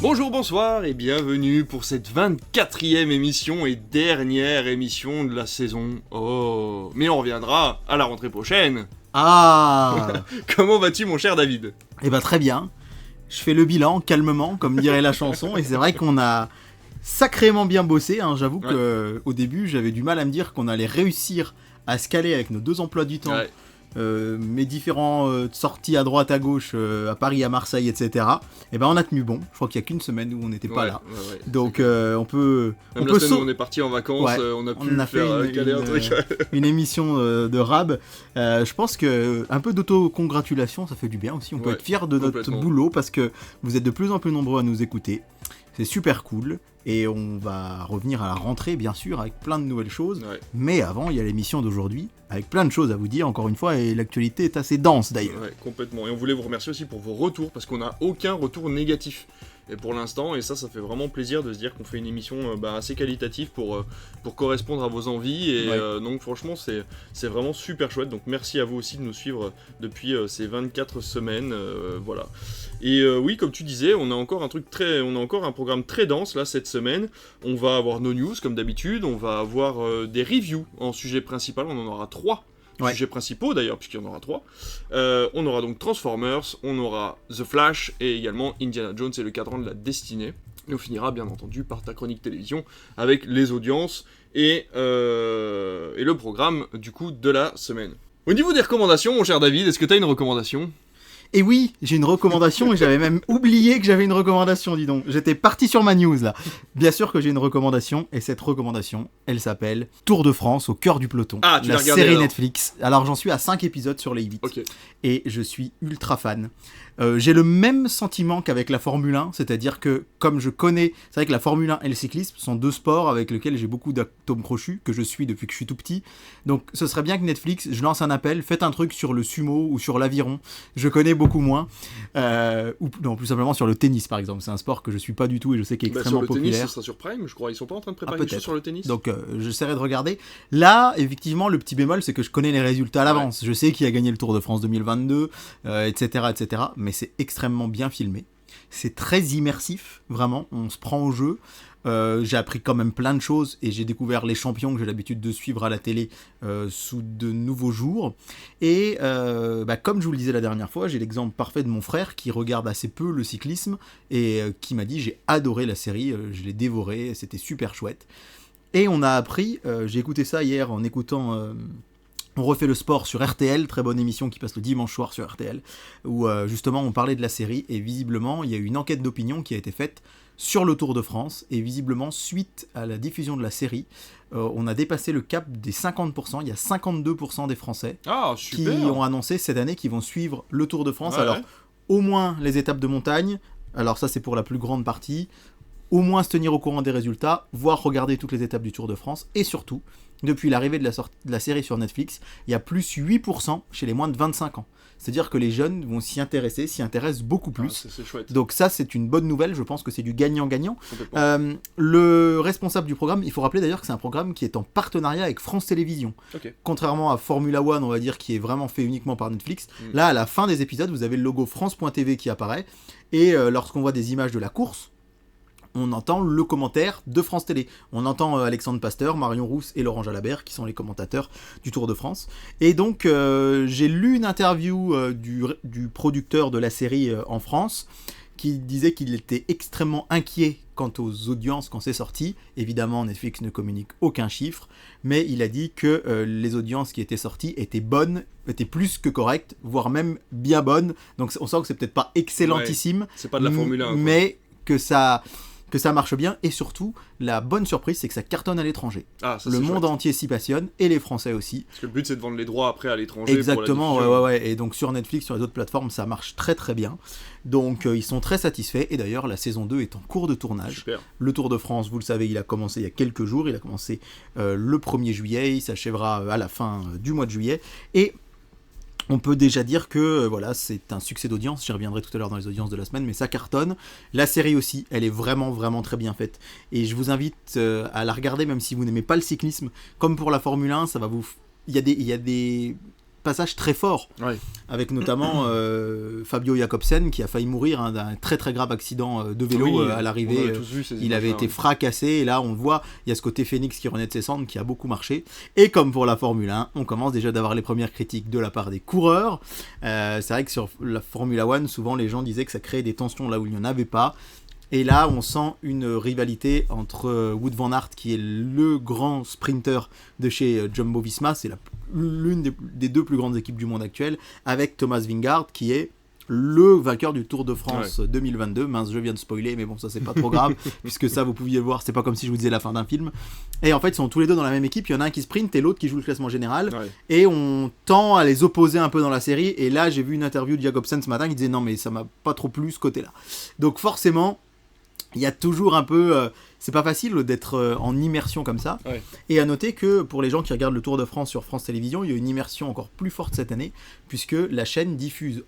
Bonjour, bonsoir et bienvenue pour cette 24e émission et dernière émission de la saison. Oh, mais on reviendra à la rentrée prochaine. Ah. Comment vas-tu mon cher David ? Eh ben très bien. Je fais le bilan calmement, comme dirait la chanson, et c'est vrai qu'on a sacrément bien bossé. Hein. J'avoue qu'au début, j'avais du mal à me dire qu'on allait réussir à se caler avec nos deux emplois du temps. Mes différentes sorties à droite à gauche, à Paris, à Marseille, etc. Et ben on a tenu bon. Je crois qu'il n'y a qu'une semaine où on n'était pas là. Donc on peut. Même la semaine où on est parti en vacances, on a pu faire caler un truc. Une émission de rab. Je pense que un peu d'auto-congratulation, ça fait du bien aussi. On peut être fier de notre boulot parce que vous êtes de plus en plus nombreux à nous écouter. C'est super cool. Et on va revenir à la rentrée, bien sûr, avec plein de nouvelles choses. Mais avant, il y a l'émission d'aujourd'hui, avec plein de choses à vous dire, encore une fois, et l'actualité est assez dense, d'ailleurs. Ouais, complètement. Et on voulait vous remercier aussi pour vos retours, parce qu'on n'a aucun retour négatif. Et pour l'instant, et ça fait vraiment plaisir de se dire qu'on fait une émission assez qualitative pour correspondre à vos envies. Et donc franchement, c'est vraiment super chouette. Donc merci à vous aussi de nous suivre depuis ces 24 semaines. Voilà. Et oui, comme tu disais, on a encore un programme très dense là cette semaine. On va avoir nos news comme d'habitude. On va avoir des reviews en sujet principal. On en aura 3. Sujets principaux d'ailleurs, puisqu'il y en aura 3. On aura donc Transformers, on aura The Flash et également Indiana Jones et le cadran de la destinée. Et on finira bien entendu par ta chronique télévision avec les audiences et le programme du coup de la semaine. Au niveau des recommandations, mon cher David, est-ce que tu as une recommandation ? Et oui, j'ai une recommandation et j'avais même oublié que j'avais une recommandation, dis donc. J'étais parti sur ma news là. Bien sûr que j'ai une recommandation et cette recommandation, elle s'appelle Tour de France au cœur du peloton. Ah, tu l'as regardé série alors. Netflix. Alors j'en suis à 5 épisodes sur les 8. Okay. Et je suis ultra fan. J'ai le même sentiment qu'avec la Formule 1, c'est-à-dire que comme je connais, c'est vrai que la Formule 1 et le cyclisme sont deux sports avec lesquels j'ai beaucoup d'atomes crochus, que je suis depuis que je suis tout petit. Donc ce serait bien que Netflix, je lance un appel, faites un truc sur le sumo ou sur l'aviron. Je connais beaucoup moins. Ou non, plus simplement sur le tennis par exemple. C'est un sport que je suis pas du tout et je sais qu'il est extrêmement populaire. Sur le tennis, ça sera sur Prime, je crois. Ils sont pas en train de préparer quelque chose sur le tennis. Donc j'essaierai de regarder. Là, effectivement, le petit bémol, c'est que je connais les résultats à l'avance. Je sais qui a gagné le Tour de France 2022, etc., etc. Mais c'est extrêmement bien filmé. C'est très immersif, vraiment. On se prend au jeu. J'ai appris quand même plein de choses et j'ai découvert les champions que j'ai l'habitude de suivre à la télé sous de nouveaux jours. Et comme je vous le disais la dernière fois, j'ai l'exemple parfait de mon frère qui regarde assez peu le cyclisme et qui m'a dit j'ai adoré la série, je l'ai dévoré, c'était super chouette. Et on a appris, j'ai écouté ça hier en écoutant... On refait le sport sur RTL, très bonne émission qui passe le dimanche soir sur RTL, où justement on parlait de la série, et visiblement il y a eu une enquête d'opinion qui a été faite sur le Tour de France, et visiblement suite à la diffusion de la série, on a dépassé le cap des 50%, il y a 52% des Français qui ont annoncé cette année qu'ils vont suivre le Tour de France, au moins les étapes de montagne, alors ça c'est pour la plus grande partie, au moins se tenir au courant des résultats, voire regarder toutes les étapes du Tour de France, et surtout, depuis l'arrivée de la série sur Netflix, il y a plus 8% chez les moins de 25 ans. C'est-à-dire que les jeunes vont s'y intéressent beaucoup plus. C'est chouette. Donc ça, c'est une bonne nouvelle, je pense que c'est du gagnant-gagnant. Le responsable du programme, il faut rappeler d'ailleurs que c'est un programme qui est en partenariat avec France Télévisions. Contrairement à Formula One, on va dire, qui est vraiment fait uniquement par Netflix, là, à la fin des épisodes, vous avez le logo France.tv qui apparaît, et lorsqu'on voit des images de la course, on entend le commentaire de France Télé. On entend Alexandre Pasteur, Marion Rousse et Laurent Jalabert, qui sont les commentateurs du Tour de France. Et donc, j'ai lu une interview du producteur de la série en France, qui disait qu'il était extrêmement inquiet quant aux audiences quand c'est sorti. Évidemment, Netflix ne communique aucun chiffre, mais il a dit que les audiences qui étaient sorties étaient bonnes, étaient plus que correctes, voire même bien bonnes. Donc on sent que c'est peut-être pas excellentissime, c'est pas de la Formule 1, mais que ça marche bien, et surtout, la bonne surprise, c'est que ça cartonne à l'étranger. Le monde entier s'y passionne, et les Français aussi. Parce que le but, c'est de vendre les droits après à l'étranger. Exactement, ouais. Et donc sur Netflix, sur les autres plateformes, ça marche très très bien. Donc ils sont très satisfaits, et d'ailleurs, la saison 2 est en cours de tournage. Super. Le Tour de France, vous le savez, il a commencé il y a quelques jours, il a commencé le 1er juillet, il s'achèvera à la fin du mois de juillet, et... On peut déjà dire que voilà, c'est un succès d'audience, j'y reviendrai tout à l'heure dans les audiences de la semaine, mais ça cartonne. La série aussi, elle est vraiment vraiment très bien faite. Et je vous invite à la regarder même si vous n'aimez pas le cyclisme. Comme pour la Formule 1, ça va vous... Il y a des passages très forts, avec notamment Fabio Jakobsen qui a failli mourir d'un très très grave accident de vélo à l'arrivée. Il avait été fracassé, et là on le voit, il y a ce côté Phoenix qui renaît de ses cendres qui a beaucoup marché. Et comme pour la Formule 1, on commence déjà d'avoir les premières critiques de la part des coureurs. C'est vrai que sur la Formula 1, souvent les gens disaient que ça créait des tensions là où il n'y en avait pas. Et là, on sent une rivalité entre Wout van Aert, qui est le grand sprinter de chez Jumbo-Visma, c'est l'une des 2 plus grandes équipes du monde actuel, avec Thomas Vingegaard, qui est le vainqueur du Tour de France 2022. Mince, je viens de spoiler, mais bon, ça c'est pas trop grave, puisque ça vous pouviez le voir, c'est pas comme si je vous disais la fin d'un film. Et en fait, ils sont tous les deux dans la même équipe, il y en a un qui sprint et l'autre qui joue le classement général, et on tend à les opposer un peu dans la série. Et là, j'ai vu une interview de Jakobsen ce matin qui disait non, mais ça m'a pas trop plu ce côté-là. Donc forcément, il y a toujours un peu... c'est pas facile d'être en immersion comme ça. Et à noter que pour les gens qui regardent le Tour de France sur France Télévisions, il y a une immersion encore plus forte cette année, puisque la chaîne diffuse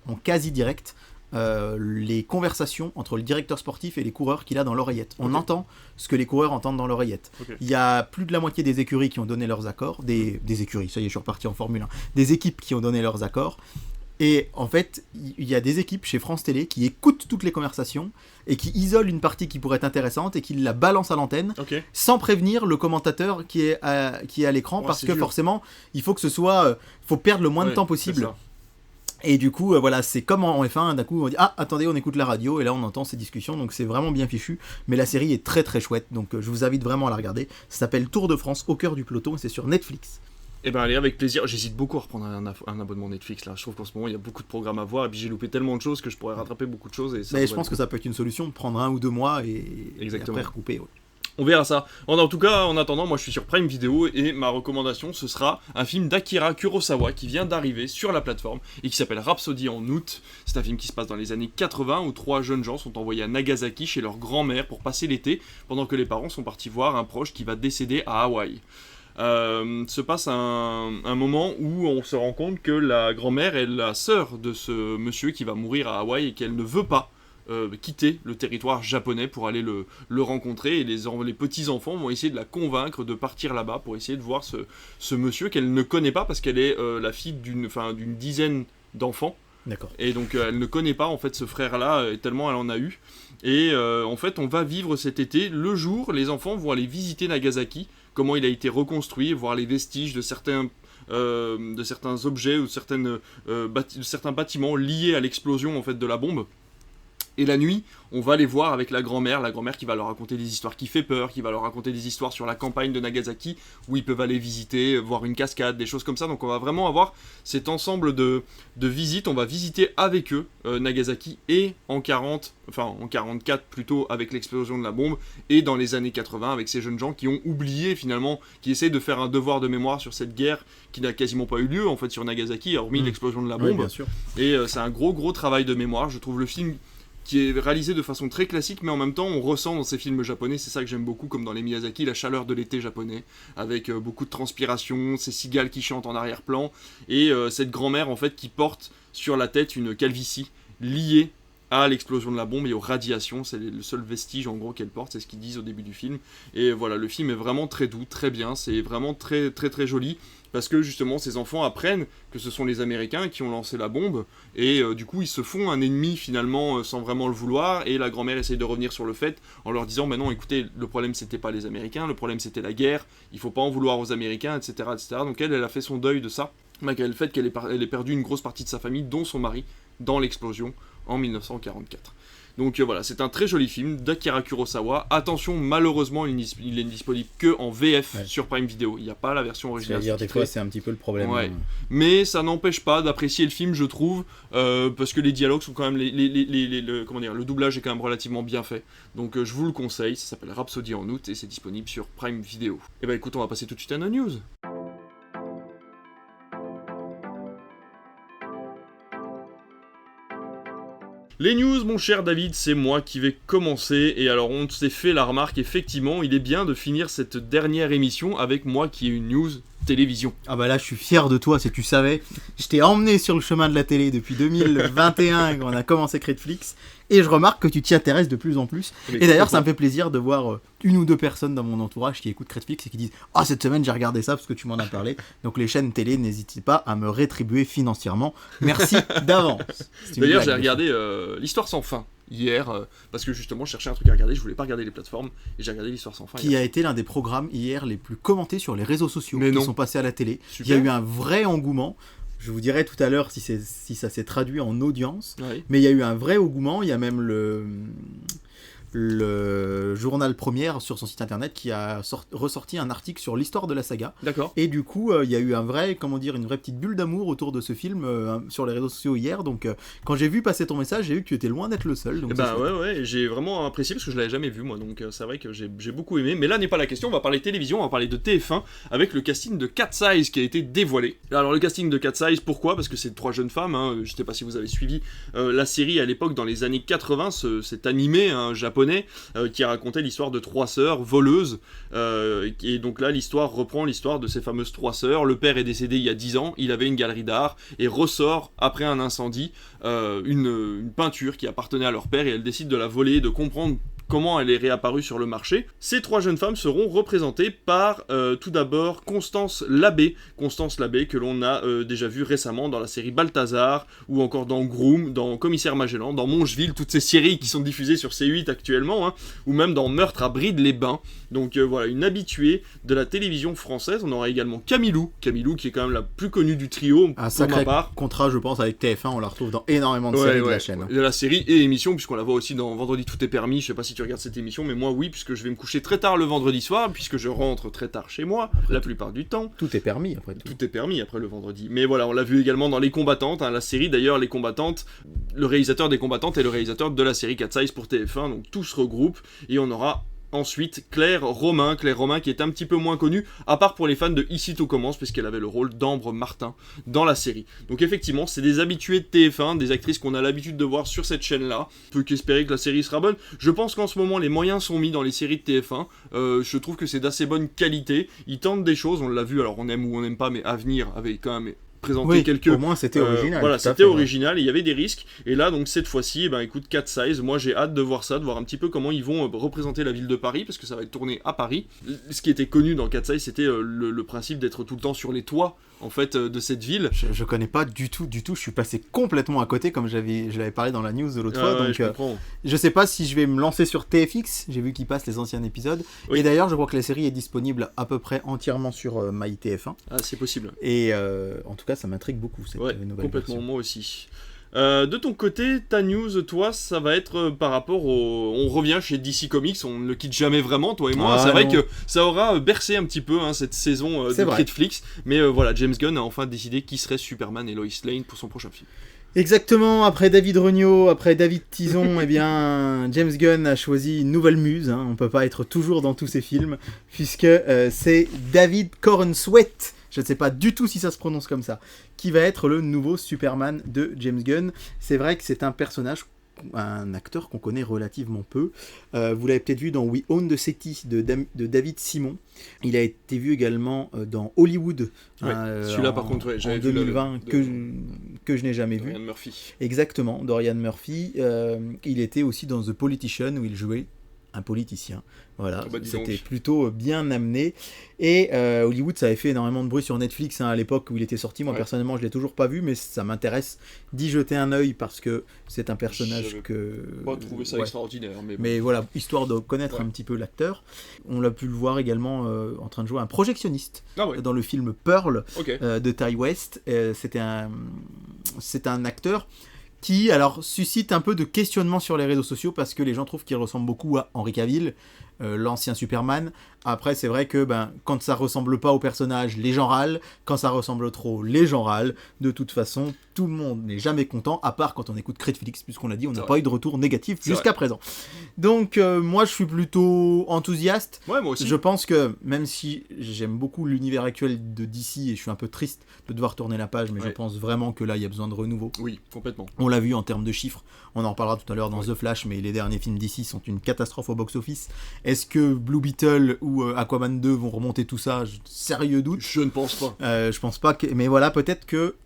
en quasi direct les conversations entre le directeur sportif et les coureurs qu'il a dans l'oreillette. On entend ce que les coureurs entendent dans l'oreillette. Il y a plus de la moitié des écuries qui ont donné leurs accords. Des écuries, ça y est, je suis reparti en Formule 1. Des équipes qui ont donné leurs accords. Et en fait, il y a des équipes chez France Télé qui écoutent toutes les conversations et qui isolent une partie qui pourrait être intéressante et qui la balancent à l'antenne sans prévenir le commentateur qui est à l'écran, parce que forcément, il faut que ce soit... faut perdre le moins de temps possible. Et du coup, voilà, c'est comme en F1, d'un coup on dit « Ah, attendez, on écoute la radio » et là on entend ces discussions, donc c'est vraiment bien fichu. Mais la série est très très chouette, donc je vous invite vraiment à la regarder. Ça s'appelle Tour de France, au cœur du peloton, et c'est sur Netflix. Eh ben allez, avec plaisir. J'hésite beaucoup à reprendre un abonnement Netflix là. Je trouve qu'en ce moment il y a beaucoup de programmes à voir, et puis j'ai loupé tellement de choses que je pourrais rattraper beaucoup de choses. Et ça, mais je pense que ça peut être une solution de prendre 1 ou 2 mois et après recouper. On verra ça. En tout cas, en attendant, moi je suis sur Prime Video et ma recommandation ce sera un film d'Akira Kurosawa qui vient d'arriver sur la plateforme et qui s'appelle Rhapsody en août. C'est un film qui se passe dans les années 80 où 3 jeunes gens sont envoyés à Nagasaki chez leur grand-mère pour passer l'été pendant que les parents sont partis voir un proche qui va décéder à Hawaï. Se passe un moment où on se rend compte que la grand-mère est la sœur de ce monsieur qui va mourir à Hawaï et qu'elle ne veut pas quitter le territoire japonais pour aller le rencontrer, et les petits-enfants vont essayer de la convaincre de partir là-bas pour essayer de voir ce monsieur qu'elle ne connaît pas parce qu'elle est la fille d'une dizaine d'enfants. D'accord. Et donc elle ne connaît pas en fait ce frère-là, tellement elle en a eu. Et en fait on va vivre cet été, le jour, les enfants vont aller visiter Nagasaki, comment il a été reconstruit, voir les vestiges de certains objets ou de certains bâtiments liés à l'explosion en fait de la bombe. Et la nuit, on va les voir avec la grand-mère qui va leur raconter des histoires qui fait peur, qui va leur raconter des histoires sur la campagne de Nagasaki, où ils peuvent aller visiter, voir une cascade, des choses comme ça. Donc on va vraiment avoir cet ensemble de visites. On va visiter avec eux Nagasaki, et en 44 plutôt, avec l'explosion de la bombe, et dans les années 80 avec ces jeunes gens qui ont oublié finalement, qui essayent de faire un devoir de mémoire sur cette guerre qui n'a quasiment pas eu lieu en fait sur Nagasaki, hormis l'explosion de la bombe. Oui, bien sûr. Et c'est un gros travail de mémoire. Je trouve le film qui est réalisé de façon très classique, mais en même temps on ressent dans ces films japonais, c'est ça que j'aime beaucoup, comme dans les Miyazaki, la chaleur de l'été japonais, avec beaucoup de transpiration, ces cigales qui chantent en arrière-plan, et cette grand-mère en fait qui porte sur la tête une calvitie liée à l'explosion de la bombe et aux radiations. C'est le seul vestige en gros qu'elle porte, c'est ce qu'ils disent au début du film. Et voilà, le film est vraiment très doux, très bien, c'est vraiment très très très joli, parce que justement ces enfants apprennent que ce sont les Américains qui ont lancé la bombe, et du coup ils se font un ennemi finalement sans vraiment le vouloir, et la grand-mère essaye de revenir sur le fait en leur disant non, écoutez, le problème c'était pas les Américains, le problème c'était la guerre, il faut pas en vouloir aux Américains, etc. Donc elle a fait son deuil de ça, malgré le fait qu'elle ait perdu une grosse partie de sa famille, dont son mari, dans l'explosion en 1944. Donc voilà, c'est un très joli film d'Akira Kurosawa. Attention, malheureusement, il est disponible que en VF sur Prime Video. Il n'y a pas la version originale. C'est-à-dire, des fois, c'est un petit peu le problème. Ouais. Mais ça n'empêche pas d'apprécier le film, je trouve, parce que les dialogues sont quand même... le doublage est quand même relativement bien fait. Donc je vous le conseille, ça s'appelle Rhapsody en août et c'est disponible sur Prime Video. Et bah écoute, on va passer tout de suite à nos news. Les news, mon cher David, c'est moi qui vais commencer, et alors on s'est fait la remarque, effectivement, il est bien de finir cette dernière émission avec moi qui ai une news télévision. Ah bah là je suis fier de toi, si tu savais, je t'ai emmené sur le chemin de la télé depuis 2021 quand on a commencé Netflix. Et je remarque que tu t'y intéresses de plus en plus. Et d'ailleurs, ça me fait plaisir de voir une ou deux personnes dans mon entourage qui écoutent Critflix et qui disent « Ah, cette semaine, j'ai regardé ça parce que tu m'en as parlé. » Donc les chaînes télé, n'hésitez pas à me rétribuer financièrement. Merci d'avance. D'ailleurs, j'ai regardé l'Histoire sans fin hier, parce que justement, je cherchais un truc à regarder, je voulais pas regarder les plateformes, et j'ai regardé l'Histoire sans fin. Qui a été l'un des programmes hier les plus commentés sur les réseaux sociaux qui sont passés à la télé. Super. Il y a eu un vrai engouement. Je vous dirai tout à l'heure si ça s'est traduit en audience, mais il y a eu un vrai engouement. Il y a même le journal Première sur son site internet qui a ressorti un article sur l'histoire de la saga. D'accord. Et du coup, il y a eu une vraie petite bulle d'amour autour de ce film sur les réseaux sociaux hier. Donc, quand j'ai vu passer ton message, j'ai vu que tu étais loin d'être le seul. Donc ouais, j'ai vraiment apprécié parce que je l'avais jamais vu moi. Donc, c'est vrai que j'ai beaucoup aimé. Mais là n'est pas la question. On va parler télévision, on va parler de TF1 avec le casting de Cat's Eyes qui a été dévoilé. Alors, le casting de Cat's Eyes, pourquoi ? Parce que c'est 3 jeunes femmes. Je sais pas si vous avez suivi la série à l'époque dans les années 80, cet animé japonais. Qui racontait l'histoire de 3 sœurs voleuses, et donc là l'histoire reprend l'histoire de ces fameuses 3 sœurs. Le père est décédé il y a 10 ans, il avait une galerie d'art et ressort après un incendie une peinture qui appartenait à leur père et elle décide de la voler, de comprendre comment elle est réapparue sur le marché. Ces 3 jeunes femmes seront représentées par tout d'abord Constance Labbé que l'on a déjà vu récemment dans la série Balthazar, ou encore dans Groom, dans Commissaire Magellan, dans Mongeville, toutes ces séries qui sont diffusées sur C8 actuellement, ou même dans Meurtre à Bride-les-Bains. Donc voilà, une habituée de la télévision française. On aura également Camilou qui est quand même la plus connue du trio, un sacré contrat, je pense, avec TF1, on la retrouve dans énormément de séries de la chaîne. De la série et émission, puisqu'on la voit aussi dans Vendredi Tout est permis. Je sais pas si tu regardes cette émission, mais moi oui, puisque je vais me coucher très tard le vendredi soir, puisque je rentre très tard chez moi, la plupart du temps. Tout est permis après tout. Tout est permis après le vendredi. Mais voilà, on l'a vu également dans Les Combattantes, la série d'ailleurs, Les Combattantes, le réalisateur des Combattantes est le réalisateur de la série Cat's Eyes pour TF1, donc tout se regroupe, et on aura ensuite Claire Romain qui est un petit peu moins connue, à part pour les fans de Ici tout commence, puisqu'elle avait le rôle d'Ambre Martin dans la série. Donc effectivement, c'est des habitués de TF1, des actrices qu'on a l'habitude de voir sur cette chaîne-là. On peut qu'espérer que la série sera bonne. Je pense qu'en ce moment, les moyens sont mis dans les séries de TF1. Je trouve que c'est d'assez bonne qualité. Ils tentent des choses, on l'a vu, alors on aime ou on n'aime pas, mais Avenir avait quand même présenter quelques... au moins c'était original. Voilà, c'était original, et il y avait des risques. Et là, donc cette fois-ci, écoute, Cat's Eyes, moi j'ai hâte de voir ça, de voir un petit peu comment ils vont représenter la ville de Paris, parce que ça va être tourné à Paris. Ce qui était connu dans Cat's Eyes, c'était le principe d'être tout le temps sur les toits, en fait, de cette ville. Je connais pas du tout, je suis passé complètement à côté, comme je l'avais parlé dans la news de l'autre fois, donc je sais pas si je vais me lancer sur TFX, j'ai vu qu'ils passent les anciens épisodes, et d'ailleurs je crois que la série est disponible à peu près entièrement sur MyTF1. Ah, c'est possible. Et en tout cas, ça m'intrigue beaucoup cette nouvelle complètement, version. Moi aussi. De ton côté, ta news, toi, ça va être par rapport au... On revient chez DC Comics, on ne le quitte jamais vraiment, toi et moi. C'est vrai que ça aura bercé un petit peu cette saison de Netflix. Mais voilà, James Gunn a enfin décidé qui serait Superman et Lois Lane pour son prochain film. Exactement, après David Regnault, après David Tison, James Gunn a choisi une nouvelle muse, on peut pas être toujours dans tous ses films, puisque c'est David Corenswet, je ne sais pas du tout si ça se prononce comme ça, qui va être le nouveau Superman de James Gunn. C'est vrai que c'est un personnage, un acteur qu'on connaît relativement peu. Vous l'avez peut-être vu dans We Own the City de David Simon. Il a été vu également dans Hollywood, celui-là par contre, en 2020, que je n'ai jamais vu. Dorian Murphy. Exactement, Dorian Murphy. Il était aussi dans The Politician où il jouait un politicien. Voilà, c'était plutôt bien amené. Et Hollywood, ça avait fait énormément de bruit sur Netflix à l'époque où il était sorti. Moi, personnellement, je ne l'ai toujours pas vu, mais ça m'intéresse d'y jeter un œil parce que c'est un personnage que... Pas trouvé ça extraordinaire. Mais voilà, histoire de connaître un petit peu l'acteur. On l'a pu le voir également en train de jouer un projectionniste dans le film Pearl de Ty West. C'est un acteur qui alors suscite un peu de questionnement sur les réseaux sociaux parce que les gens trouvent qu'il ressemble beaucoup à Henry Cavill, l'ancien Superman. Après, c'est vrai que quand ça ressemble pas au personnage, les gens râlent. Quand ça ressemble trop, les gens râlent. De toute façon, tout le monde n'est jamais content, à part quand on écoute Critflix, puisqu'on l'a dit, on n'a pas eu de retour négatif jusqu'à présent. Donc, moi, je suis plutôt enthousiaste. Ouais, moi aussi. Je pense que, même si j'aime beaucoup l'univers actuel de DC, et je suis un peu triste de devoir tourner la page, mais je pense vraiment que là, il y a besoin de renouveau. Oui, complètement. On l'a vu en termes de chiffres, on en reparlera tout à l'heure dans The Flash, mais les derniers films DC sont une catastrophe au box-office. Est-ce que Blue Beetle ou Aquaman 2 vont remonter tout ça? Sérieux doute. Je ne pense pas. Je pense pas, mais voilà, peut-être que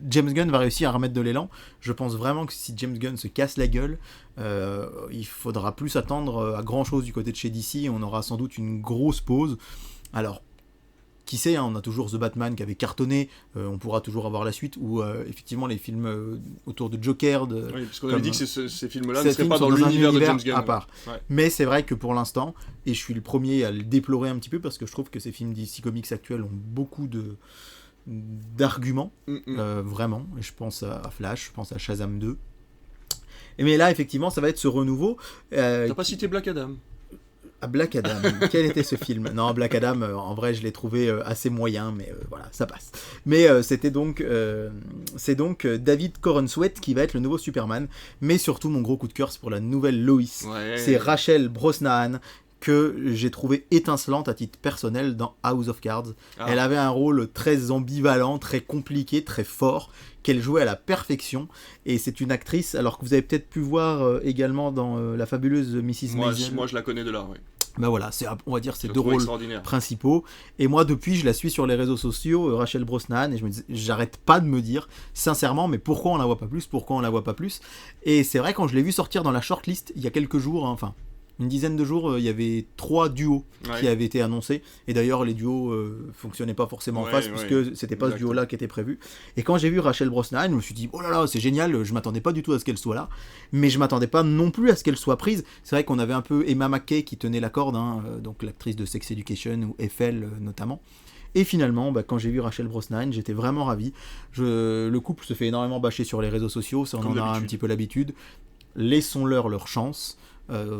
James Gunn va réussir à remettre de l'élan. Je pense vraiment que si James Gunn se casse la gueule, il faudra plus attendre à grand chose du côté de chez DC. On aura sans doute une grosse pause. Alors, qui sait, hein, on a toujours The Batman qui avait cartonné, on pourra toujours avoir la suite, ou effectivement les films autour de Joker. Oui, parce qu'on avait dit que ces films-là ne seraient pas dans l'univers de James Gunn. À part. Ouais. Mais c'est vrai que pour l'instant, et je suis le premier à le déplorer un petit peu, parce que je trouve que ces films DC Comics actuels ont beaucoup d'arguments, vraiment. Et je pense à Flash, je pense à Shazam 2. Mais là, effectivement, ça va être ce renouveau. T'as pas cité Black Adam? Black Adam, quel était ce film? Non, Black Adam, en vrai, je l'ai trouvé assez moyen, mais voilà, ça passe. Mais c'est donc David Corenswet qui va être le nouveau Superman, mais surtout, mon gros coup de cœur, c'est pour la nouvelle Lois. Ouais. C'est Rachel Brosnahan, que j'ai trouvé étincelante à titre personnel dans House of Cards. Elle avait un rôle très ambivalent, très compliqué, très fort, qu'elle jouait à la perfection, et c'est une actrice, alors que vous avez peut-être pu voir également dans la fabuleuse Mrs. Maisel. Moi je la connais de là, oui. Ben voilà, on va dire ces deux rôles principaux. Et moi, depuis, je la suis sur les réseaux sociaux, Rachel Brosnahan, et j'arrête pas de me dire, sincèrement, mais pourquoi on la voit pas plus? Et c'est vrai, quand je l'ai vue sortir dans la shortlist, il y a quelques jours, hein, enfin, une dizaine de jours, il y avait 3 duos qui avaient été annoncés. Et d'ailleurs, les duos fonctionnaient pas forcément en face, puisque c'était pas ce duo-là qui était prévu. Et quand j'ai vu Rachel Brosnahan, je me suis dit, oh là là, c'est génial, je m'attendais pas du tout à ce qu'elle soit là. Mais je m'attendais pas non plus à ce qu'elle soit prise. C'est vrai qu'on avait un peu Emma Mackey qui tenait la corde, hein, donc l'actrice de Sex Education ou Eiffel notamment. Et finalement, quand j'ai vu Rachel Brosnahan, j'étais vraiment ravi. Le couple se fait énormément bâcher sur les réseaux sociaux, ça on en a un petit peu l'habitude. Laissons-leur leur chance.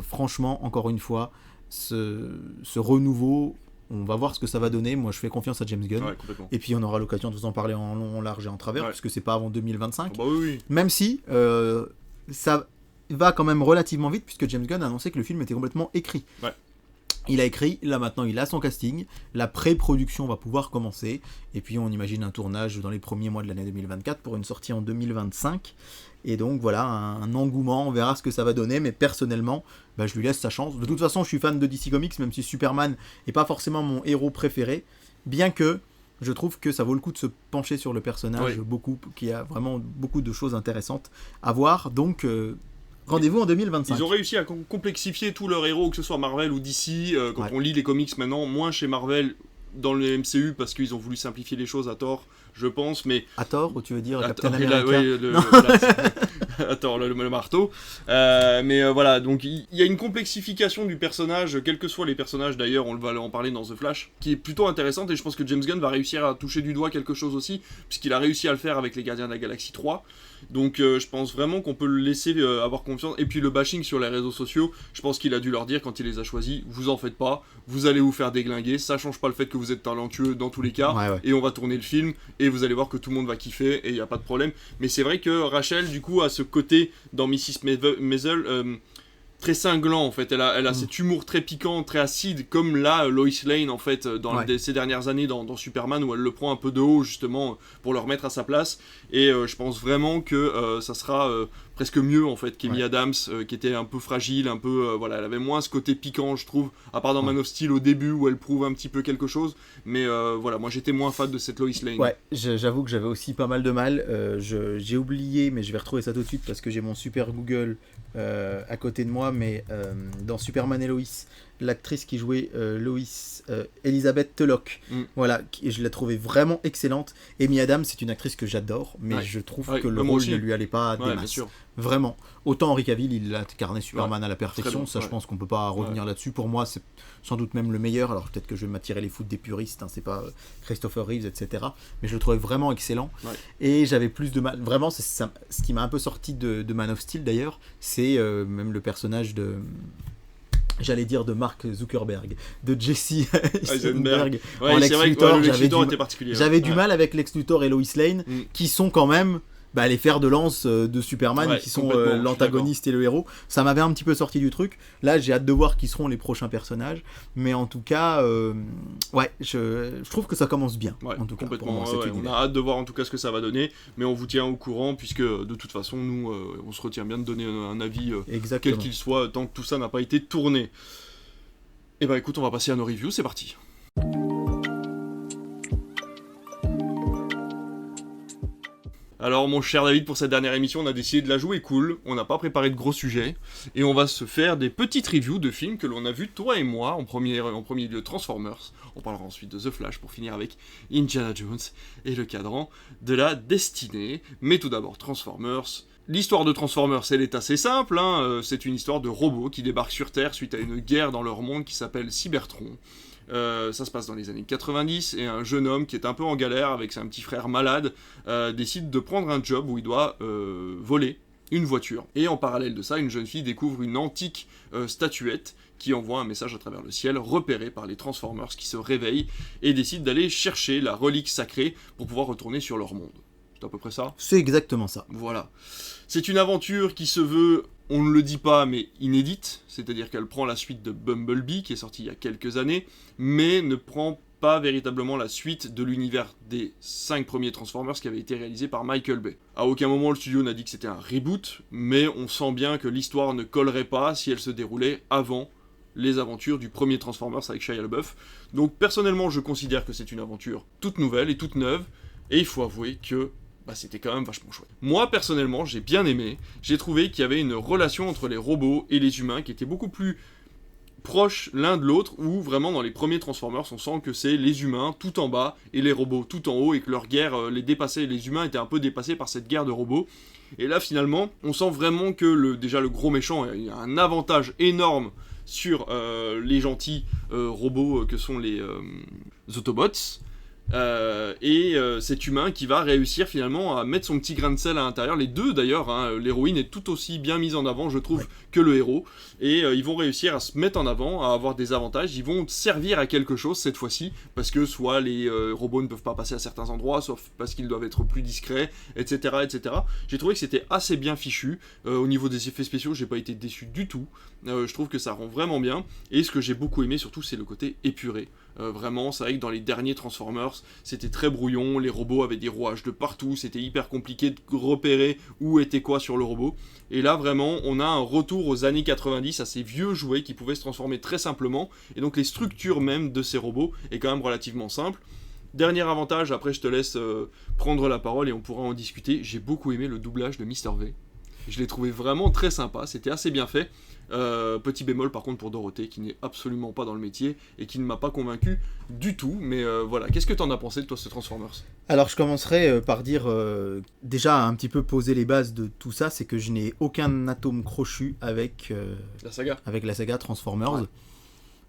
Franchement, encore une fois, ce renouveau, on va voir ce que ça va donner. Moi, je fais confiance à James Gunn. Ouais, et puis, on aura l'occasion de vous en parler en long, en large et en travers, puisque c'est pas avant 2025. Bah oui. Même si ça va quand même relativement vite, puisque James Gunn a annoncé que le film était complètement écrit. Ouais. Il a écrit, là maintenant il a son casting, la pré-production va pouvoir commencer, et puis on imagine un tournage dans les premiers mois de l'année 2024 pour une sortie en 2025. Et donc voilà, un engouement, on verra ce que ça va donner, mais personnellement, je lui laisse sa chance. De toute façon, je suis fan de DC Comics, même si Superman n'est pas forcément mon héros préféré, bien que je trouve que ça vaut le coup de se pencher sur le personnage, qu'il y a vraiment beaucoup de choses intéressantes à voir, donc rendez-vous en 2025. Ils ont réussi à complexifier tous leurs héros, que ce soit Marvel ou DC, quand on lit les comics maintenant, moins chez Marvel dans le MCU, parce qu'ils ont voulu simplifier les choses à tort, je pense, mais... À tort, ou tu veux dire Captain America? À tort, le marteau. Mais voilà, donc il y a une complexification du personnage, quels que soient les personnages d'ailleurs, on va en parler dans The Flash, qui est plutôt intéressante, et je pense que James Gunn va réussir à toucher du doigt quelque chose aussi, puisqu'il a réussi à le faire avec les Gardiens de la Galaxie 3. Donc je pense vraiment qu'on peut le laisser avoir confiance. Et puis le bashing sur les réseaux sociaux, je pense qu'il a dû leur dire quand il les a choisis, vous en faites pas, vous allez vous faire déglinguer, ça change pas le fait que vous êtes talentueux dans tous les cas, et on va tourner le film, et vous allez voir que tout le monde va kiffer, et il n'y a pas de problème. Mais c'est vrai que Rachel, du coup, a ce côté dans Mrs. Maisel... très cinglant en fait, elle a cet humour très piquant, très acide, comme là Lois Lane en fait dans ces dernières années dans Superman, où elle le prend un peu de haut justement pour le remettre à sa place, et je pense vraiment que ça sera presque mieux en fait qu'Amy Adams, qui était un peu fragile, un peu elle avait moins ce côté piquant je trouve, à part dans Man of Steel au début où elle prouve un petit peu quelque chose, mais moi j'étais moins fan de cette Lois Lane. Ouais, j'avoue que j'avais aussi pas mal de mal, j'ai oublié, mais je vais retrouver ça tout de suite parce que j'ai mon super Google à côté de moi, mais dans Superman et Lois, l'actrice qui jouait Lois, Elizabeth Tulloch, voilà, je l'ai trouvée vraiment excellente. Amy Adams, c'est une actrice que j'adore, mais je trouve que le rôle ne lui allait pas des masses. Vraiment. Autant Henry Cavill, il a incarné Superman à la perfection, ça je pense qu'on peut pas revenir là-dessus. Pour moi, c'est sans doute même le meilleur. Alors peut-être que je vais m'attirer les foudres des puristes, hein, c'est pas Christopher Reeves, etc. Mais je le trouvais vraiment excellent. Et j'avais plus de mal. Vraiment, c'est ça, ce qui m'a un peu sorti de Man of Steel d'ailleurs, c'est même le personnage de... J'allais dire de Mark Zuckerberg, de Jesse Eisenberg en Lex Luthor. J'avais du mal avec Lex Luthor et Lois Lane, qui sont quand même les fers de lance de Superman, qui sont l'antagoniste et le héros. Ça m'avait un petit peu sorti du truc. Là, j'ai hâte de voir qui seront les prochains personnages. Mais en tout cas, je trouve que ça commence bien. En tout cas, complètement. On a hâte de voir en tout cas ce que ça va donner. Mais on vous tient au courant, puisque de toute façon, nous, on se retient bien de donner un avis, quel qu'il soit, tant que tout ça n'a pas été tourné. Et écoute, on va passer à nos reviews. C'est parti. Alors mon cher David, pour cette dernière émission, on a décidé de la jouer cool, on n'a pas préparé de gros sujets, et on va se faire des petites reviews de films que l'on a vus, toi et moi, en premier lieu Transformers, on parlera ensuite de The Flash pour finir avec Indiana Jones et le cadran de la destinée, mais tout d'abord Transformers. L'histoire de Transformers, elle est assez simple, hein. C'est une histoire de robots qui débarquent sur Terre suite à une guerre dans leur monde qui s'appelle Cybertron. Ça se passe dans les années 90 et un jeune homme qui est un peu en galère avec un petit frère malade décide de prendre un job où il doit voler une voiture. Et en parallèle de ça, une jeune fille découvre une antique statuette qui envoie un message à travers le ciel repéré par les Transformers qui se réveillent et décident d'aller chercher la relique sacrée pour pouvoir retourner sur leur monde. C'est à peu près ça ? C'est exactement ça. Voilà. C'est une aventure qui se veut, on ne le dit pas, mais inédite, c'est-à-dire qu'elle prend la suite de Bumblebee, qui est sorti il y a quelques années, mais ne prend pas véritablement la suite de l'univers des 5 premiers Transformers qui avait été réalisé par Michael Bay. À aucun moment le studio n'a dit que c'était un reboot, mais on sent bien que l'histoire ne collerait pas si elle se déroulait avant les aventures du premier Transformers avec Shia LaBeouf. Donc personnellement je considère que c'est une aventure toute nouvelle et toute neuve, et il faut avouer que c'était quand même vachement chouette. Moi, personnellement, j'ai bien aimé. J'ai trouvé qu'il y avait une relation entre les robots et les humains qui était beaucoup plus proche l'un de l'autre, où vraiment dans les premiers Transformers, on sent que c'est les humains tout en bas et les robots tout en haut, et que leur guerre les dépassait. Les humains étaient un peu dépassés par cette guerre de robots. Et là, finalement, on sent vraiment que déjà le gros méchant a un avantage énorme sur les gentils robots que sont les Autobots. Cet humain qui va réussir finalement à mettre son petit grain de sel à l'intérieur. Les deux d'ailleurs, hein, l'héroïne est tout aussi bien mise en avant, je trouve, que le héros. Et ils vont réussir à se mettre en avant, à avoir des avantages. Ils vont servir à quelque chose cette fois-ci, parce que soit les robots ne peuvent pas passer à certains endroits, soit parce qu'ils doivent être plus discrets, etc. etc. J'ai trouvé que c'était assez bien fichu. Au niveau des effets spéciaux, j'ai pas été déçu du tout. Je trouve que ça rend vraiment bien. Et ce que j'ai beaucoup aimé surtout, c'est le côté épuré. Vraiment, c'est vrai que dans les derniers Transformers, c'était très brouillon, les robots avaient des rouages de partout, c'était hyper compliqué de repérer où était quoi sur le robot. Et là, vraiment, on a un retour aux années 90, à ces vieux jouets qui pouvaient se transformer très simplement, et donc les structures même de ces robots est quand même relativement simple. Dernier avantage, après je te laisse prendre la parole et on pourra en discuter, j'ai beaucoup aimé le doublage de Mr. V. Je l'ai trouvé vraiment très sympa, c'était assez bien fait. Petit bémol par contre pour Dorothée qui n'est absolument pas dans le métier et qui ne m'a pas convaincu du tout, mais voilà, qu'est-ce que t'en as pensé de toi ce Transformers ? Alors je commencerai par dire, déjà un petit peu poser les bases de tout ça, c'est que je n'ai aucun atome crochu avec la saga Transformers. Ouais.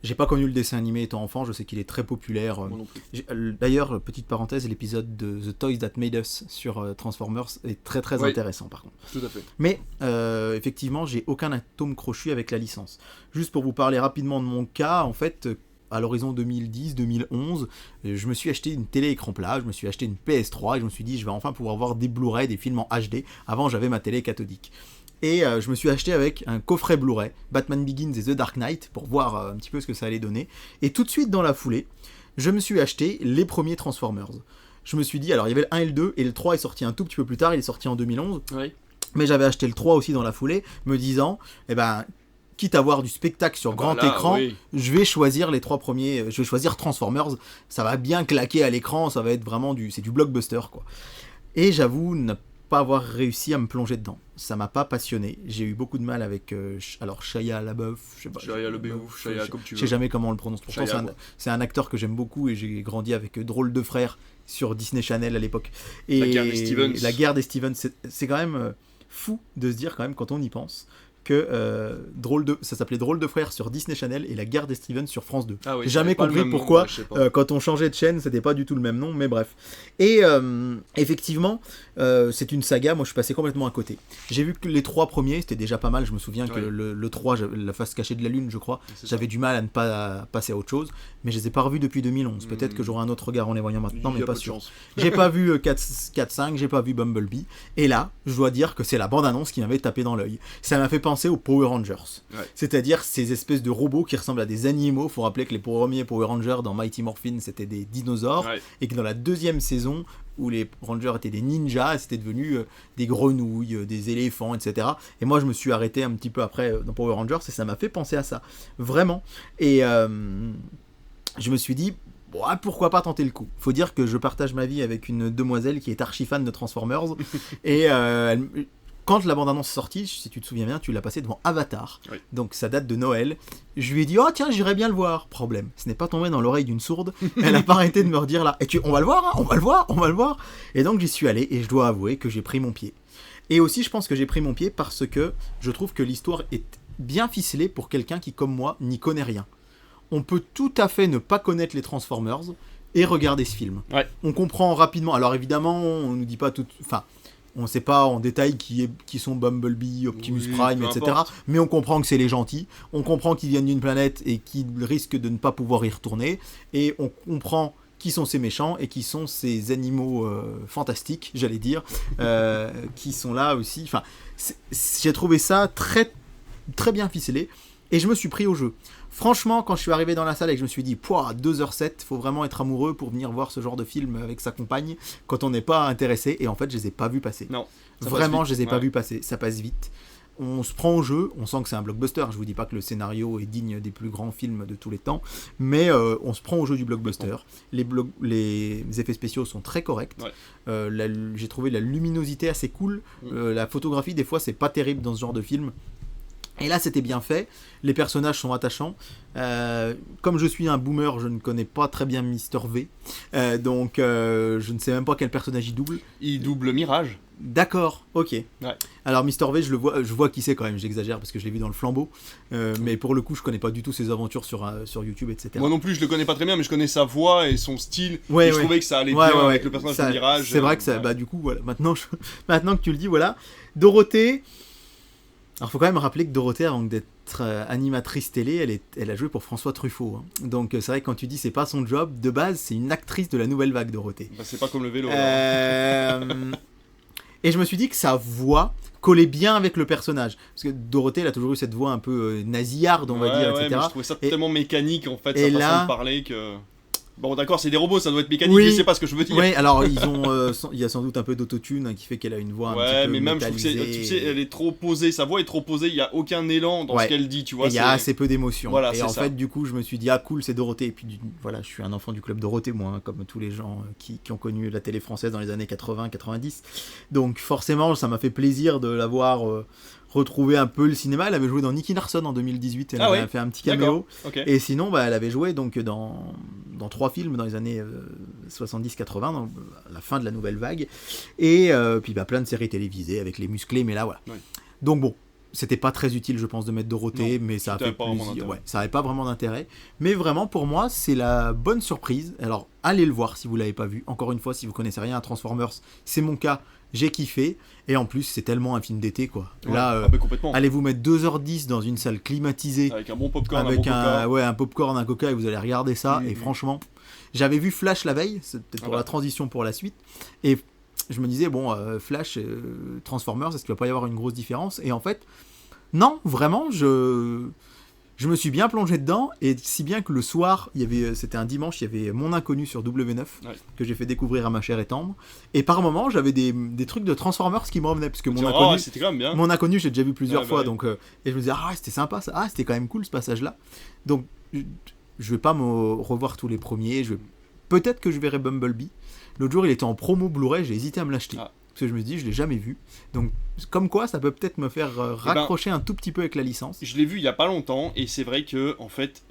J'ai pas connu le dessin animé étant enfant, je sais qu'il est très populaire. Moi non plus. D'ailleurs, petite parenthèse, l'épisode de The Toys That Made Us sur Transformers est très très intéressant par contre. Tout à fait. Mais effectivement, j'ai aucun atome crochu avec la licence. Juste pour vous parler rapidement de mon cas, en fait, à l'horizon 2010-2011, je me suis acheté une télé écran plat, je me suis acheté une PS3 et je me suis dit je vais enfin pouvoir voir des Blu-ray, des films en HD. Avant, j'avais ma télé cathodique. Et je me suis acheté avec un coffret Blu-ray, Batman Begins et The Dark Knight, pour voir un petit peu ce que ça allait donner. Et tout de suite dans la foulée, je me suis acheté les premiers Transformers. Je me suis dit, alors il y avait le 1 et le 2, et le 3 est sorti un tout petit peu plus tard, il est sorti en 2011. Oui. Mais j'avais acheté le 3 aussi dans la foulée, me disant, quitte à voir du spectacle sur grand écran, je vais choisir les 3 premiers, je vais choisir Transformers, ça va bien claquer à l'écran, ça va être vraiment c'est du blockbuster, quoi. Et j'avoue ne pas avoir réussi à me plonger dedans. Ça m'a pas passionné. J'ai eu beaucoup de mal avec Shia LaBeouf, je sais pas. Shia LaBeouf, Shia comme tu veux. Je sais jamais comment on le prononce. Pourtant c'est un acteur que j'aime beaucoup et j'ai grandi avec Drôle de frères sur Disney Channel à l'époque. Et la guerre des Stevens, c'est quand même fou de se dire quand même quand on y pense que ça s'appelait Drôle de frères sur Disney Channel et La guerre des Stevens sur France 2. Ah oui, j'ai jamais compris pourquoi quand on changeait de chaîne c'était pas du tout le même nom, mais bref. Et effectivement c'est une saga, moi je suis passé complètement à côté. J'ai vu que les 3 premiers c'était déjà pas mal, je me souviens que le 3, la face cachée de la lune je crois, j'avais du mal à ne pas passer à autre chose, mais je les ai pas revus depuis 2011. Peut-être que j'aurai un autre regard en les voyant maintenant, mais pas sûr. J'ai pas vu 4-5, j'ai pas vu Bumblebee, et là je dois dire que c'est la bande-annonce qui m'avait tapé dans l'œil. Ça m'a fait penser aux Power Rangers, c'est-à-dire ces espèces de robots qui ressemblent à des animaux. Faut rappeler que les premiers Power Rangers dans Mighty Morphin c'était des dinosaures, et que dans la 2e saison où les Rangers étaient des ninjas, c'était devenu des grenouilles, des éléphants, etc. Et moi je me suis arrêté un petit peu après dans Power Rangers et ça m'a fait penser à ça, vraiment. Et je me suis dit Bon, pourquoi pas tenter le coup. Faut dire que je partage ma vie avec une demoiselle qui est archi fan de Transformers. Et quand la bande-annonce est sortie, si tu te souviens bien, tu l'as passé devant Avatar. Oui. Donc ça date de Noël. Je lui ai dit, oh tiens, j'irai bien le voir. Problème, ce n'est pas tombé dans l'oreille d'une sourde. Elle n'a pas arrêté de me redire là, on va le voir, hein, on va le voir. Et donc j'y suis allé et je dois avouer que j'ai pris mon pied. Et aussi, je pense que j'ai pris mon pied parce que je trouve que l'histoire est bien ficelée pour quelqu'un qui, comme moi, n'y connaît rien. On peut tout à fait ne pas connaître les Transformers et regarder ce film. Ouais. On comprend rapidement. Alors évidemment, on nous dit pas tout... Enfin, on ne sait pas en détail qui sont Bumblebee, Optimus Prime, etc. Importe. Mais on comprend que c'est les gentils. On comprend qu'ils viennent d'une planète et qu'ils risquent de ne pas pouvoir y retourner. Et on comprend qui sont ces méchants et qui sont ces animaux fantastiques, j'allais dire, qui sont là aussi. Enfin, j'ai trouvé ça très, très bien ficelé et je me suis pris au jeu. Franchement, quand je suis arrivé dans la salle et que je me suis dit, 2h07, faut vraiment être amoureux pour venir voir ce genre de film avec sa compagne quand on n'est pas intéressé. Et en fait, je les ai pas vus passer. Non. Vraiment, je les ai pas vus passer. Ça passe vite. On se prend au jeu, on sent que c'est un blockbuster. Je vous dis pas que le scénario est digne des plus grands films de tous les temps, mais on se prend au jeu du blockbuster. Les effets spéciaux sont très corrects. Ouais. J'ai trouvé la luminosité assez cool. La photographie, des fois, c'est pas terrible dans ce genre de film. Et là, c'était bien fait. Les personnages sont attachants. Comme je suis un boomer, je ne connais pas très bien Mr. V. Donc, je ne sais même pas quel personnage il double. Il double Mirage. D'accord, ok. Ouais. Alors, Mr. V, je vois qui c'est quand même. J'exagère parce que je l'ai vu dans le Flambeau. Mais pour le coup, je connais pas du tout ses aventures sur YouTube, etc. Moi non plus, je le connais pas très bien, mais je connais sa voix et son style. Ouais, et je trouvais que ça allait bien avec le personnage de Mirage. C'est vrai que ça... Bah, du coup, voilà. Maintenant que tu le dis, voilà. Dorothée... Alors, il faut quand même rappeler que Dorothée, avant d'être animatrice télé, elle a joué pour François Truffaut. Hein. Donc, c'est vrai que quand tu dis c'est pas son job, de base, c'est une actrice de la nouvelle vague, Dorothée. Bah, c'est pas comme le vélo. Et je me suis dit que sa voix collait bien avec le personnage. Parce que Dorothée, elle a toujours eu cette voix un peu nasillarde, on va dire, etc. Mais je trouvais ça tellement mécanique, en fait, sa façon de parler que... Bon, d'accord, c'est des robots, ça doit être mécanique, mais c'est pas ce que je veux dire. Oui, alors il y a sans doute un peu d'autotune hein, qui fait qu'elle a une voix un petit peu mais même je trouve que tu sais, elle est trop posée, sa voix est trop posée, il y a aucun élan dans ce qu'elle dit, tu vois. Il y a assez peu d'émotion. Voilà, et en fait, du coup, je me suis dit, cool, c'est Dorothée. Et puis, voilà, je suis un enfant du club Dorothée, moi, hein, comme tous les gens qui ont connu la télé française dans les années 80-90. Donc, forcément, ça m'a fait plaisir de l'avoir... retrouver un peu le cinéma. Elle avait joué dans Nicky Larson en 2018, elle avait fait un petit caméo. Okay. Et sinon, elle avait joué donc dans 3 films dans les années 70-80, dans la fin de la nouvelle vague. Et puis plein de séries télévisées avec les musclés, mais là, voilà. Oui. Donc bon, c'était pas très utile, je pense, de mettre Dorothée, mais ça a fait plaisir. Ouais, ça n'avait pas vraiment d'intérêt. Mais vraiment, pour moi, c'est la bonne surprise. Alors, allez le voir si vous l'avez pas vu. Encore une fois, si vous connaissez rien à Transformers, c'est mon cas. J'ai kiffé, et en plus c'est tellement un film d'été quoi. Ouais, là, allez vous mettre 2h10 dans une salle climatisée avec un bon popcorn, avec un popcorn, un coca, et vous allez regarder ça. Et franchement, j'avais vu Flash la veille, c'est peut-être pour la transition pour la suite, et je me disais Flash, Transformers, est-ce qu'il va pas y avoir une grosse différence? Et en fait, non, vraiment, je me suis bien plongé dedans, et si bien que le soir, c'était un dimanche, il y avait Mon Inconnu sur W9, que j'ai fait découvrir à ma chère et tendre, et par moments, j'avais des trucs de Transformers qui me revenaient, parce que c'était quand même bien. Mon Inconnu, j'ai déjà vu plusieurs fois, donc, et je me disais, c'était sympa, ça, c'était quand même cool ce passage-là. Donc, je vais pas me revoir tous les premiers, peut-être que je verrai Bumblebee. L'autre jour, il était en promo Blu-ray, j'ai hésité à me l'acheter. Parce que je me suis dit, je l'ai jamais vu. Donc, comme quoi, ça peut peut-être me faire raccrocher un tout petit peu avec la licence. Je l'ai vu il y a pas longtemps, et c'est vrai que, en fait,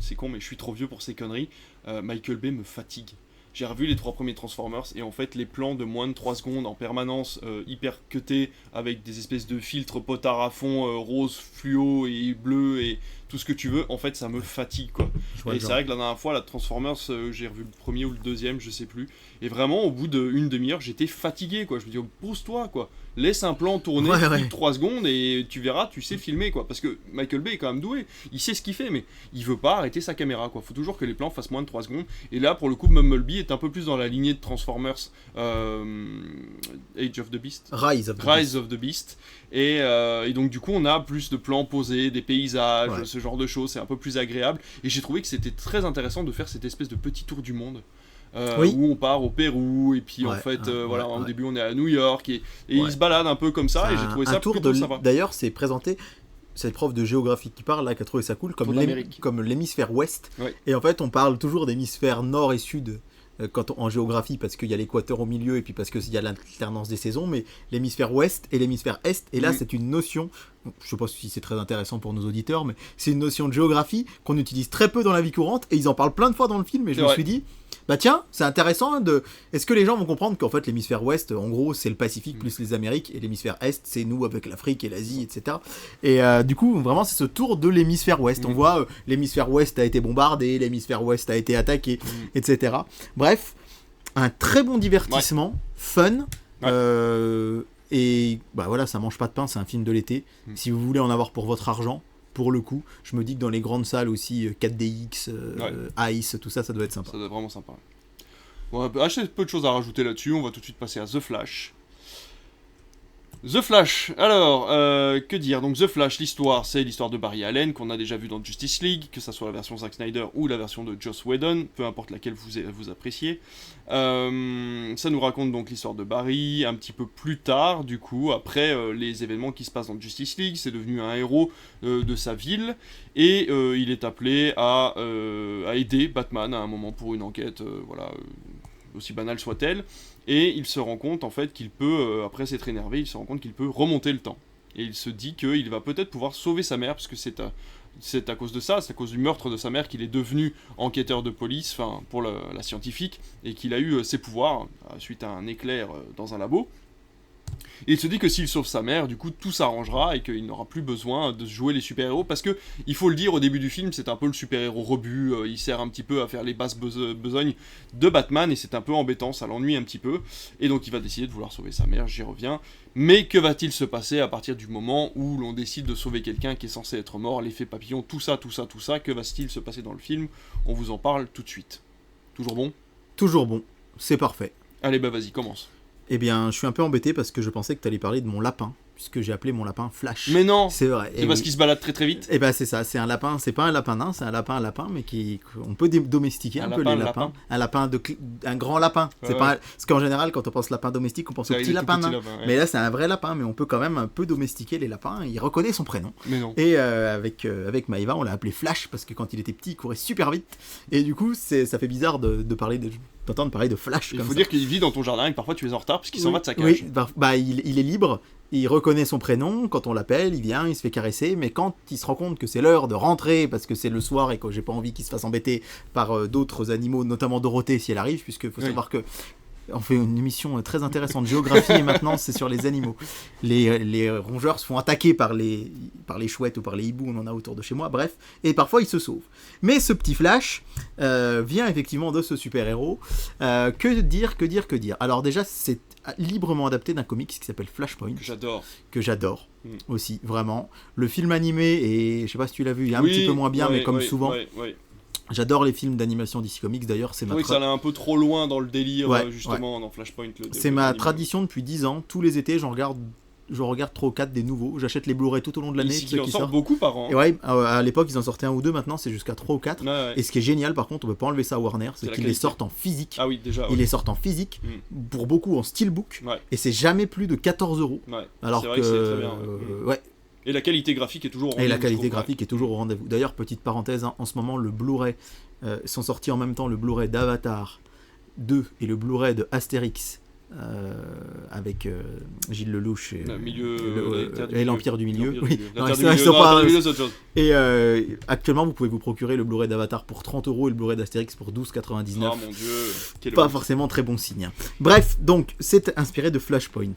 c'est con, mais je suis trop vieux pour ces conneries. Michael Bay me fatigue. J'ai revu les 3 premiers Transformers, et en fait, les plans de moins de 3 secondes en permanence, hyper cutés, avec des espèces de filtres potards à fond, rose, fluo et bleu, et tout ce que tu veux, en fait, ça me fatigue, quoi. Et c'est vrai que la dernière fois, la Transformers, j'ai revu le premier ou le deuxième, je sais plus. Et vraiment, au bout d'une demi-heure, j'étais fatigué, quoi. Je me dis, pose-toi, quoi. Laisse un plan tourner plus de 3 secondes et tu verras, tu sais filmer, quoi. Parce que Michael Bay est quand même doué. Il sait ce qu'il fait, mais il veut pas arrêter sa caméra, quoi. Faut toujours que les plans fassent moins de 3 secondes. Et là, pour le coup, Bumblebee est un peu plus dans la lignée de Transformers Age of the Beast. Rise of the Beast. Et donc, du coup, on a plus de plans posés, des paysages, ce genre de choses. C'est un peu plus agréable. Et j'ai trouvé que c'était très intéressant de faire cette espèce de petit tour du monde. Où on part au Pérou, et puis en fait, au début on est à New York, et il se balade un peu comme ça, et j'ai trouvé ça plutôt sympa. D'ailleurs, c'est présenté cette prof de géographie qui parle là, qui a trouvé ça cool, comme l'hémisphère ouest. Ouais. Et en fait, on parle toujours d'hémisphère nord et sud en géographie, parce qu'il y a l'équateur au milieu et puis parce qu'il y a l'alternance des saisons, mais l'hémisphère ouest et l'hémisphère est, et là c'est une notion, je sais pas si c'est très intéressant pour nos auditeurs, mais c'est une notion de géographie qu'on utilise très peu dans la vie courante, et ils en parlent plein de fois dans le film, et je me suis dit, bah tiens, c'est intéressant est-ce que les gens vont comprendre qu'en fait l'hémisphère ouest, en gros, c'est le Pacifique plus les Amériques, et l'hémisphère est, c'est nous avec l'Afrique et l'Asie, etc. Et du coup, vraiment, c'est ce tour de l'hémisphère ouest. On voit l'hémisphère ouest a été bombardé, l'hémisphère ouest a été attaqué, etc. Bref, un très bon divertissement, fun, et bah voilà, ça mange pas de pain, c'est un film de l'été. Si vous voulez en avoir pour votre argent, pour le coup, je me dis que dans les grandes salles aussi, 4DX, Ice, tout ça, ça doit être sympa. Ça doit être vraiment sympa. Bon, assez peu de choses à rajouter là-dessus, on va tout de suite passer à The Flash. The Flash, alors, que dire? Donc The Flash, l'histoire, c'est l'histoire de Barry Allen, qu'on a déjà vu dans Justice League, que ça soit la version Zack Snyder ou la version de Joss Whedon, peu importe laquelle vous appréciez. Ça nous raconte donc l'histoire de Barry, un petit peu plus tard, du coup, après les événements qui se passent dans Justice League, c'est devenu un héros de sa ville, et il est appelé à aider Batman à un moment pour une enquête, aussi banale soit-elle. Et il se rend compte en fait qu'il peut, après s'être énervé, il se rend compte qu'il peut remonter le temps. Et il se dit qu'il va peut-être pouvoir sauver sa mère, parce que c'est à cause de ça, c'est à cause du meurtre de sa mère qu'il est devenu enquêteur de police, enfin pour la scientifique, et qu'il a eu ses pouvoirs suite à un éclair dans un labo. Et il se dit que s'il sauve sa mère, du coup tout s'arrangera et qu'il n'aura plus besoin de jouer les super-héros, parce que, il faut le dire, au début du film, c'est un peu le super-héros rebut, il sert un petit peu à faire les basses besognes de Batman, et c'est un peu embêtant, ça l'ennuie un petit peu, et donc il va décider de vouloir sauver sa mère, j'y reviens. Mais que va-t-il se passer à partir du moment où l'on décide de sauver quelqu'un qui est censé être mort, l'effet papillon, tout ça, que va-t-il se passer dans le film? On vous en parle tout de suite. Toujours bon? Toujours bon, c'est parfait. Allez, bah vas-y, commence. Eh bien, je suis un peu embêté parce que je pensais que tu allais parler de mon lapin, puisque j'ai appelé mon lapin Flash. Mais non! C'est vrai. C'est parce qu'il se balade très très vite? Eh ben c'est ça, c'est un lapin, c'est pas un lapin nain, c'est un lapin, mais on peut domestiquer un peu les lapins. Un grand lapin. C'est pas parce qu'en général, quand on pense lapin domestique, on pense au petit lapin nain. Mais là, c'est un vrai lapin, mais on peut quand même un peu domestiquer les lapins. Il reconnaît son prénom. Mais non. Et avec Maïva, on l'a appelé Flash parce que quand il était petit, il courait super vite. Et du coup, ça fait bizarre d'entendre parler de Flash. Il faut dire qu'il vit dans ton jardin et que parfois tu es en retard parce qu'il s'en va de sa cage. Oui, il est libre, il reconnaît son prénom, quand on l'appelle, il vient, il se fait caresser, mais quand il se rend compte que c'est l'heure de rentrer parce que c'est le soir et que j'ai pas envie qu'il se fasse embêter par d'autres animaux, notamment Dorothée si elle arrive, puisque faut savoir que on fait une émission très intéressante de géographie et maintenant c'est sur les animaux. Les rongeurs se font attaquer par les chouettes ou par les hiboux, on en a autour de chez moi, bref, et parfois ils se sauvent. Mais ce petit Flash vient effectivement de ce super-héros. Que dire? Alors déjà, c'est librement adapté d'un comics qui s'appelle Flashpoint. Que j'adore aussi, vraiment. Le film animé, et je sais pas si tu l'as vu, il est un petit peu moins bien, mais comme souvent... J'adore les films d'animation DC Comics, d'ailleurs, c'est que ça allait un peu trop loin dans le délire, justement, dans Flashpoint. C'est ma tradition depuis 10 ans, tous les étés, je regarde 3 ou 4 des nouveaux, j'achète les Blu-ray tout au long de l'année. Ils en sortent beaucoup par an. Et ouais, à l'époque, ils en sortaient 1 ou 2, maintenant c'est jusqu'à 3 ou 4. Et ce qui est génial, par contre, on peut pas enlever ça à Warner, c'est qu'ils les sortent en physique. Ah oui, déjà. Ils les sortent en physique, pour beaucoup en steelbook, et c'est jamais plus de 14 €. Alors c'est vrai que c'est très bien. Et la qualité graphique est toujours au rendez-vous. D'ailleurs, petite parenthèse, en ce moment, le Blu-ray sont sortis en même temps, le Blu-ray d'Avatar 2 et le Blu-ray de Astérix avec Gilles Lelouch et l'Empire du Milieu. Et actuellement, vous pouvez vous procurer le Blu-ray d'Avatar pour 30 € et le Blu-ray d'Astérix pour 12,99 €. Oh mon dieu, pas forcément très bon signe. Bref, donc c'est inspiré de Flashpoint.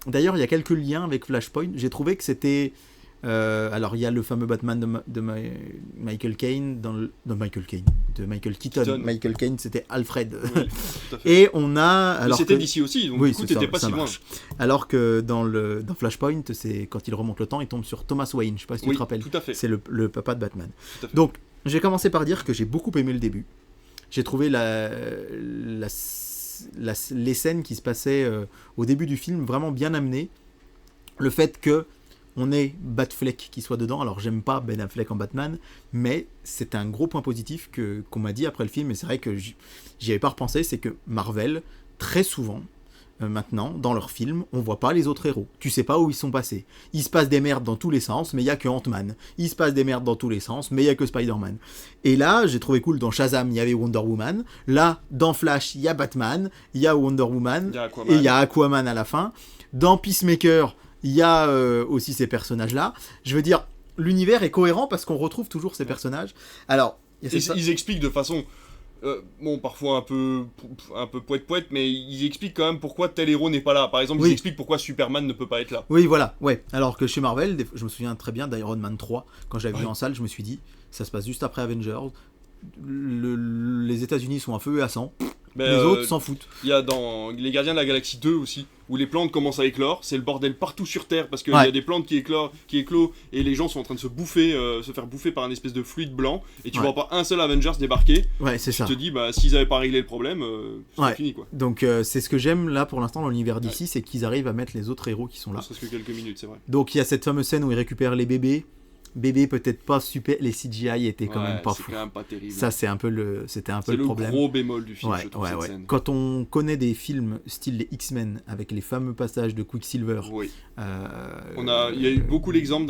D'ailleurs, il y a quelques liens avec Flashpoint. J'ai trouvé que c'était alors il y a le fameux Batman de Michael Caine de Michael Keaton. Michael Caine, c'était Alfred. Oui, et on a alors c'était d'ici aussi, donc du coup t'étais pas si loin. Alors que dans Flashpoint, c'est quand il remonte le temps, il tombe sur Thomas Wayne, je sais pas si tu te rappelles. Tout à fait. C'est le papa de Batman. Donc j'ai commencé par dire que j'ai beaucoup aimé le début. J'ai trouvé les scènes qui se passaient au début du film vraiment bien amenées. Le fait que on ait Batfleck qui soit dedans. Alors j'aime pas Ben Affleck en Batman, mais c'est un gros point positif qu'on m'a dit après le film, et c'est vrai que j'y avais pas repensé, c'est que Marvel, très souvent, maintenant, dans leurs films, on voit pas les autres héros. Tu sais pas où ils sont passés. Il se passe des merdes dans tous les sens, mais il y a que Ant-Man. Il se passe des merdes dans tous les sens, mais il y a que Spider-Man. Et là, j'ai trouvé cool, dans Shazam, il y avait Wonder Woman. Là, dans Flash, il y a Batman, il y a Wonder Woman, et il y a Aquaman à la fin. Dans Peacemaker, il y a aussi ces personnages-là. Je veux dire, l'univers est cohérent parce qu'on retrouve toujours ces personnages. Alors, ils expliquent de façon... bon, parfois un peu poète-poète, mais ils expliquent quand même pourquoi tel héros n'est pas là. Par exemple, ils expliquent pourquoi Superman ne peut pas être là. Oui, voilà, ouais. Alors que chez Marvel, je me souviens très bien d'Iron Man 3, quand j'avais vu en salle, je me suis dit, ça se passe juste après Avengers, les États-Unis sont à feu et à sang. Les autres s'en foutent. Il y a dans Les Gardiens de la Galaxie 2 aussi, où les plantes commencent à éclore, c'est le bordel partout sur Terre, parce qu'il y a des plantes qui éclosent, et les gens sont en train de se faire bouffer par un espèce de fluide blanc, et tu vois pas un seul Avengers débarquer. Ouais, c'est ça. Tu te dis, bah, s'ils avaient pas réglé le problème, c'est fini, quoi. Donc c'est ce que j'aime là pour l'instant dans l'univers d'ici, c'est qu'ils arrivent à mettre les autres héros qui sont là. Ne serait-ce que quelques minutes, c'est vrai. Donc il y a cette fameuse scène où ils récupèrent les bébés. Bébé peut-être pas super, les CGI étaient quand même pas fous. C'est quand même pas terrible. Ça c'était un peu le problème. C'est le gros bémol du film, je trouve, cette scène. Quand on connaît des films style les X-Men avec les fameux passages de Quicksilver. Oui. Il y a eu beaucoup d'exemples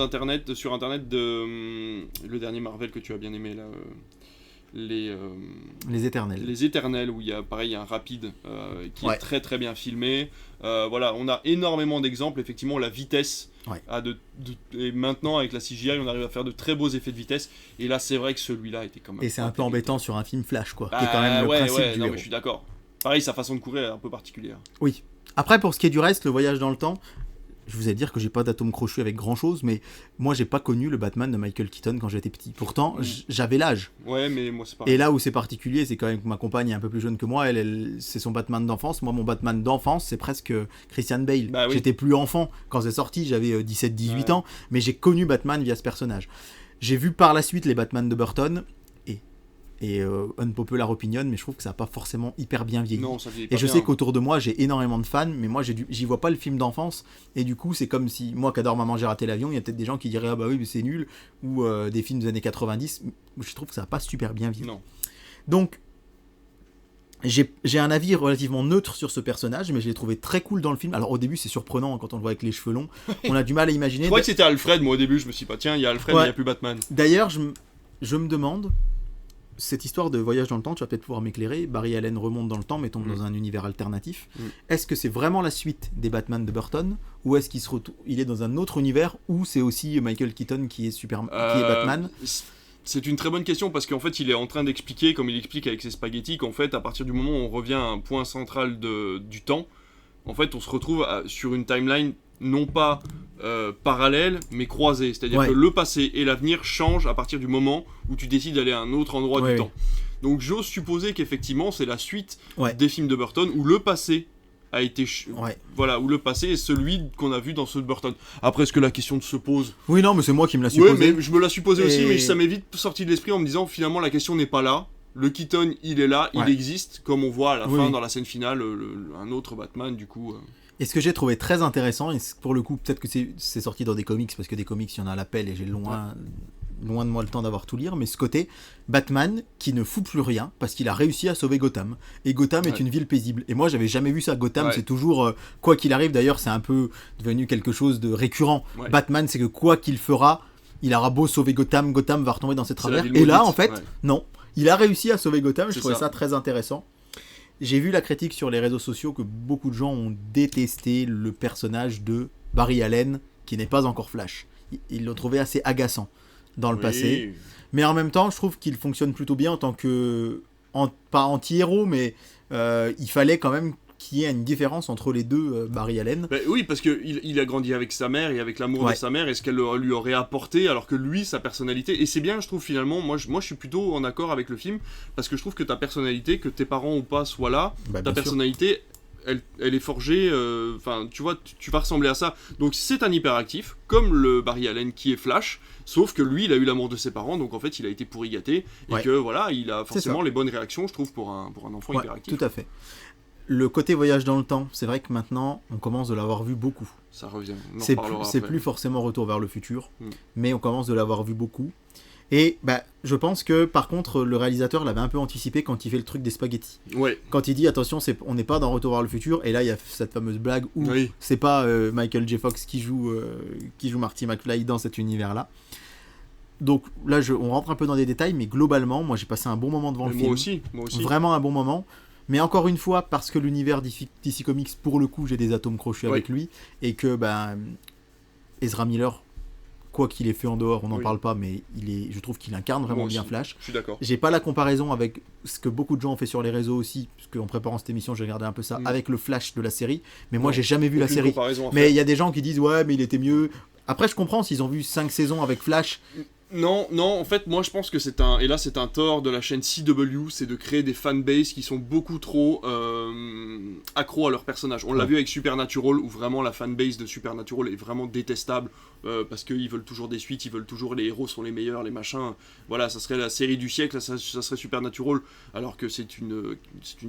sur internet de le dernier Marvel que tu as bien aimé là. Les Éternels. Les Éternels, où il y a pareil un rapide qui est très très bien filmé. Voilà, on a énormément d'exemples. Effectivement, la vitesse. Et maintenant, avec la CGI, on arrive à faire de très beaux effets de vitesse. Et là, c'est vrai que celui-là était quand même. Et c'est un peu embêtant sur un film Flash, quoi. Qui est quand même le principe du héros. Mais je suis d'accord. Pareil, sa façon de courir est un peu particulière. Oui. Après, pour ce qui est du reste, le voyage dans le temps. Je vous ai dire que j'ai pas d'atome crochu avec grand chose, mais moi j'ai pas connu le Batman de Michael Keaton quand j'étais petit. Pourtant, j'avais l'âge. Ouais, mais moi c'est pareil. Et là où c'est particulier, c'est quand même que ma compagne est un peu plus jeune que moi, c'est son Batman d'enfance. Moi, mon Batman d'enfance, c'est presque Christian Bale. Bah, oui. J'étais plus enfant quand c'est sorti, j'avais 17-18 ans, mais j'ai connu Batman via ce personnage. J'ai vu par la suite les Batman de Burton. Et unpopular opinion, mais je trouve que ça n'a pas forcément hyper bien vieilli. Non, ça vieillit pas et je sais qu'autour de moi, j'ai énormément de fans, mais moi, j'y vois pas le film d'enfance. Et du coup, c'est comme si, moi qui adore Maman, j'ai raté l'avion, il y a peut-être des gens qui diraient, ah bah oui, mais c'est nul, ou des films des années 90. Je trouve que ça n'a pas super bien vieilli. Non. Donc, j'ai un avis relativement neutre sur ce personnage, mais je l'ai trouvé très cool dans le film. Alors au début, c'est surprenant quand on le voit avec les cheveux longs. On a du mal à imaginer. Je croyais que c'était Alfred, moi au début, je me suis dit, bah tiens, il y a Alfred, mais il n'y a plus Batman. D'ailleurs, je me demande. Cette histoire de voyage dans le temps, tu vas peut-être pouvoir m'éclairer. Barry Allen remonte dans le temps, mais tombe dans un univers alternatif. Est-ce que c'est vraiment la suite des Batman de Burton, ou est-ce qu'il est dans un autre univers où c'est aussi Michael Keaton qui est Batman? C'est une très bonne question, parce qu'en fait, il est en train d'expliquer, comme il explique avec ses spaghettis, qu'en fait, à partir du moment où on revient à un point central du temps, en fait, on se retrouve sur une timeline non pas parallèle, mais croisée. C'est-à-dire que le passé et l'avenir changent à partir du moment où tu décides d'aller à un autre endroit du temps. Donc j'ose supposer qu'effectivement, c'est la suite des films de Burton, où le passé a été... Voilà, où le passé est celui qu'on a vu dans ceux de Burton. Après, est-ce que la question se pose? Oui, non, mais c'est moi qui me la supposé. Oui, mais je me la supposais aussi, mais ça m'est vite sorti de l'esprit en me disant, finalement, la question n'est pas là. Le Keaton, il est là, il existe, comme on voit à la fin, dans la scène finale, un autre Batman, du coup... Et ce que j'ai trouvé très intéressant, et pour le coup, peut-être que c'est sorti dans des comics, parce que des comics, il y en a à l'appel, et j'ai loin de moi le temps d'avoir tout lire, mais ce côté Batman qui ne fout plus rien, parce qu'il a réussi à sauver Gotham. Et Gotham est une ville paisible. Et moi, j'avais jamais vu ça. Gotham, c'est toujours, quoi qu'il arrive, d'ailleurs, c'est un peu devenu quelque chose de récurrent. Batman, c'est que quoi qu'il fera, il aura beau sauver Gotham, Gotham va retomber dans ses travers. Et là, en fait, non. Il a réussi à sauver Gotham, je trouvais ça très intéressant. J'ai vu la critique sur les réseaux sociaux que beaucoup de gens ont détesté le personnage de Barry Allen, qui n'est pas encore Flash. Ils l'ont trouvé assez agaçant dans le passé. Mais en même temps, je trouve qu'il fonctionne plutôt bien en tant que... pas anti-héros, mais il fallait quand même qu'il y ait une différence entre les deux Barry Allen. Oui, parce qu'il a grandi avec sa mère et avec l'amour de sa mère et ce qu'elle lui aurait apporté, alors que lui, sa personnalité... Et c'est bien, je trouve, finalement, moi je suis plutôt en accord avec le film, parce que je trouve que ta personnalité, que tes parents ou pas soient là, ta personnalité... Elle est forgée, tu vois, tu vas ressembler à ça. Donc c'est un hyperactif, comme le Barry Allen qui est Flash, sauf que lui, il a eu l'amour de ses parents, donc en fait, il a été pourri gâté, et que voilà, il a forcément les bonnes réactions, je trouve, pour un enfant hyperactif. Tout à fait. Le côté voyage dans le temps, c'est vrai que maintenant, on commence de l'avoir vu beaucoup. Ça revient, c'est plus forcément Retour vers le futur, mais on commence de l'avoir vu beaucoup. Et je pense que par contre le réalisateur l'avait un peu anticipé quand il fait le truc des spaghettis. Ouais. Quand il dit attention, on n'est pas dans Retour vers le futur, et là il y a cette fameuse blague où c'est pas Michael J. Fox qui joue Marty McFly dans cet univers-là. Donc là on rentre un peu dans des détails, mais globalement moi j'ai passé un bon moment devant le film. Moi aussi. Vraiment un bon moment. Mais encore une fois, parce que l'univers DC Comics, pour le coup, j'ai des atomes crochus avec lui, et que Ezra Miller, quoi qu'il ait fait en dehors, on n'en parle pas, mais je trouve qu'il incarne vraiment bien Flash. Je suis d'accord. J'ai pas la comparaison avec ce que beaucoup de gens ont fait sur les réseaux aussi, parce qu'en préparant cette émission, j'ai regardé un peu ça, avec le Flash de la série, mais moi j'ai jamais vu la série. Mais il y a des gens qui disent ouais, mais il était mieux. Après, je comprends s'ils ont vu 5 saisons avec Flash. Non, en fait, moi je pense que c'est un tort de la chaîne CW, c'est de créer des fanbases qui sont beaucoup trop accros à leurs personnages. On l'a vu avec Supernatural, où vraiment la fanbase de Supernatural est vraiment détestable, parce qu'ils veulent toujours des suites, ils veulent toujours les héros sont les meilleurs, les machins. Voilà, ça serait la série du siècle, ça serait Supernatural, alors que c'est une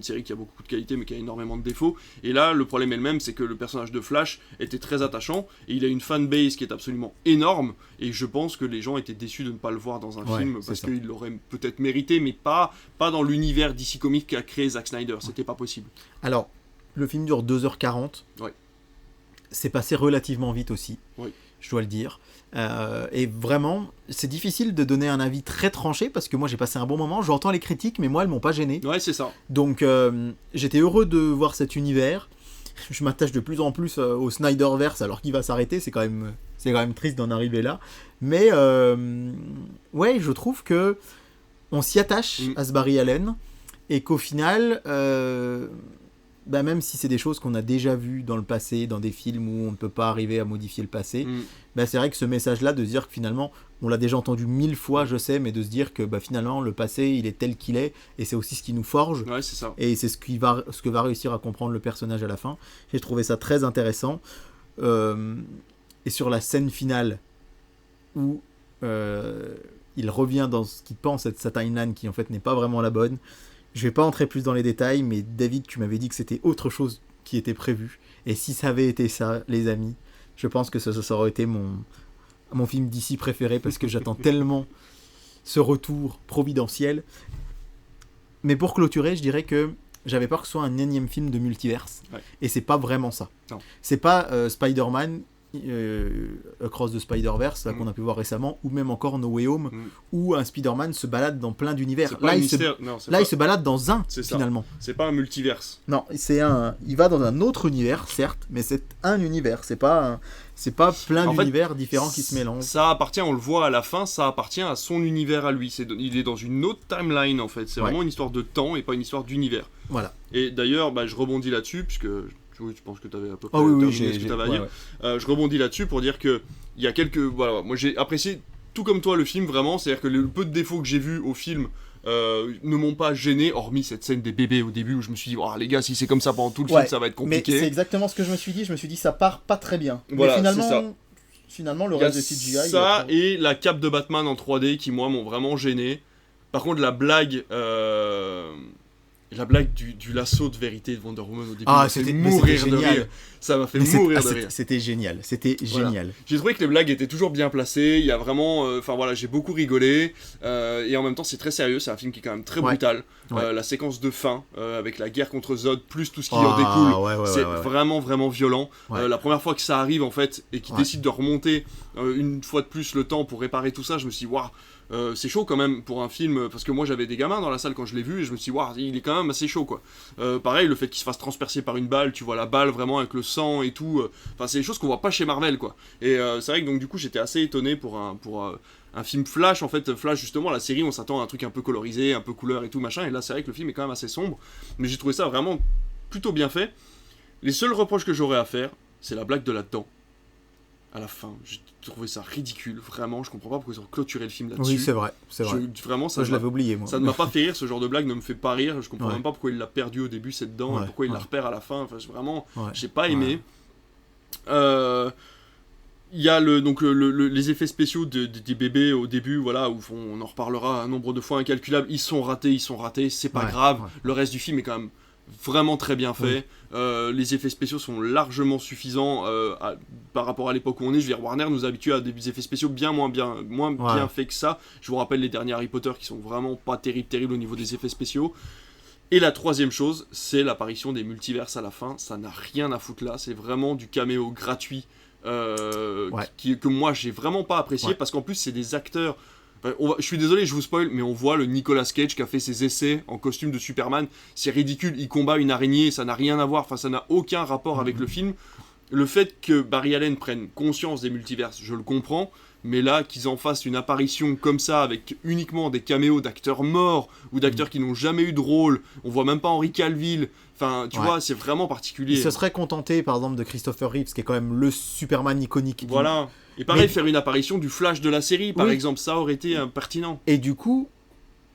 série qui a beaucoup de qualité, mais qui a énormément de défauts. Et là, le problème est le même, c'est que le personnage de Flash était très attachant, et il a une fanbase qui est absolument énorme, et je pense que les gens étaient déçus de ne pas le voir dans un film, parce qu'il l'aurait peut-être mérité, mais pas dans l'univers DC Comics qu'a créé Zack Snyder, c'était pas possible. Alors, le film dure 2h40, c'est passé relativement vite aussi, je dois le dire, et vraiment, c'est difficile de donner un avis très tranché, parce que moi j'ai passé un bon moment, j'entends les critiques, mais moi elles m'ont pas gêné. Ouais, c'est ça. Donc, j'étais heureux de voir cet univers. Je m'attache de plus en plus au Snyderverse, alors qu'il va s'arrêter, c'est quand même triste d'en arriver là. Mais je trouve que on s'y attache à ce Barry Allen, et qu'au final, même si c'est des choses qu'on a déjà vues dans le passé, dans des films où on ne peut pas arriver à modifier le passé, c'est vrai que ce message-là, de se dire que finalement, on l'a déjà entendu 1000 fois, je sais, mais de se dire que finalement, le passé, il est tel qu'il est, et c'est aussi ce qui nous forge, c'est ça. et c'est ce que va réussir à comprendre le personnage à la fin. J'ai trouvé ça très intéressant. Et sur la scène finale, où il revient dans ce qu'il pense être sa timeline, qui en fait n'est pas vraiment la bonne. Je vais pas entrer plus dans les détails, mais David, tu m'avais dit que c'était autre chose qui était prévu. Et si ça avait été ça, les amis, je pense que ça aurait été mon film d'ici préféré, parce que j'attends tellement ce retour providentiel. Mais pour clôturer, je dirais que j'avais peur que ce soit un énième film de multiverse. Et c'est pas vraiment ça. Non. C'est pas Spider-Man Across the Spider-Verse qu'on a pu voir récemment, ou même encore No Way Home, où un Spider-Man se balade dans plein d'univers. Là, il se balade dans un, finalement. C'est pas un multiverse. Non, il va dans un autre univers, certes, mais c'est un univers. C'est pas plein d'univers différents qui se mélangent. Ça appartient, on le voit à la fin, ça appartient à son univers à lui. Il est dans une autre timeline, en fait. C'est vraiment une histoire de temps et pas une histoire d'univers. Voilà. Et d'ailleurs, je rebondis là-dessus, puisque... Oui, je pense que tu avais à peu près terminé ce que tu avais à dire. Je rebondis là-dessus pour dire que il y a quelques... Voilà, moi j'ai apprécié tout comme toi le film, vraiment. C'est-à-dire que le peu de défauts que j'ai vus au film ne m'ont pas gêné, hormis cette scène des bébés au début où je me suis dit, oh, les gars, si c'est comme ça pendant tout le film, ça va être compliqué. Mais c'est exactement ce que je me suis dit. Je me suis dit, ça part pas très bien. Voilà, mais finalement, le reste de CGI... Ça et la cape de Batman en 3D qui, moi, m'ont vraiment gêné. Par contre, la blague du lasso de vérité de Wonder Woman au début, c'était mourir de rire. Ça m'a fait mourir de rire. C'était génial, génial. J'ai trouvé que les blagues étaient toujours bien placées, il y a vraiment... j'ai beaucoup rigolé, et en même temps c'est très sérieux, c'est un film qui est quand même très brutal. La séquence de fin, avec la guerre contre Zod, plus tout ce qui en découle, c'est vraiment, vraiment violent. La première fois que ça arrive, en fait, et qu'ils décident de remonter une fois de plus le temps pour réparer tout ça, je me suis dit, waouh, c'est chaud quand même pour un film, parce que moi j'avais des gamins dans la salle quand je l'ai vu, et je me suis dit, waouh, il est quand même assez chaud, quoi. Pareil, le fait qu'il se fasse transpercer par une balle, tu vois la balle vraiment avec le sang et tout, c'est des choses qu'on voit pas chez Marvel, quoi. Et c'est vrai que donc du coup j'étais assez étonné pour un film Flash. En fait, Flash, justement, la série, on s'attend à un truc un peu colorisé, un peu couleur et tout, machin, et là c'est vrai que le film est quand même assez sombre, mais j'ai trouvé ça vraiment plutôt bien fait. Les seuls reproches que j'aurais à faire, c'est la blague de la dent. À la fin, j'ai trouvé ça ridicule, vraiment, je comprends pas pourquoi ils ont clôturé le film là-dessus. Oui, c'est vrai. Vraiment, je l'avais oublié, moi. Ça ne m'a pas fait rire, ce genre de blague ne me fait pas rire, je comprends même pas pourquoi il l'a perdu au début, cette dent, et pourquoi il la repère à la fin, vraiment, j'ai pas aimé. Il y a les effets spéciaux des bébés au début, voilà, où on en reparlera un nombre de fois incalculable, ils sont ratés, c'est pas grave, le reste du film est quand même vraiment très bien fait. Les effets spéciaux sont largement suffisants par rapport à l'époque où on est. Je veux dire, Warner nous habitue à des effets spéciaux moins bien faits que ça. Je vous rappelle les derniers Harry Potter qui sont vraiment pas terribles au niveau des effets spéciaux. Et la troisième chose, c'est l'apparition des multiverses à la fin. Ça n'a rien à foutre là. C'est vraiment du caméo gratuit que moi j'ai vraiment pas apprécié parce qu'en plus c'est des acteurs. Je suis désolé, je vous spoil, mais on voit le Nicolas Cage qui a fait ses essais en costume de Superman. C'est ridicule, il combat une araignée, ça n'a rien à voir, ça n'a aucun rapport avec le film. Le fait que Barry Allen prenne conscience des multiverses, je le comprends, mais là, qu'ils en fassent une apparition comme ça, avec uniquement des caméos d'acteurs morts, ou d'acteurs qui n'ont jamais eu de rôle, on voit même pas Henry Cavill, enfin, tu vois, c'est vraiment particulier. Il se serait contenté, par exemple, de Christopher Reeves, qui est quand même le Superman iconique. Voilà. Et pareil, faire une apparition du Flash de la série, par exemple, ça aurait été pertinent. Et du coup,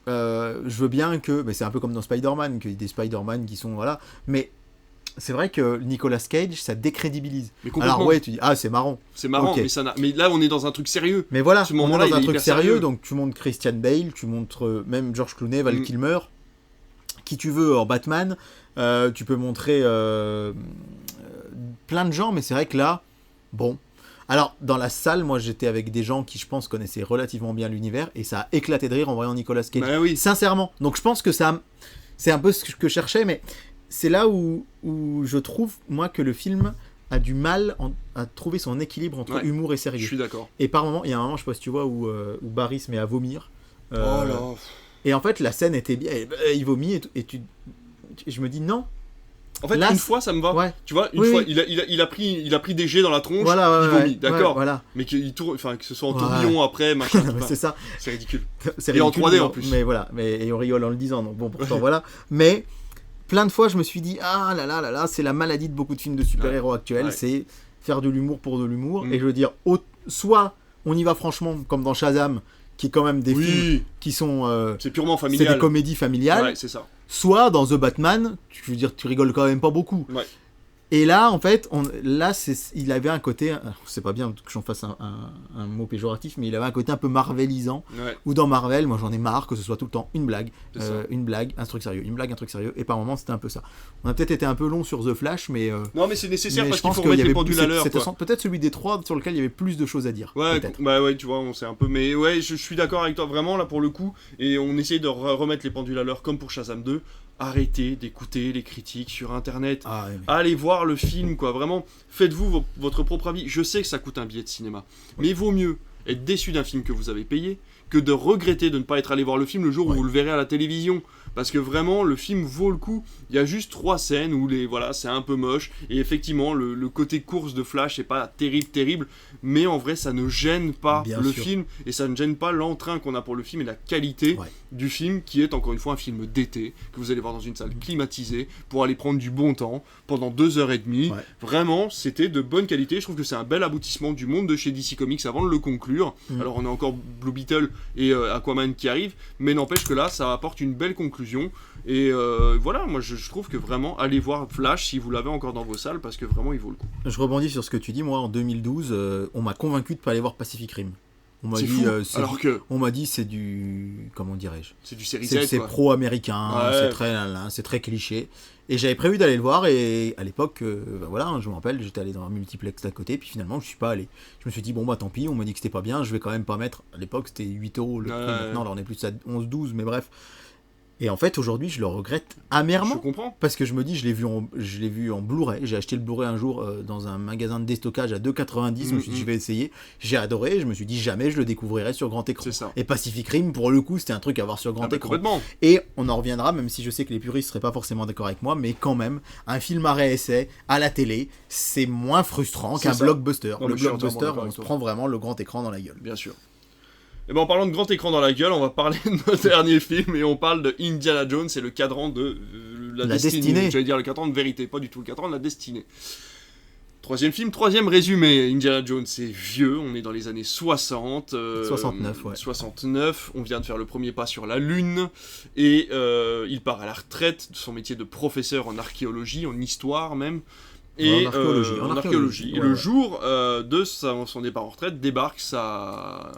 je veux bien que... Mais c'est un peu comme dans Spider-Man, qu'il y ait des Spider-Man qui sont... Voilà. Mais c'est vrai que Nicolas Cage, ça décrédibilise. Alors ouais, tu dis, c'est marrant. C'est marrant, okay. mais là, on est dans un truc sérieux. Mais voilà, on est dans un truc sérieux, donc tu montres Christian Bale, tu montres même George Clooney, Val Kilmer, qui tu veux en Batman, tu peux montrer plein de gens, mais c'est vrai que là, bon... Alors, dans la salle, moi, j'étais avec des gens qui, je pense, connaissaient relativement bien l'univers, et ça a éclaté de rire en voyant Nicolas Cage. Bah oui. Sincèrement. Donc, je pense que ça... C'est un peu ce que je cherchais, mais c'est là où je trouve, moi, que le film a du mal à trouver son équilibre entre humour et sérieux. Je suis d'accord. Et par moment, il y a un moment, je sais pas si tu vois, où Barry se met à vomir. Oh là. Et en fait, la scène était bien. Il vomit, et je me dis non. En fait, là, une fois, ça me va. Ouais. Tu vois, une fois, il a pris des jets dans la tronche, il vomit, d'accord. Voilà. Mais que ce soit en tourbillon après, machin. C'est ça. C'est ridicule. Et en 3D en plus. Mais voilà, et on rigole en le disant, donc bon, pourtant voilà. Mais plein de fois, je me suis dit, ah là là là là, c'est la maladie de beaucoup de films de super-héros actuels, c'est faire de l'humour pour de l'humour. Et je veux dire, soit on y va franchement, comme dans Shazam, qui est quand même des films qui sont... c'est purement familial. C'est des comédies familiales. Ouais, c'est ça. Soit dans The Batman, je veux dire, tu rigoles quand même pas beaucoup. Ouais. Et là, en fait, il avait un côté, c'est pas bien que j'en fasse un mot péjoratif, mais il avait un côté un peu marvelisant. Ouais. Ou dans Marvel, moi j'en ai marre que ce soit tout le temps une blague, un truc sérieux, une blague, un truc sérieux. Et par moments, c'était un peu ça. On a peut-être été un peu long sur The Flash, mais non, mais c'est nécessaire parce qu'il faut remettre les pendules à l'heure. Peut-être celui des trois sur lequel il y avait plus de choses à dire. Ouais, tu vois, on sait un peu. Mais ouais, je suis d'accord avec toi, vraiment là pour le coup. Et on essaye de remettre les pendules à l'heure comme pour Shazam 2. Arrêtez d'écouter les critiques sur internet. Allez voir le film, quoi. Vraiment, faites-vous votre propre avis. Je sais que ça coûte un billet de cinéma, mais il vaut mieux être déçu d'un film que vous avez payé que de regretter de ne pas être allé voir le film le jour où vous le verrez à la télévision. Parce que vraiment, le film vaut le coup. Il y a juste 3 scènes où c'est un peu moche. Et effectivement, le côté course de Flash n'est pas terrible. Mais en vrai, ça ne gêne pas film. Et ça ne gêne pas l'entrain qu'on a pour le film et la qualité du film, qui est encore une fois un film d'été, que vous allez voir dans une salle climatisée, pour aller prendre du bon temps, pendant 2h30. Vraiment, c'était de bonne qualité. Je trouve que c'est un bel aboutissement du monde de chez DC Comics avant de le conclure. Alors, on a encore Blue Beetle et Aquaman qui arrivent. Mais n'empêche que là, ça apporte une belle conclusion. Et voilà, moi je trouve que vraiment, allez voir Flash si vous l'avez encore dans vos salles, parce que vraiment il vaut le coup. Je rebondis sur ce que tu dis. Moi en 2012, on m'a convaincu de ne pas aller voir Pacific Rim. On m'a dit, on m'a dit c'est du, comment dirais-je, c'est du série Z, c'est pro-américain, c'est très cliché. Et j'avais prévu d'aller le voir, et à l'époque, voilà, je me rappelle, j'étais allé dans un multiplex d'à côté, puis finalement je suis pas allé. Je me suis dit bon tant pis, on m'a dit que c'était pas bien, je vais quand même pas mettre. À l'époque c'était 8€ le prix, maintenant là on est plus à 11-12, mais bref. Et en fait, aujourd'hui, je le regrette amèrement. Je comprends. Parce que je me dis, je l'ai vu en Blu-ray. J'ai acheté le Blu-ray un jour dans un magasin de déstockage à 2,90. Je me suis dit, je vais essayer. J'ai adoré. Je me suis dit, jamais je le découvrirai sur grand écran. C'est ça. Et Pacific Rim, pour le coup, c'était un truc à voir sur grand écran. Complètement. Et on en reviendra, même si je sais que les puristes seraient pas forcément d'accord avec moi, mais quand même, un film à réessai à la télé, c'est moins frustrant qu'un blockbuster. Le blockbuster, on se prend vraiment le grand écran dans la gueule. Bien sûr. Et ben en parlant de grand écran dans la gueule, on va parler de notre dernier film, et on parle de Indiana Jones et le cadran de la destinée. J'allais dire le cadran de vérité, pas du tout le cadran de la destinée. Troisième film, troisième résumé. Indiana Jones, c'est vieux, on est dans les années 60. 69, ouais. 69, on vient de faire le premier pas sur la Lune, et il part à la retraite de son métier de professeur en archéologie, en histoire même. Et en archéologie. Et le jour de son départ en retraite, débarque sa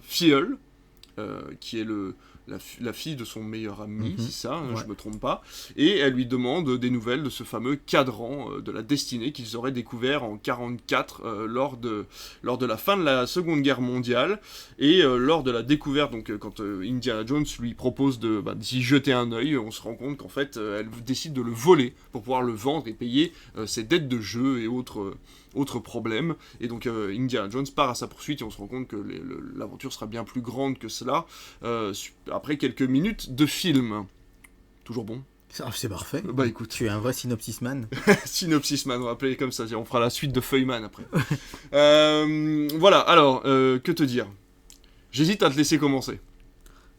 filleule, qui est le la fille de son meilleur ami, c'est ça, hein, je me trompe pas, et elle lui demande des nouvelles de ce fameux cadran de la destinée qu'ils auraient découvert en 1944 lors de la fin de la Seconde Guerre mondiale, et lors de la découverte, donc quand Indiana Jones lui propose d'y jeter un œil, on se rend compte qu'en fait elle décide de le voler pour pouvoir le vendre et payer ses dettes de jeu et autres problèmes, et donc Indiana Jones part à sa poursuite et on se rend compte que l'aventure sera bien plus grande que cela après quelques minutes de film. Toujours bon. C'est parfait. Bah écoute. Tu es un vrai synopsisman. Synopsisman, on va appeler comme ça, on fera la suite de Feuilleman après. Voilà, alors, que te dire ? J'hésite à te laisser commencer.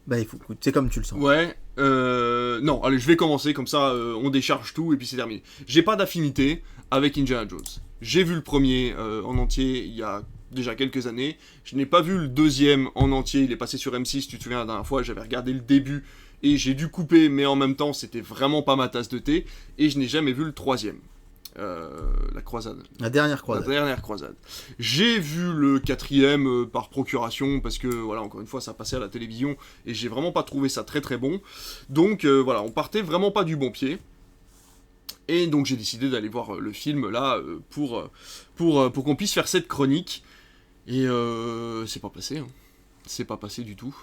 Bah écoute, c'est comme tu le sens. Ouais, non, allez, je vais commencer, comme ça on décharge tout et puis c'est terminé. J'ai pas d'affinité avec Indiana Jones. J'ai vu le premier en entier il y a déjà quelques années. Je n'ai pas vu le deuxième en entier, il est passé sur M6, tu te souviens la dernière fois, j'avais regardé le début et j'ai dû couper, mais en même temps c'était vraiment pas ma tasse de thé, et je n'ai jamais vu le troisième. La croisade. La dernière croisade. La dernière croisade. J'ai vu le quatrième par procuration, parce que, voilà, encore une fois, ça passait à la télévision, et j'ai vraiment pas trouvé ça très très bon. Donc, voilà, on partait vraiment pas du bon pied. Et donc j'ai décidé d'aller voir le film, là, pour qu'on puisse faire cette chronique. Et c'est pas passé, hein. C'est pas passé du tout,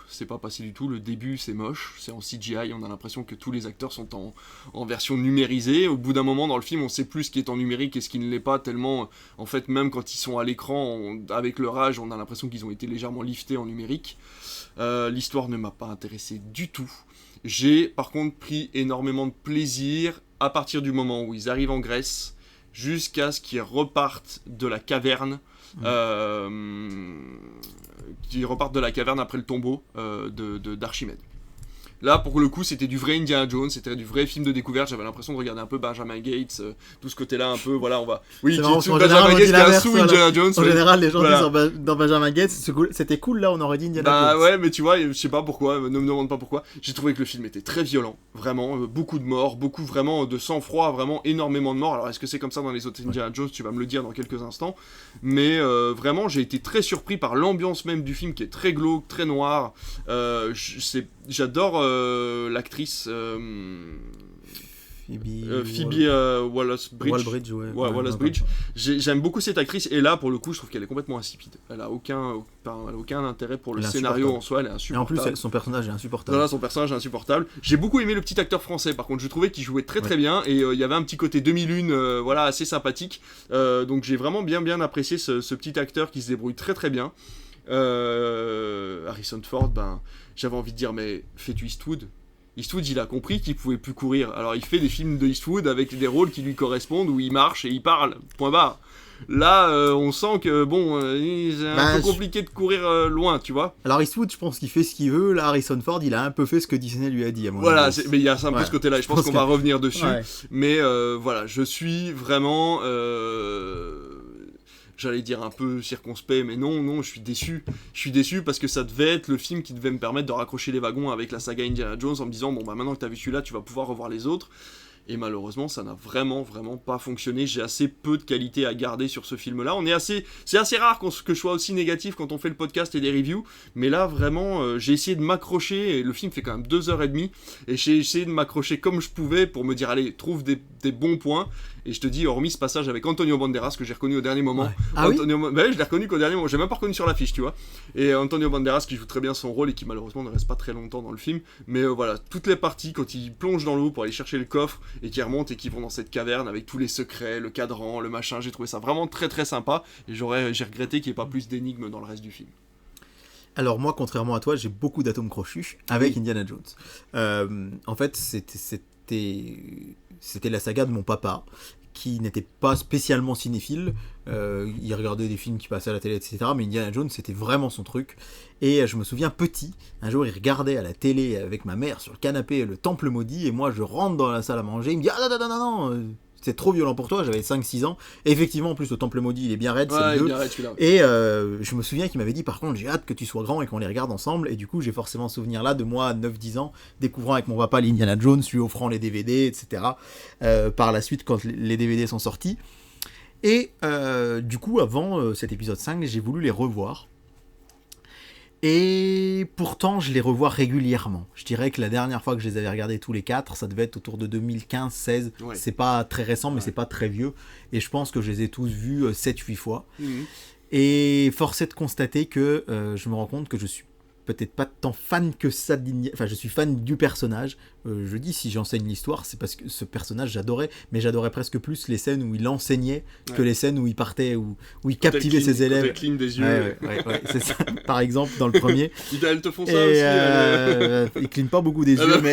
le début c'est moche, c'est en CGI, on a l'impression que tous les acteurs sont en version numérisée, au bout d'un moment dans le film on sait plus ce qui est en numérique et ce qui ne l'est pas, tellement en fait même quand ils sont à l'écran, avec leur âge, on a l'impression qu'ils ont été légèrement liftés en numérique. L'histoire ne m'a pas intéressé du tout, j'ai par contre pris énormément de plaisir à partir du moment où ils arrivent en Grèce, jusqu'à ce qu'ils repartent de la caverne, qui repartent de la caverne après le tombeau d'Archimède. Là, pour le coup, c'était du vrai Indiana Jones, c'était du vrai film de découverte. J'avais l'impression de regarder un peu Benjamin Gates, tout ce côté-là, un peu, voilà, on va... Oui, c'est marrant, Benjamin Gates qui est un sous-Indiana Jones. En général, les gens disent dans Benjamin Gates, c'était cool, là, on aurait dit Indiana Jones. Ouais, mais tu vois, je sais pas pourquoi, ne me demande pas pourquoi. J'ai trouvé que le film était très violent, vraiment, beaucoup de morts, beaucoup vraiment de sang-froid, vraiment énormément de morts. Alors, est-ce que c'est comme ça dans les autres Indiana Jones ? Tu vas me le dire dans quelques instants. Mais vraiment, j'ai été très surpris par l'ambiance même du film, qui est très glauque, très noire. J'adore l'actrice Phoebe Waller-Bridge. Waller-Bridge. J'aime beaucoup cette actrice, et là pour le coup je trouve qu'elle est complètement insipide. Elle a aucun intérêt pour le scénario en soi, elle est insupportable. Et en plus son personnage est insupportable. Voilà, son personnage est insupportable. J'ai beaucoup aimé le petit acteur français, par contre je trouvais qu'il jouait très très bien, et il y avait un petit côté demi-lune voilà, assez sympathique. Donc j'ai vraiment bien apprécié ce petit acteur qui se débrouille très très bien. Harrison Ford, j'avais envie de dire, mais fais-tu Eastwood, il a compris qu'il pouvait plus courir. Alors il fait des films de Eastwood avec des rôles qui lui correspondent, où il marche et il parle, point barre. Là, on sent que, c'est un peu compliqué de courir loin, tu vois. Alors Eastwood, je pense qu'il fait ce qu'il veut. Là, Harrison Ford, il a un peu fait ce que Disney lui a dit, à mon avis. Mais il y a un peu ce côté-là, je pense qu'on va revenir dessus. Ouais. Mais voilà, je suis vraiment... j'allais dire un peu circonspect, mais non, je suis déçu. Je suis déçu parce que ça devait être le film qui devait me permettre de raccrocher les wagons avec la saga Indiana Jones en me disant, maintenant que t'as vu celui-là, tu vas pouvoir revoir les autres. Et malheureusement, ça n'a vraiment pas fonctionné. J'ai assez peu de qualité à garder sur ce film-là. C'est assez rare que je sois aussi négatif quand on fait le podcast et des reviews. Mais là, vraiment, j'ai essayé de m'accrocher. Et le film fait quand même 2h30. Et j'ai essayé de m'accrocher comme je pouvais pour me dire, allez, trouve des bons points. Et je te dis, hormis ce passage avec Antonio Banderas que j'ai reconnu au dernier moment. Ouais. Je l'ai reconnu qu'au dernier moment. J'ai même pas reconnu sur l'affiche, tu vois. Et Antonio Banderas qui joue très bien son rôle et qui malheureusement ne reste pas très longtemps dans le film. Mais voilà, toutes les parties, quand il plonge dans l'eau pour aller chercher le coffre et qui remontent et qui vont dans cette caverne avec tous les secrets, le cadran, le machin, j'ai trouvé ça vraiment très très sympa. Et j'ai regretté qu'il n'y ait pas plus d'énigmes dans le reste du film. Alors moi, contrairement à toi, j'ai beaucoup d'atomes crochus avec Indiana Jones. En fait, c'était la saga de mon papa, qui n'était pas spécialement cinéphile. Il regardait des films qui passaient à la télé, etc. Mais Indiana Jones, c'était vraiment son truc. Et je me souviens, petit, un jour, il regardait à la télé avec ma mère sur le canapé le Temple Maudit, et moi, je rentre dans la salle à manger, il me dit « Ah non, c'est trop violent pour toi », j'avais 5-6 ans. Et effectivement, en plus, le Temple Maudit, il est bien raide, c'est le 2. Et je me souviens qu'il m'avait dit, par contre, j'ai hâte que tu sois grand et qu'on les regarde ensemble. Et du coup, j'ai forcément ce souvenir-là de moi, à 9-10 ans, découvrant avec mon papa l'Indiana Jones, lui offrant les DVD, etc. Par la suite, quand les DVD sont sortis. Et du coup, avant cet épisode 5, j'ai voulu les revoir. Et pourtant, je les revois régulièrement. Je dirais que la dernière fois que je les avais regardés tous les 4, ça devait être autour de 2015-16. Ouais. C'est pas très récent, mais Ouais. c'est pas très vieux. Et je pense que je les ai tous vus 7-8 fois. Mhm. Et force est de constater que je me rends compte que je suis peut-être pas tant fan que ça enfin je suis fan du personnage. Je dis si j'enseigne l'histoire, c'est parce que ce personnage j'adorais, mais j'adorais presque plus les scènes où il enseignait que les scènes où il partait, où il captivait ses élèves. Quand elle cligne des yeux. Ouais, c'est ça. Par exemple dans le premier. Elles te font ça Et aussi. il cligne pas beaucoup des Ah yeux, bah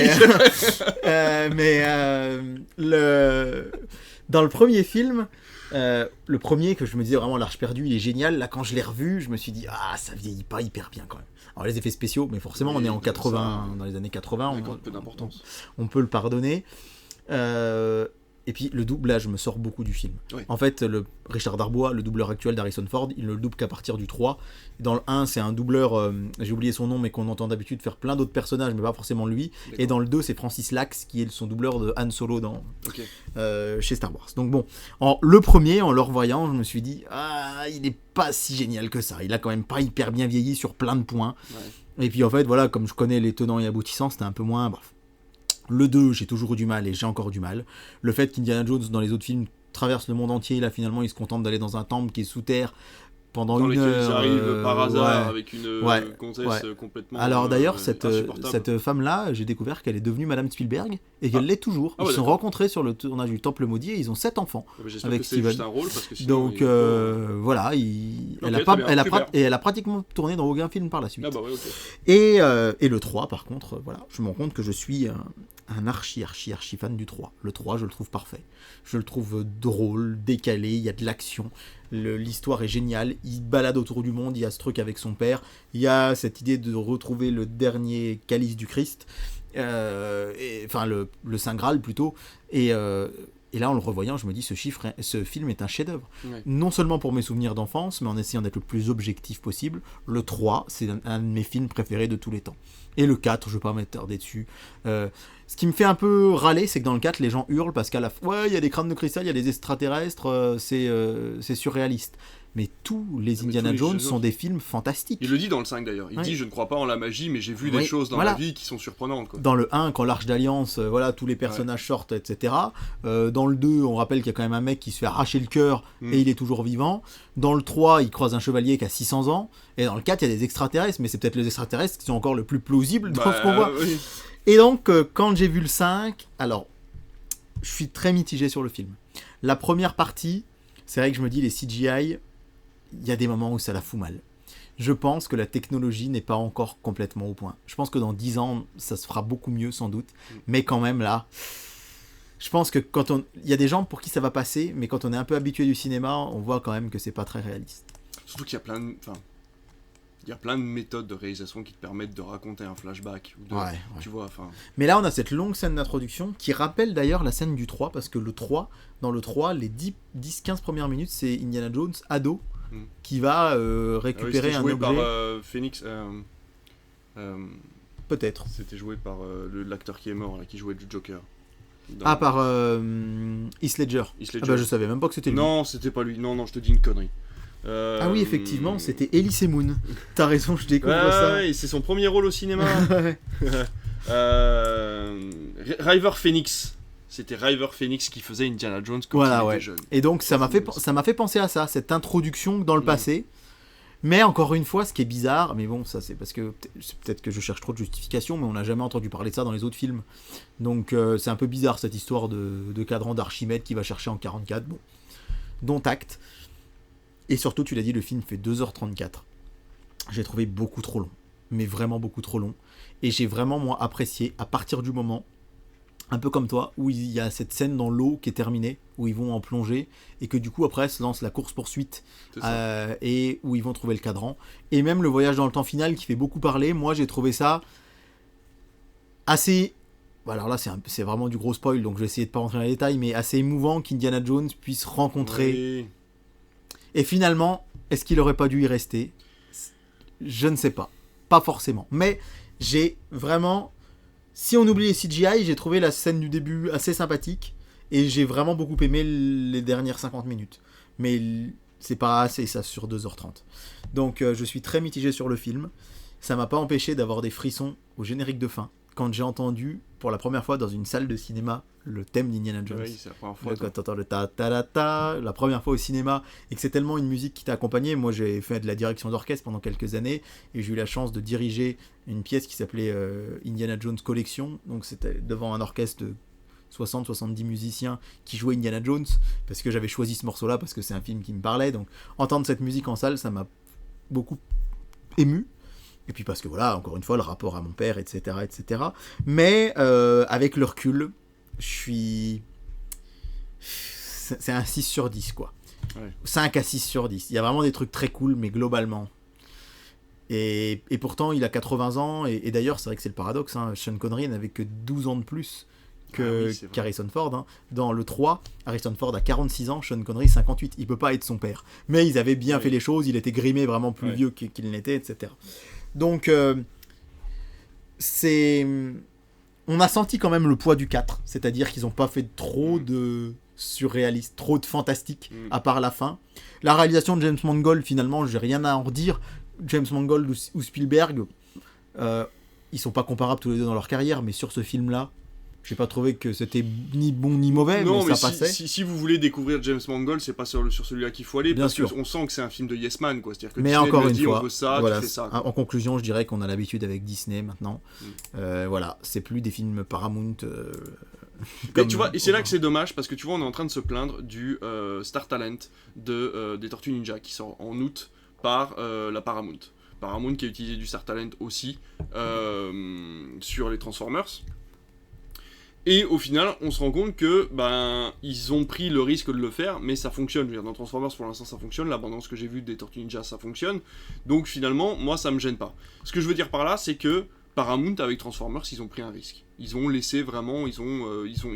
dans le premier film, le premier que je me disais vraiment l'Arche perdue, il est génial. Là, quand je l'ai revu, je me suis dit ça vieillit pas hyper bien quand même. Alors les effets spéciaux, mais forcément on est en 80, dans les années 80, on accorde peu d'importance. On peut le pardonner. Et puis le doublage me sort beaucoup du film. Oui. En fait, Richard Darbois, le doubleur actuel d'Harrison Ford, il ne le double qu'à partir du 3. Dans le 1, c'est un doubleur, j'ai oublié son nom, mais qu'on entend d'habitude faire plein d'autres personnages, mais pas forcément lui. D'accord. Et dans le 2, c'est Francis Lax, qui est son doubleur de Han Solo chez Star Wars. Donc bon, le premier, en le revoyant, je me suis dit, il n'est pas si génial que ça. Il a quand même pas hyper bien vieilli sur plein de points. Ouais. Et puis en fait, voilà, comme je connais les tenants et aboutissants, c'était un peu moins... Bref. Le 2, j'ai toujours eu du mal et j'ai encore du mal. Le fait qu'Indiana Jones, dans les autres films, traverse le monde entier, là finalement il se contente d'aller dans un temple qui est sous terre pendant une heure. Ils arrivent par hasard avec une comtesse complètement. Alors d'ailleurs, cette femme-là, j'ai découvert qu'elle est devenue Madame Spielberg et qu'elle l'est toujours. Ils se sont rencontrés sur le tournage du Temple Maudit et ils ont 7 enfants avec que c'est Steven. Juste un rôle parce que sinon, donc voilà, elle a pratiquement tourné dans aucun film par la suite. Ah bah ouais, ok. Et le 3, par contre, voilà, je me rends compte que je suis un archi fan du 3. Le 3, je le trouve parfait. Je le trouve drôle, décalé, il y a de l'action. L'histoire est géniale, il balade autour du monde, il y a ce truc avec son père, il y a cette idée de retrouver le dernier calice du Christ, enfin le Saint Graal plutôt, et là en le revoyant je me dis ce film est un chef-d'œuvre. Ouais. Non seulement pour mes souvenirs d'enfance, mais en essayant d'être le plus objectif possible. Le 3, c'est un de mes films préférés de tous les temps. Et le 4, je ne vais pas m'attarder dessus. Ce qui me fait un peu râler, c'est que dans le 4, les gens hurlent parce qu'à la fois, il y a des crânes de cristal, il y a des extraterrestres, c'est surréaliste. Mais tous les Indiana Jones sont des films fantastiques. Il le dit dans le 5 d'ailleurs. Il dit « Je ne crois pas en la magie, mais j'ai vu des choses dans la vie qui sont surprenantes. » quoi. Dans le 1, quand l'Arche d'Alliance, tous les personnages sortent, etc. Dans le 2, on rappelle qu'il y a quand même un mec qui se fait arracher le cœur et il est toujours vivant. Dans le 3, il croise un chevalier qui a 600 ans. Et dans le 4, il y a des extraterrestres, mais c'est peut-être les extraterrestres qui sont encore le plus plausibles dans ce qu'on voit. Oui. Et donc, quand j'ai vu le 5, alors, je suis très mitigé sur le film. La première partie, c'est vrai que je me dis, les CGI... il y a des moments où ça la fout mal. Je pense que la technologie n'est pas encore complètement au point. Je pense que dans 10 ans, ça se fera beaucoup mieux sans doute. Mais quand même là, je pense que il y a des gens pour qui ça va passer, mais quand on est un peu habitué du cinéma, on voit quand même que c'est pas très réaliste. Surtout qu'il y a plein de méthodes de réalisation qui te permettent de raconter un flashback. Tu vois, Mais là, on a cette longue scène d'introduction qui rappelle d'ailleurs la scène du 3, parce que dans le 3, les 10-15 premières minutes, c'est Indiana Jones, ado, qui va récupérer un objet. C'était joué par Phoenix. Peut-être. C'était joué par l'acteur qui est mort, là, qui jouait du Joker. Par Heath Ledger. Ah bah je savais même pas que c'était lui. Non, c'était pas lui. Non, je te dis une connerie. Ah oui, effectivement, c'était Elise Moon. T'as raison, je découvre ça. Ouais, c'est son premier rôle au cinéma. River Phoenix. C'était River Phoenix qui faisait Indiana Jones quand il était jeune. Et donc ça m'a fait penser à ça, cette introduction dans le passé. Mais encore une fois, ce qui est bizarre, mais bon, ça c'est parce que peut-être que je cherche trop de justification, mais on n'a jamais entendu parler de ça dans les autres films. Donc c'est un peu bizarre cette histoire de cadran d'Archimède qui va chercher en 44. Bon, dont acte. Et surtout, tu l'as dit, le film fait 2h34. J'ai trouvé beaucoup trop long, mais vraiment beaucoup trop long. Et j'ai vraiment, moi, apprécié à partir du moment, un peu comme toi, où il y a cette scène dans l'eau qui est terminée, où ils vont en plongée, et que du coup, après, se lance la course-poursuite, et où ils vont trouver le cadran. Et même le voyage dans le temps final qui fait beaucoup parler, moi, j'ai trouvé ça assez... Alors là, c'est vraiment du gros spoil, donc je vais essayer de pas rentrer dans les détails, mais assez émouvant qu'Indiana Jones puisse rencontrer... Oui. Et finalement, est-ce qu'il aurait pas dû y rester ? Je ne sais pas. Pas forcément. Mais j'ai vraiment... Si on oublie les CGI, j'ai trouvé la scène du début assez sympathique. Et j'ai vraiment beaucoup aimé les dernières 50 minutes. Mais c'est pas assez ça sur 2h30. Donc je suis très mitigé sur le film. ça m'a pas empêché d'avoir des frissons au générique de fin quand j'ai entendu pour la première fois dans une salle de cinéma le thème d'Indiana Jones. Oui, c'est la première fois. Quand t'entends le ta la première fois au cinéma, et que c'est tellement une musique qui t'a accompagné. Moi, j'ai fait de la direction d'orchestre pendant quelques années, et j'ai eu la chance de diriger une pièce qui s'appelait Indiana Jones Collection. Donc c'était devant un orchestre de 60-70 musiciens qui jouaient Indiana Jones, parce que j'avais choisi ce morceau-là, parce que c'est un film qui me parlait. Donc entendre cette musique en salle, ça m'a beaucoup ému. Et puis parce que voilà, encore une fois, le rapport à mon père, etc. etc. Mais avec le recul, c'est un 6 sur 10, quoi. Ouais. 5 à 6 sur 10. Il y a vraiment des trucs très cool, mais globalement. Et pourtant, il a 80 ans, et d'ailleurs, c'est vrai que c'est le paradoxe, hein, Sean Connery n'avait que 12 ans de plus qu'Harrison Ford. Hein. Dans le 3, Harrison Ford a 46 ans, Sean Connery 58. Il peut pas être son père. Mais ils avaient bien fait les choses, il était grimé vraiment plus vieux qu'il n'était, etc. Donc, on a senti quand même le poids du 4, c'est-à-dire qu'ils n'ont pas fait trop de surréaliste, trop de fantastique, à part la fin. La réalisation de James Mangold, finalement, j'ai rien à en redire. James Mangold ou Spielberg, ils sont pas comparables tous les deux dans leur carrière, mais sur ce film-là, j'ai pas trouvé que c'était ni bon ni mauvais, mais ça passait. Si vous voulez découvrir James Mangold, c'est pas sur celui-là qu'il faut aller, Bien parce sûr. qu'on sent que c'est un film de Yes Man, quoi. C'est-à-dire que mais Disney encore lui une dit fois, on veut ça, voilà, tu fais ça. En conclusion, je dirais qu'on a l'habitude avec Disney maintenant. Voilà, c'est plus des films Paramount. Mais tu vois, et c'est là que c'est dommage, parce que tu vois, on est en train de se plaindre du Star Talent des Tortues Ninja qui sort en août par la Paramount. Paramount qui a utilisé du Star Talent aussi sur les Transformers. Et au final, on se rend compte que ils ont pris le risque de le faire, mais ça fonctionne. Je veux dire, dans Transformers, pour l'instant, ça fonctionne. L'abondance que j'ai vue des Tortues Ninja, ça fonctionne. Donc finalement, moi, ça me gêne pas. Ce que je veux dire par là, c'est que Paramount, avec Transformers, ils ont pris un risque. Ils ont laissé vraiment... Ils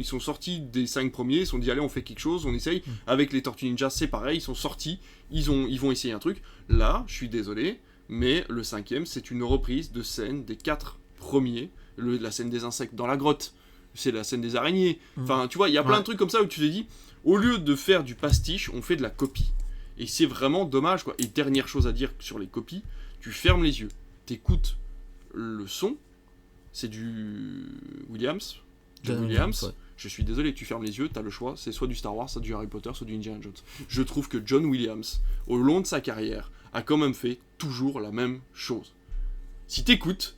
sont sortis des 5 premiers, ils se sont dit, allez, on fait quelque chose, on essaye. Avec les Tortues Ninja, c'est pareil, ils sont sortis, ils vont essayer un truc. Là, je suis désolé, mais le 5e, c'est une reprise de scène des 4 premiers. La scène des insectes dans la grotte. C'est la scène des araignées. Enfin, tu vois, il y a plein de trucs comme ça où tu te dis, au lieu de faire du pastiche, on fait de la copie. Et c'est vraiment dommage, quoi. Et dernière chose à dire sur les copies, tu fermes les yeux, t'écoutes le son, c'est du Williams. John Williams. Ouais. Je suis désolé, tu fermes les yeux, t'as le choix, c'est soit du Star Wars, soit du Harry Potter, soit du Indiana Jones. Je trouve que John Williams, au long de sa carrière, a quand même fait toujours la même chose. Si t'écoutes,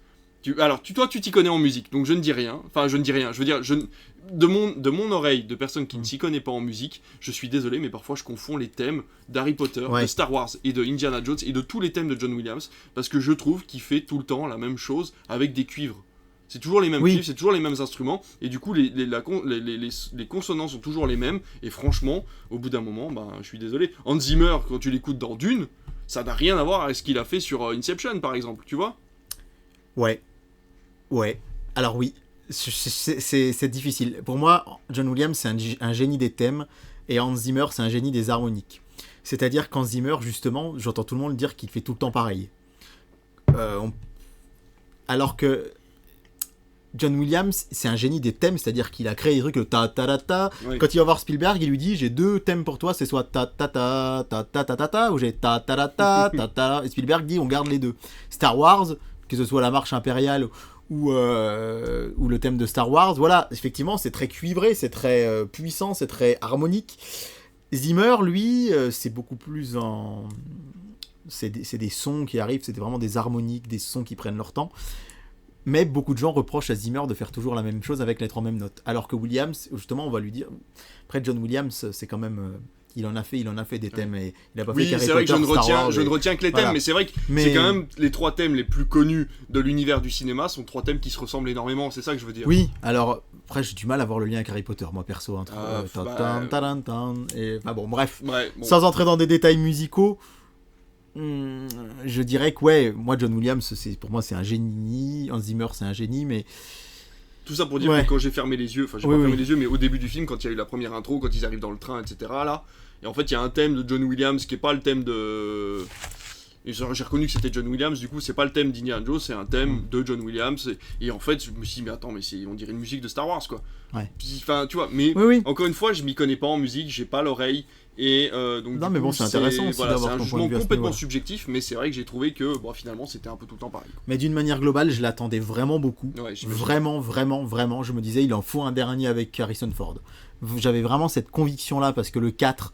toi, tu t'y connais en musique, donc je ne dis rien. Enfin, je ne dis rien. Je veux dire, de mon oreille, de personne qui ne s'y connaît pas en musique, je suis désolé, mais parfois je confonds les thèmes d'Harry Potter, de Star Wars et de Indiana Jones et de tous les thèmes de John Williams, parce que je trouve qu'il fait tout le temps la même chose avec des cuivres. C'est toujours les mêmes cuivres, c'est toujours les mêmes instruments, et du coup, les consonants sont toujours les mêmes, et franchement, au bout d'un moment, je suis désolé. Hans Zimmer, quand tu l'écoutes dans Dune, ça n'a rien à voir avec ce qu'il a fait sur Inception, par exemple, tu vois ? Ouais, alors oui, c'est difficile. Pour moi, John Williams, c'est un génie des thèmes, et Hans Zimmer, c'est un génie des harmoniques. C'est-à-dire qu'Hans Zimmer, justement, j'entends tout le monde dire qu'il fait tout le temps pareil. Alors que John Williams, c'est un génie des thèmes, c'est-à-dire qu'il a créé des trucs ta-ta-ta-ta. Oui. Quand il va voir Spielberg, il lui dit, j'ai 2 thèmes pour toi, c'est soit ta-ta-ta, ta-ta-ta-ta, ou j'ai ta-ta-ta-ta, ta-ta. Et Spielberg dit, on garde les 2. Star Wars, que ce soit la marche impériale ou le thème de Star Wars, voilà, effectivement, c'est très cuivré, c'est très puissant, c'est très harmonique. Zimmer, lui, c'est beaucoup plus en... C'est des sons qui arrivent, c'est vraiment des harmoniques, des sons qui prennent leur temps. Mais beaucoup de gens reprochent à Zimmer de faire toujours la même chose avec l'être en même note. Alors que Williams, justement, on va lui dire... Après, John Williams, c'est quand même... Il en a fait des thèmes et il a pas fait c'est vrai que je ne retiens que les thèmes, mais c'est vrai que c'est quand même les 3 thèmes les plus connus de l'univers du cinéma sont 3 thèmes qui se ressemblent énormément, c'est ça que je veux dire. Oui, alors après j'ai du mal à voir le lien avec Harry Potter, moi perso. Bon, bref, sans entrer dans des détails musicaux, je dirais que moi John Williams, pour moi c'est un génie, Hans Zimmer c'est un génie, mais... Tout ça pour dire que quand j'ai fermé les yeux, fermé les yeux, mais au début du film, quand il y a eu la première intro, quand ils arrivent dans le train, etc. là, et en fait il y a un thème de John Williams qui est pas le thème de Et j'ai reconnu que c'était John Williams, du coup c'est pas le thème d'Indiana Jones, c'est un thème de John Williams, et en fait je me suis dit mais attends, mais on dirait une musique de Star Wars quoi. Ouais. Enfin tu vois, mais Oui. encore une fois je m'y connais pas en musique, j'ai pas l'oreille, et donc Non mais bon, c'est intéressant aussi voilà, d'avoir c'est un ton point jugement de vue à ce complètement niveau-là. subjectif, mais c'est vrai que j'ai trouvé que bon, finalement c'était un peu tout le temps pareil quoi. Mais d'une manière globale, je l'attendais vraiment beaucoup. Ouais, j'imagine. Vraiment, je me disais il en faut un dernier avec Harrison Ford. J'avais vraiment cette conviction-là parce que le 4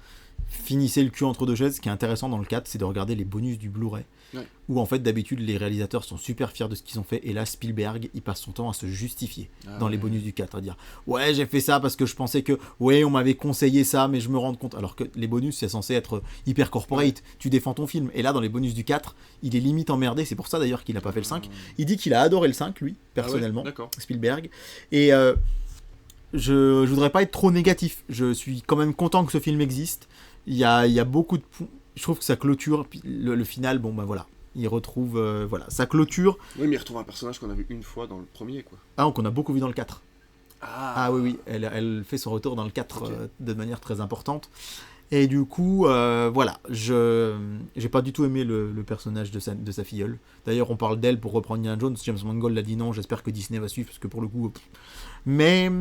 finissait le cul entre deux chaises. Ce qui est intéressant dans le 4, c'est de regarder les bonus du Blu-ray. Ouais. Où en fait d'habitude les réalisateurs sont super fiers de ce qu'ils ont fait, et là Spielberg il passe son temps à se justifier dans les bonus du 4, à dire ouais j'ai fait ça parce que je pensais que ouais on m'avait conseillé ça mais je me rends compte, alors que les bonus c'est censé être hyper corporate, tu défends ton film, et là dans les bonus du 4 il est limite emmerdé, c'est pour ça d'ailleurs qu'il a pas fait le 5. Il dit qu'il a adoré le 5 lui personnellement, Spielberg, et je voudrais pas être trop négatif, je suis quand même content que ce film existe. Il y a beaucoup de... Je trouve que ça clôture, puis le final, bon bah voilà, il retrouve, voilà, ça clôture. Oui, mais il retrouve un personnage qu'on a vu une fois dans le premier, quoi. Ah, qu'on a beaucoup vu dans le 4. Ah oui, elle fait son retour dans le 4 okay. De manière très importante. Et du coup, voilà, j'ai pas du tout aimé le personnage de sa filleule. D'ailleurs, on parle d'elle pour reprendre Indiana Jones, James Mangold l'a dit non, j'espère que Disney va suivre, parce que pour le coup... Mais,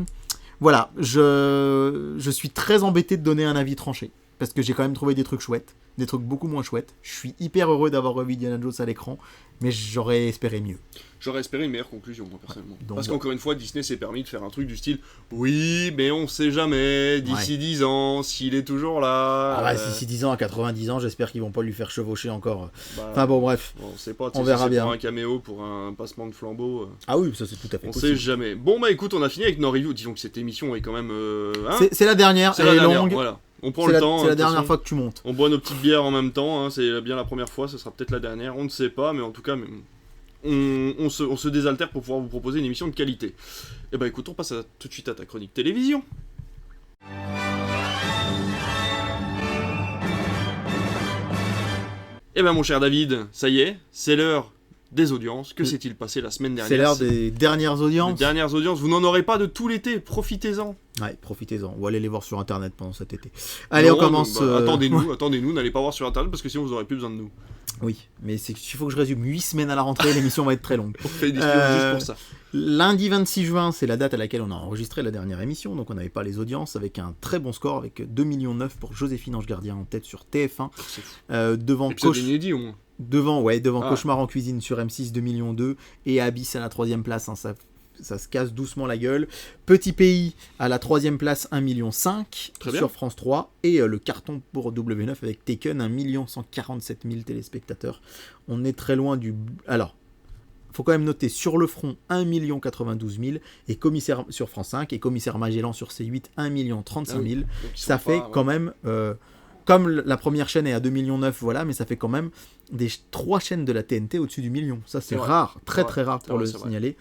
voilà, je suis très embêté de donner un avis tranché. Parce que j'ai quand même trouvé des trucs chouettes, des trucs beaucoup moins chouettes. Je suis hyper heureux d'avoir revu Indiana Jones à l'écran, mais j'aurais espéré mieux. J'aurais espéré une meilleure conclusion, moi, personnellement. Donc, parce qu'encore une fois, Disney s'est permis de faire un truc du style « Oui, mais on sait jamais, d'ici 10 ans, s'il est toujours là... » Ah ouais, d'ici 10 ans, à 90 ans, j'espère qu'ils vont pas lui faire chevaucher encore. Enfin bon, bref, on sait pas, on verra bien. Pour un caméo, pour un passement de flambeau... Ah oui, ça c'est tout à fait on possible. sait jamais. Bon bah écoute, on a fini avec nos reviews. Disons que cette émission est quand même... c'est la dernière, elle est longue. Voilà. On prend le temps. C'est la dernière fois que tu montes. On boit nos petites bières en même temps, hein, c'est bien la première fois, ce sera peut-être la dernière, on ne sait pas, mais en tout cas, on se désaltère pour pouvoir vous proposer une émission de qualité. Et bah écoute, on passe tout de suite à ta chronique télévision. Et ben mon cher David, ça y est, c'est l'heure des audiences. Que s'est-il passé la semaine dernière? C'est l'heure des dernières audiences. Les dernières audiences, vous n'en aurez pas de tout l'été, profitez-en. Ouais, profitez-en, ou allez les voir sur internet pendant cet été. Allez, on commence. Attendez-nous, n'allez pas voir sur internet parce que sinon vous n'aurez plus besoin de nous. Oui, mais il faut que je résume. 8 semaines à la rentrée, l'émission va être très longue. On fait des juste pour ça. Lundi 26 juin, c'est la date à laquelle on a enregistré la dernière émission, donc on n'avait pas les audiences, avec un très bon score, avec 2,9 millions pour Joséphine Ange Gardien en tête sur TF1. Devant inédit au moins. Devant Cauchemar en cuisine sur M6, 2,2 millions, et Abyss à la 3ème place, hein, ça se casse doucement la gueule. Petit Pays à la 3ème place, 1,5 million sur France 3, et le carton pour W9 avec Taken, 1,147 million téléspectateurs. On est très loin du... Alors, faut quand même noter sur le front 1,092 million, et Commissaire sur France 5 et Commissaire Magellan sur C8 1,035 million. Ça fait quand même... Comme la première chaîne est à 2,9 millions, voilà, mais ça fait quand même des 3 chaînes de la TNT au-dessus du million. Ça, c'est rare, très rare pour le signaler.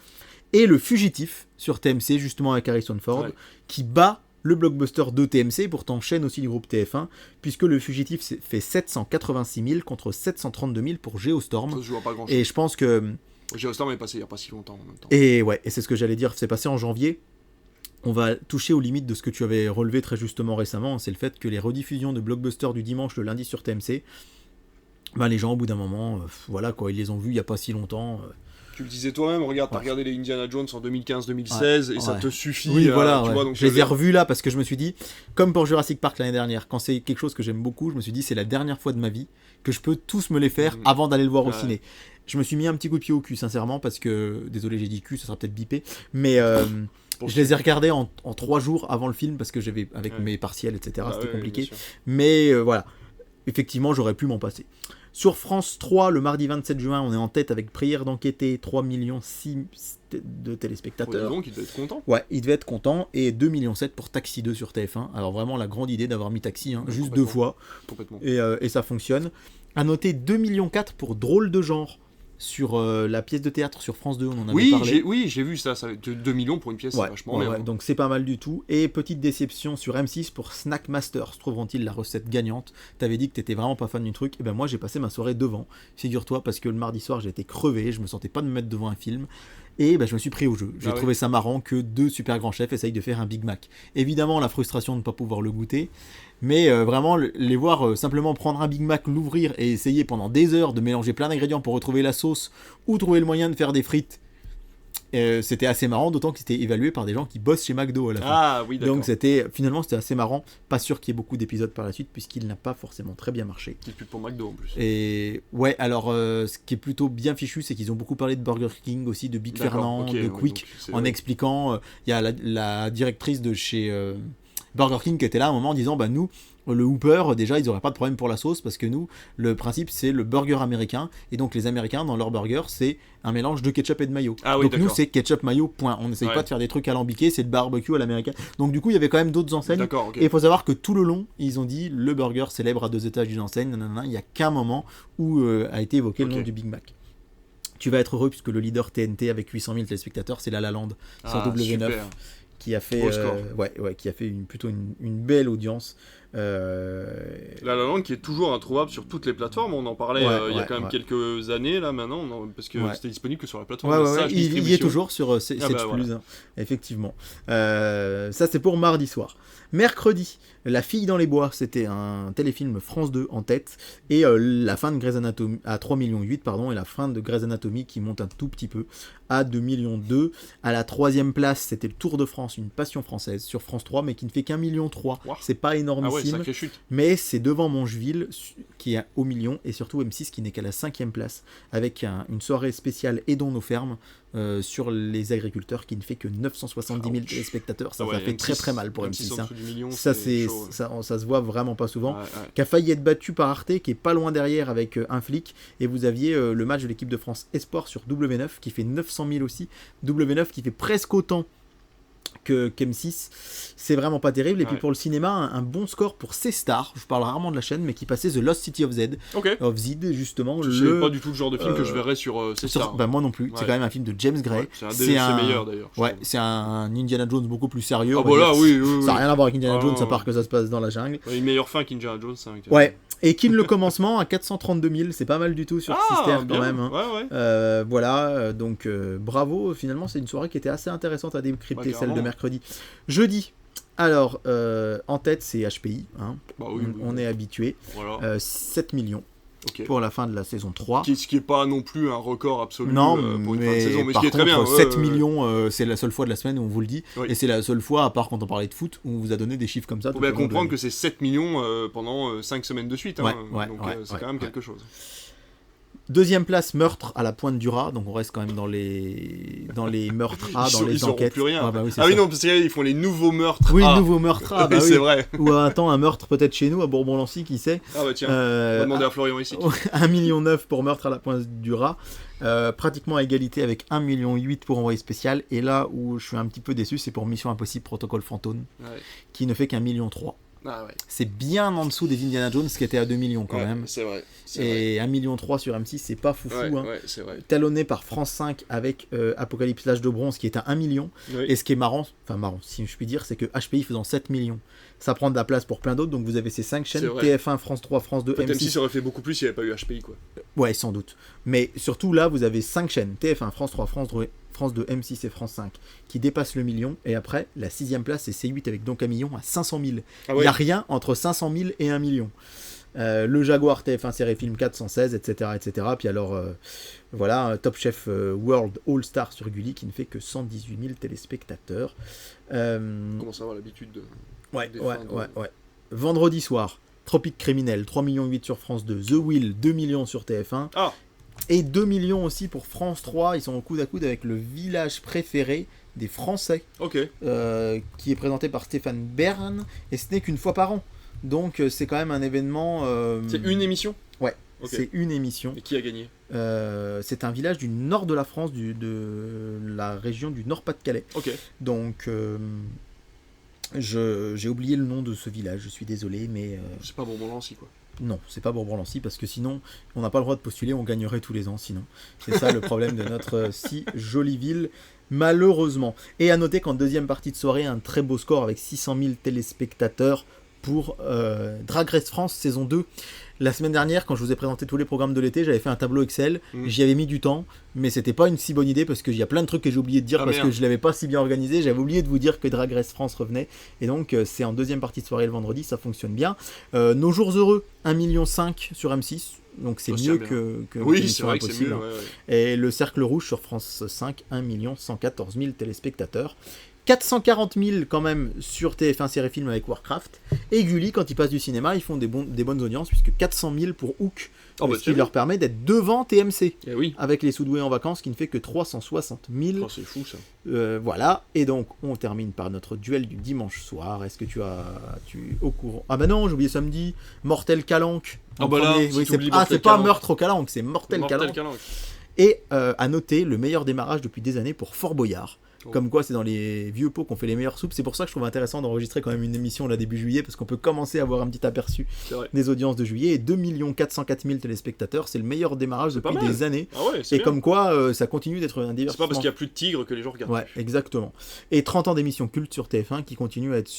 Et le Fugitif sur TMC, justement avec Harrison Ford, qui bat le blockbuster de TMC, pourtant chaîne aussi du groupe TF1, puisque le Fugitif fait 786 000 contre 732 000 pour Geostorm. Ça se joue à pas grand-chose. Et je pense que... Geostorm est passé il n'y a pas si longtemps en même temps. Et c'est ce que j'allais dire, c'est passé en janvier. On va toucher aux limites de ce que tu avais relevé très justement récemment, c'est le fait que les rediffusions de blockbusters du dimanche le lundi sur TMC, les gens au bout d'un moment, voilà quoi, ils les ont vus il n'y a pas si longtemps. Tu le disais toi-même, regarde, t'as regardé les Indiana Jones en 2015-2016 et ça te suffit. Oui, voilà, tu vois, donc je les ai revus là parce que je me suis dit, comme pour Jurassic Park l'année dernière, quand c'est quelque chose que j'aime beaucoup, je me suis dit c'est la dernière fois de ma vie que je peux tous me les faire avant d'aller le voir au ciné. Je me suis mis un petit coup de pied au cul sincèrement parce que, désolé j'ai dit cul, ça sera peut-être bipé, mais... je les ai regardés en 3 jours avant le film parce que j'avais avec mes partiels, etc. C'était compliqué. Mais voilà, effectivement, j'aurais pu m'en passer. Sur France 3, le mardi 27 juin, on est en tête avec Prière d'enquêter, 3,6 millions de téléspectateurs. Donc il devait être content. Ouais, il devait être content. Et 2,7 millions pour Taxi 2 sur TF1. Alors vraiment la grande idée d'avoir mis Taxi, juste 2 fois. Complètement. Et ça fonctionne. À noter 2,4 millions pour Drôle de genre. Sur la pièce de théâtre sur France 2, on en avait parlé. J'ai vu ça 2 millions pour une pièce, c'est vachement bien. Donc c'est pas mal du tout. Et petite déception sur M6 pour Snack Masters. Trouveront-ils la recette gagnante? T'avais dit que t'étais vraiment pas fan du truc. Et ben moi j'ai passé ma soirée devant, figure-toi, parce que le mardi soir j'ai été crevé, je me sentais pas de me mettre devant un film. Et je me suis pris au jeu. J'ai trouvé ça marrant que 2 super grands chefs essayent de faire un Big Mac. Évidemment, la frustration de ne pas pouvoir le goûter, mais vraiment, les voir simplement prendre un Big Mac, l'ouvrir et essayer pendant des heures de mélanger plein d'ingrédients pour retrouver la sauce ou trouver le moyen de faire des frites, c'était assez marrant, d'autant que c'était évalué par des gens qui bossent chez McDo à la fin. Ah oui, d'accord. Donc finalement c'était assez marrant. Pas sûr qu'il y ait beaucoup d'épisodes par la suite, puisqu'il n'a pas forcément très bien marché. Qui est plus pour McDo en plus. Et ouais, alors ce qui est plutôt bien fichu, c'est qu'ils ont beaucoup parlé de Burger King aussi, de Big Fernand, de Quick, en expliquant. Il y a la directrice de chez Burger King qui était là à un moment en disant nous, le Whopper, déjà, ils n'auraient pas de problème pour la sauce, parce que nous, le principe, c'est le burger américain, et donc les Américains, dans leur burger, c'est un mélange de ketchup et de mayo. Ah oui, donc d'accord. nous, c'est ketchup, mayo, point. On n'essaye pas de faire des trucs alambiqués, c'est le barbecue à l'américain. Donc du coup, il y avait quand même d'autres enseignes. D'accord, okay. Et il faut savoir que tout le long, ils ont dit, le burger célèbre à 2 étages d'une enseigne, il n'y a qu'un moment où a été évoqué le nom du Big Mac. Tu vas être heureux, puisque le leader TNT, avec 800 000 téléspectateurs, c'est La La Land, sur W9. Super. Qui a fait, qui a fait plutôt une belle audience. La La Land qui est toujours introuvable sur toutes les plateformes. On en parlait il y a quand même quelques années là maintenant, parce que c'était disponible que sur la plateforme. Il y est toujours sur Plus, hein, effectivement. Ça c'est pour mardi soir. Mercredi, La Fille dans les bois, c'était un téléfilm France 2 en tête, et la fin de Grey's Anatomy à 3,8 millions, et la fin de Grey's Anatomy qui monte un tout petit peu à 2,2 millions. À la 3e place, c'était le Tour de France, une passion française sur France 3, mais qui ne fait qu'1,3 million. C'est pas énormissime, mais c'est devant Mongeville qui est au million, et surtout M6 qui n'est qu'à la 5e place, avec une soirée spéciale Aidons nos fermes sur les agriculteurs, qui ne fait que 970 000 téléspectateurs. Ça fait très très mal pour M6. Ça se voit vraiment pas souvent. Qui a failli être battu par Arte, qui est pas loin derrière avec un flic, et vous aviez le match de l'équipe de France Esport sur W9 qui fait 900 000 aussi. W9 qui fait presque autant qu'M6, c'est vraiment pas terrible. Et puis pour le cinéma, un bon score pour C-Star, je parle rarement de la chaîne, mais qui passait The Lost City of Z, justement. C'est pas du tout le genre de film que je verrais sur C-Star. Moi non plus, c'est quand même un film de James Gray. C'est un meilleur d'ailleurs. C'est un Indiana Jones beaucoup plus sérieux. Ça n'a rien à voir avec Indiana Jones, à part que ça se passe dans la jungle. Une meilleure fin qu'Indiana Jones. Et Kin le commencement à 432 000, c'est pas mal du tout sur Sister quand même. Hein. Donc bravo, finalement c'est une soirée qui était assez intéressante à décrypter, celle de mercredi. Jeudi, alors en tête c'est HPI, hein. On est habitué, 7 millions. Pour la fin de la saison 3. Ce qui n'est pas non plus un record absolu pour une fin de saison, mais par ce qui est très bien. 7 millions, c'est la seule fois de la semaine où on vous le dit, et c'est la seule fois, à part quand on parlait de foot, où on vous a donné des chiffres comme ça. Il faut bien comprendre que c'est 7 millions pendant 5 semaines de suite, donc c'est quand même quelque chose. Deuxième place, meurtre à la pointe du rat, donc on reste quand même dans les meurtres A, dans les enquêtes. Plus rien. Non, parce qu'ils font les nouveaux meurtres. Oui, nouveaux meurtres A, c'est vrai. Ou attends, un meurtre peut-être chez nous, à Bourbon-Lancy, qui sait. Tiens, on va demander à Florian ici. 1,9 million pour meurtre à la pointe du rat. Pratiquement à égalité avec 1,8 million pour envoyé spécial. Et là où je suis un petit peu déçu, c'est pour Mission Impossible Protocole Fantôme, qui ne fait qu'1,3 million. C'est bien en dessous des Indiana Jones qui était à 2 millions quand même. C'est vrai. Et 1,3 million sur M6, c'est pas foufou. C'est vrai. Talonné par France 5 avec Apocalypse l'âge de bronze qui est à 1 million. Et ce qui est marrant, si je puis dire, c'est que HPI faisant 7 millions, ça prend de la place pour plein d'autres. Donc vous avez ces 5 chaînes, TF1, France 3, France 2, M6. M6 aurait fait beaucoup plus s'il n'y avait pas eu HPI, quoi. Ouais, sans doute. Mais surtout là, vous avez 5 chaînes, TF1, France 3, France 2, M6 et France 5, qui dépassent le million. Et après, la 6e place, c'est C8 avec donc 1 million à 500 000. Il n'y a rien entre 500 000 et 1 million. Le Jaguar, TF1 série film 416, etc. Puis alors, Top Chef World All Star sur Gulli qui ne fait que 118 000 téléspectateurs. On commence à avoir l'habitude de... Ouais. Vendredi soir, Tropique Criminel, 3,8 millions sur France 2. The Will, 2 millions sur TF1. Et 2 millions aussi pour France 3. Ils sont au coude à coude avec Le Village préféré des Français, qui est présenté par Stéphane Bern, et ce n'est qu'une fois par an. Donc c'est quand même un événement... C'est une émission ? Ouais, c'est une émission. Et qui a gagné ? C'est un village du nord de la France, de la région du Nord-Pas-de-Calais. Donc j'ai oublié le nom de ce village, je suis désolé, mais... C'est pas Bourbon-Lancy, quoi. Non, c'est pas Bourbon-Lancy, parce que sinon, on n'a pas le droit de postuler, on gagnerait tous les ans, sinon. C'est ça le problème de notre si jolie ville, malheureusement. Et à noter qu'en deuxième partie de soirée, un très beau score avec 600 000 téléspectateurs pour Drag Race France saison 2. La semaine dernière, quand je vous ai présenté tous les programmes de l'été, j'avais fait un tableau Excel. J'y avais mis du temps, mais c'était pas une si bonne idée parce qu'il y a plein de trucs que j'ai oublié de dire parce que je l'avais pas si bien organisé. J'avais oublié de vous dire que Drag Race France revenait. Et donc, c'est en deuxième partie de soirée le vendredi, ça fonctionne bien. Nos jours heureux, 1,5 million sur M6. Donc c'est mieux que oui, c'est vrai que c'est mieux. Ouais. Et le Cercle Rouge sur France 5, 1 114 000 téléspectateurs. 440 000 quand même sur TF1 Série Film avec Warcraft. Et Gulli, quand ils passent du cinéma, ils font des bonnes audiences, puisque 400 000 pour Hook, ce qui leur permet d'être devant TMC. Avec les Soudoués en vacances, qui ne fait que 360 000. Oh, c'est fou ça. Voilà, et donc on termine par notre duel du dimanche soir. Est-ce que tu au courant? Ah bah non, j'ai oublié samedi, Mortel Calanque. Ah bah là, oui, c'est pas Meurtre au Calanque, c'est Mortel Calanque. Et à noter le meilleur démarrage depuis des années pour Fort Boyard. Comme quoi, c'est dans les vieux pots qu'on fait les meilleures soupes. C'est pour ça que je trouve intéressant d'enregistrer quand même une émission là début juillet, parce qu'on peut commencer à avoir un petit aperçu des audiences de juillet. Et 2 404 000 téléspectateurs, c'est le meilleur démarrage depuis des années. Ah ouais, et bien. Comme quoi, ça continue d'être un divertissement. C'est pas parce qu'il y a plus de tigres que les gens regardent. Ouais, exactement. Et 30 ans d'émissions cultes sur TF1 qui continuent à être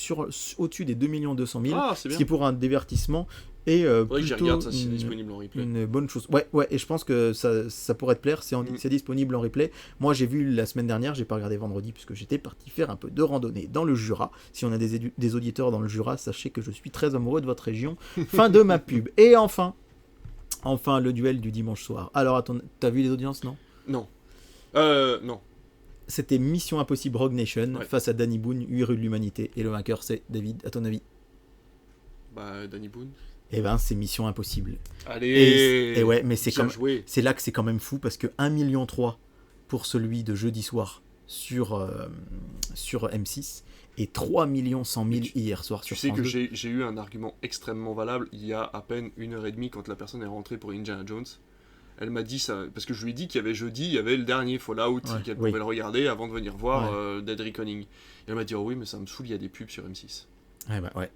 au-dessus des 2 200 000. Ah, c'est bien. Ce qui pour un divertissement et plutôt que j'y regarde ça, c'est disponible en replay. Une bonne chose. Ouais, et je pense que ça pourrait te plaire, c'est disponible en replay. Moi j'ai vu la semaine dernière, j'ai pas regardé vendredi puisque j'étais parti faire un peu de randonnée dans le Jura. Si on a des auditeurs dans le Jura, sachez que je suis très amoureux de votre région. Fin de ma pub. Et enfin le duel du dimanche soir. Alors attends, t'as vu les audiences, non? Non. C'était Mission Impossible Rogue Nation face à Danny Boone, 8 rues de l'humanité. Et le vainqueur c'est David, à ton avis? Bah Danny Boone. Eh ben, c'est Mission Impossible. Allez. Et ouais, mais c'est là que c'est quand même fou parce que 1,3 million pour celui de jeudi soir sur M6 et 3 100 000 hier soir sur France 2. Tu sais que j'ai eu un argument extrêmement valable il y a à peine 1h30 quand la personne est rentrée pour Indiana Jones. Elle m'a dit ça, parce que je lui ai dit qu'il y avait jeudi, il y avait le dernier Fallout, qu'elle pouvait le regarder avant de venir voir Dead Reckoning. Et elle m'a dit, oh oui, mais ça me saoule, il y a des pubs sur M6. Ouais.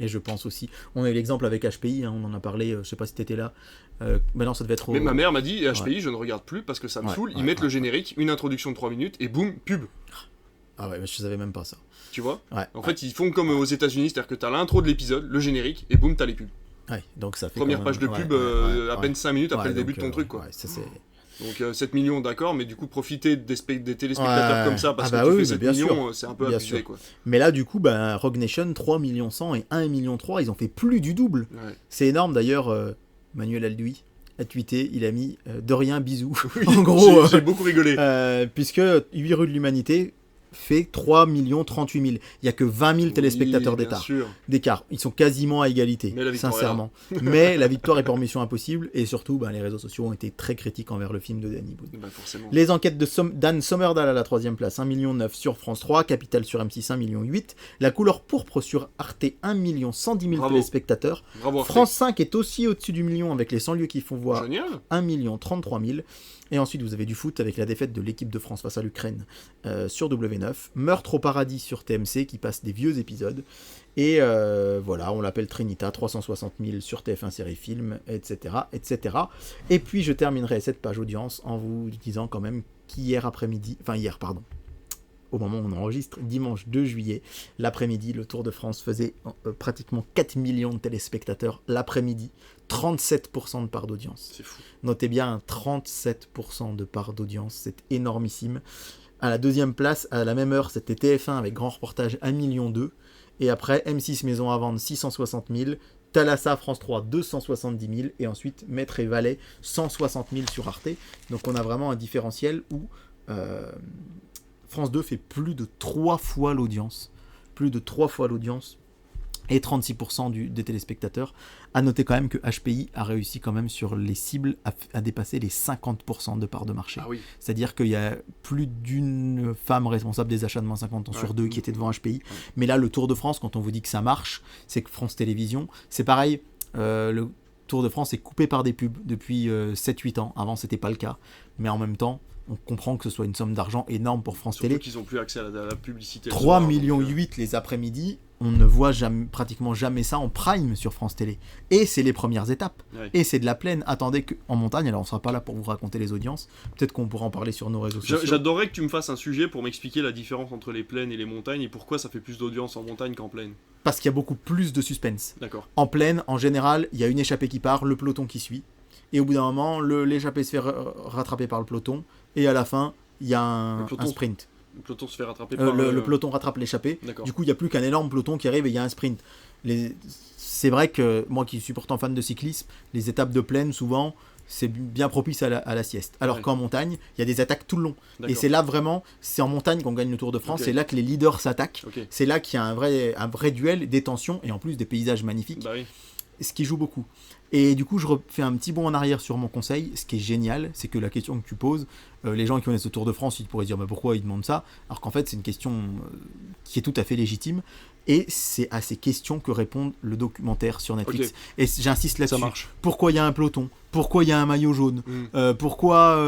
Et je pense aussi, on a eu l'exemple avec HPI, on en a parlé, je sais pas si t'étais là, mais non, ça devait être Mais ma mère m'a dit, HPI je ne regarde plus parce que ça me saoule, ils mettent le générique, une introduction de 3 minutes et boum, pub. Ah ouais, mais je savais même pas ça. Tu vois En fait, ils font comme aux États-Unis, c'est-à-dire que t'as l'intro de l'épisode, le générique, et boum, t'as les pubs. Ouais, donc ça fait première page de pub à peine 5 minutes après le début de ton truc, quoi. Ouais, ça c'est... Donc 7 millions, d'accord, mais du coup profiter des téléspectateurs comme ça parce que tu fais 7 millions, c'est un peu abusé, quoi. Mais là du coup, Rogue Nation, 3 millions 100 et 1 million 3, ils ont fait plus du double. C'est énorme d'ailleurs. Manuel Alduy a tweeté, il a mis de rien, bisous. En gros, j'ai beaucoup rigolé. Puisque 8 rues de l'humanité fait 3 38 000. Il n'y a que 20 000 téléspectateurs d'écart. Ils sont quasiment à égalité, sincèrement. Mais la victoire est pour Mission Impossible, et surtout, les réseaux sociaux ont été très critiques envers le film de Danny Boone. Les enquêtes de Dan Sommerdahl à la 3e place, 1,9 million sur France 3, Capital sur M6, 1,8 million. La couleur pourpre sur Arte, 1 110 000 téléspectateurs. Bravo, France 5 est aussi au-dessus du million avec les 100 lieux qui font voir. Génial. 1 33 000. Et ensuite, vous avez du foot avec la défaite de l'équipe de France face à l'Ukraine sur W9. Meurtre au paradis sur TMC qui passe des vieux épisodes. Et voilà, on l'appelle Trinita, 360 000 sur TF1 Série Film, etc., etc. Et puis, je terminerai cette page audience en vous disant quand même qu'hier, au moment où on enregistre, dimanche 2 juillet, l'après-midi, le Tour de France faisait pratiquement 4 millions de téléspectateurs l'après-midi, 37% de part d'audience. C'est fou. Notez bien, 37% de part d'audience, c'est énormissime. À la 2e place, à la même heure, c'était TF1 avec grand reportage 1,2 million. Et après, M6 Maison à vendre 660 000, Thalassa France 3 270 000 et ensuite Maître et Valet 160 000 sur Arte. Donc on a vraiment un différentiel où France 2 fait plus de 3 fois l'audience. Et 36% des téléspectateurs. À noter quand même que HPI a réussi quand même sur les cibles à dépasser les 50% de part de marché. Ah oui. C'est-à-dire qu'il y a plus d'une femme responsable des achats de moins 50 ans sur 2 qui était devant HPI. Mais là, le Tour de France, quand on vous dit que ça marche, c'est que France Télévisions, c'est pareil. Le Tour de France est coupé par des pubs depuis 7-8 ans. Avant, c'était pas le cas. Mais en même temps, on comprend que ce soit une somme d'argent énorme pour France Télé. Surtout qu'ils n'ont plus accès à la publicité. 3,8 millions les après-midi. on ne voit pratiquement jamais ça en prime sur France Télé. Et c'est les premières étapes. Ouais. Et c'est de la plaine. Attendez qu'en montagne, alors on sera pas là pour vous raconter les audiences. Peut-être qu'on pourra en parler sur nos réseaux sociaux. J'adorerais que tu me fasses un sujet pour m'expliquer la différence entre les plaines et les montagnes et pourquoi ça fait plus d'audience en montagne qu'en plaine. Parce qu'il y a beaucoup plus de suspense. D'accord. En plaine, en général, il y a une échappée qui part, le peloton qui suit. Et au bout d'un moment, l'échappée se fait rattraper par le peloton. Et à la fin, il y a un sprint. Le peloton se fait rattraper par... Le peloton rattrape l'échappée. Du coup, il n'y a plus qu'un énorme peloton qui arrive et il y a un sprint. C'est vrai que moi qui suis pourtant fan de cyclisme, les étapes de plaine, souvent, c'est bien propice à la sieste. Alors qu'en montagne, il y a des attaques tout le long. Et c'est là vraiment, c'est en montagne qu'on gagne le Tour de France. C'est là que les leaders s'attaquent. C'est là qu'il y a un vrai duel, des tensions et en plus des paysages magnifiques. Bah oui. Ce qui joue beaucoup. Et du coup, je refais un petit bond en arrière sur mon conseil. Ce qui est génial, c'est que la question que tu poses, les gens qui connaissent le Tour de France, ils pourraient dire bah, pourquoi ils demandent ça, alors qu'en fait, c'est une question qui est tout à fait légitime. Et c'est à ces questions que répond le documentaire sur Netflix. Et j'insiste là-dessus. Ça marche. Pourquoi il y a un peloton ? Pourquoi il y a un maillot jaune ? Pourquoi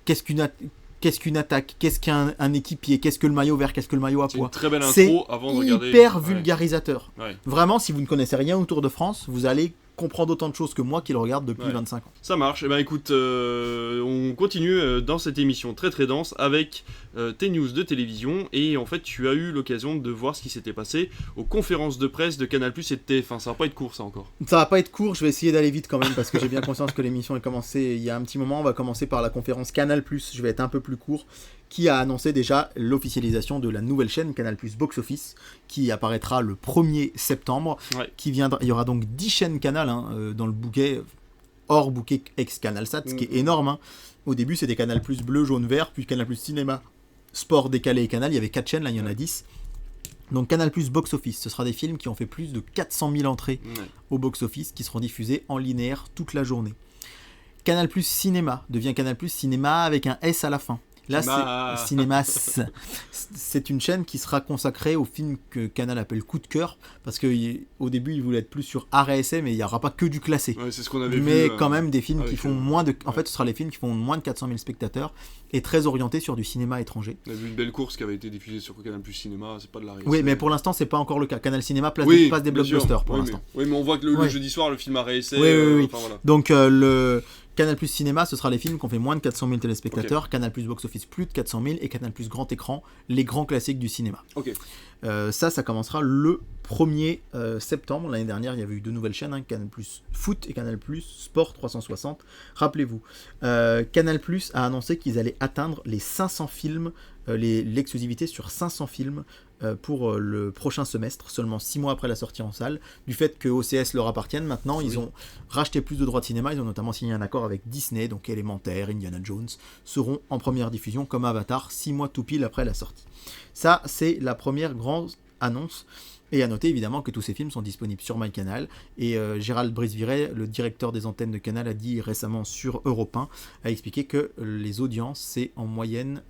qu'est-ce qu'une attaque ? Qu'est-ce qu'un équipier ? Qu'est-ce que le maillot vert ? Qu'est-ce que le maillot à pois ? C'est une très belle intro avant de regarder. C'est hyper vulgarisateur. Ouais. Vraiment, si vous ne connaissez rien au Tour de France, vous allez comprendre autant de choses que moi qui le regarde depuis 25 ans. Ça marche. Eh ben écoute, on continue dans cette émission très très dense avec tes news de télévision et en fait tu as eu l'occasion de voir ce qui s'était passé aux conférences de presse de Canal+ et de TF1. Ça va pas être court ça encore. Ça va pas être court, je vais essayer d'aller vite quand même parce que j'ai bien conscience que l'émission est commencée il y a un petit moment. On va commencer par la conférence Canal+, je vais être un peu plus court, qui a annoncé déjà l'officialisation de la nouvelle chaîne Canal+ Box Office qui apparaîtra le 1er septembre. Il y aura donc 10 chaînes Canal dans le bouquet, hors bouquet ex-Canalsat, ce qui est énorme. Au début, c'était Canal+, bleu, jaune, vert, puis Canal+, cinéma, sport, décalé et Canal. Il y avait 4 chaînes, là il y en a 10. Donc Canal+ Box Office, ce sera des films qui ont fait plus de 400 000 entrées au Box Office, qui seront diffusés en linéaire toute la journée. Canal+ Cinéma devient Canal+ Cinéma avec un S à la fin. Là, c'est Cinémas. C'est une chaîne qui sera consacrée aux films que Canal appelle coup de cœur, parce qu'au début, il voulait être plus sur art et essai, mais il n'y aura pas que du classé. Ouais, c'est ce qu'on avait vu. Mais quand même, des films qui font moins de... En fait, ce sera les films qui font moins de 400 000 spectateurs, et très orientés sur du cinéma étranger. On a vu une belle course qui avait été diffusée sur Canal+ Cinéma, c'est pas de la réalité. Oui, mais pour l'instant, c'est pas encore le cas. Canal Cinéma passe des blockbusters pour l'instant. Oui, mais on voit que le jeudi soir, le film art et essai... Oui. Voilà. Donc, le... Canal+ Cinéma, ce sera les films qui ont fait moins de 400 000 téléspectateurs, Canal+ Box Office plus de 400 000 et Canal+ Grand Écran, les grands classiques du cinéma. Ça commencera le 1er septembre. L'année dernière, il y avait eu 2 nouvelles chaînes, Canal+ Foot et Canal+ Sport 360. Rappelez-vous, Canal+ a annoncé qu'ils allaient atteindre les 500 films, l'exclusivité sur 500 films pour le prochain semestre, seulement 6 mois après la sortie en salle, du fait que OCS leur appartienne. Maintenant, ils ont racheté plus de droits de cinéma, ils ont notamment signé un accord avec Disney, donc Élémentaire, Indiana Jones, seront en première diffusion comme Avatar, 6 mois tout pile après la sortie. Ça, c'est la première grande annonce. Et à noter évidemment que tous ces films sont disponibles sur MyCanal. Et Gérald Brisviret, le directeur des antennes de Canal, a dit récemment sur Europe 1, a expliqué que les audiences, c'est en moyenne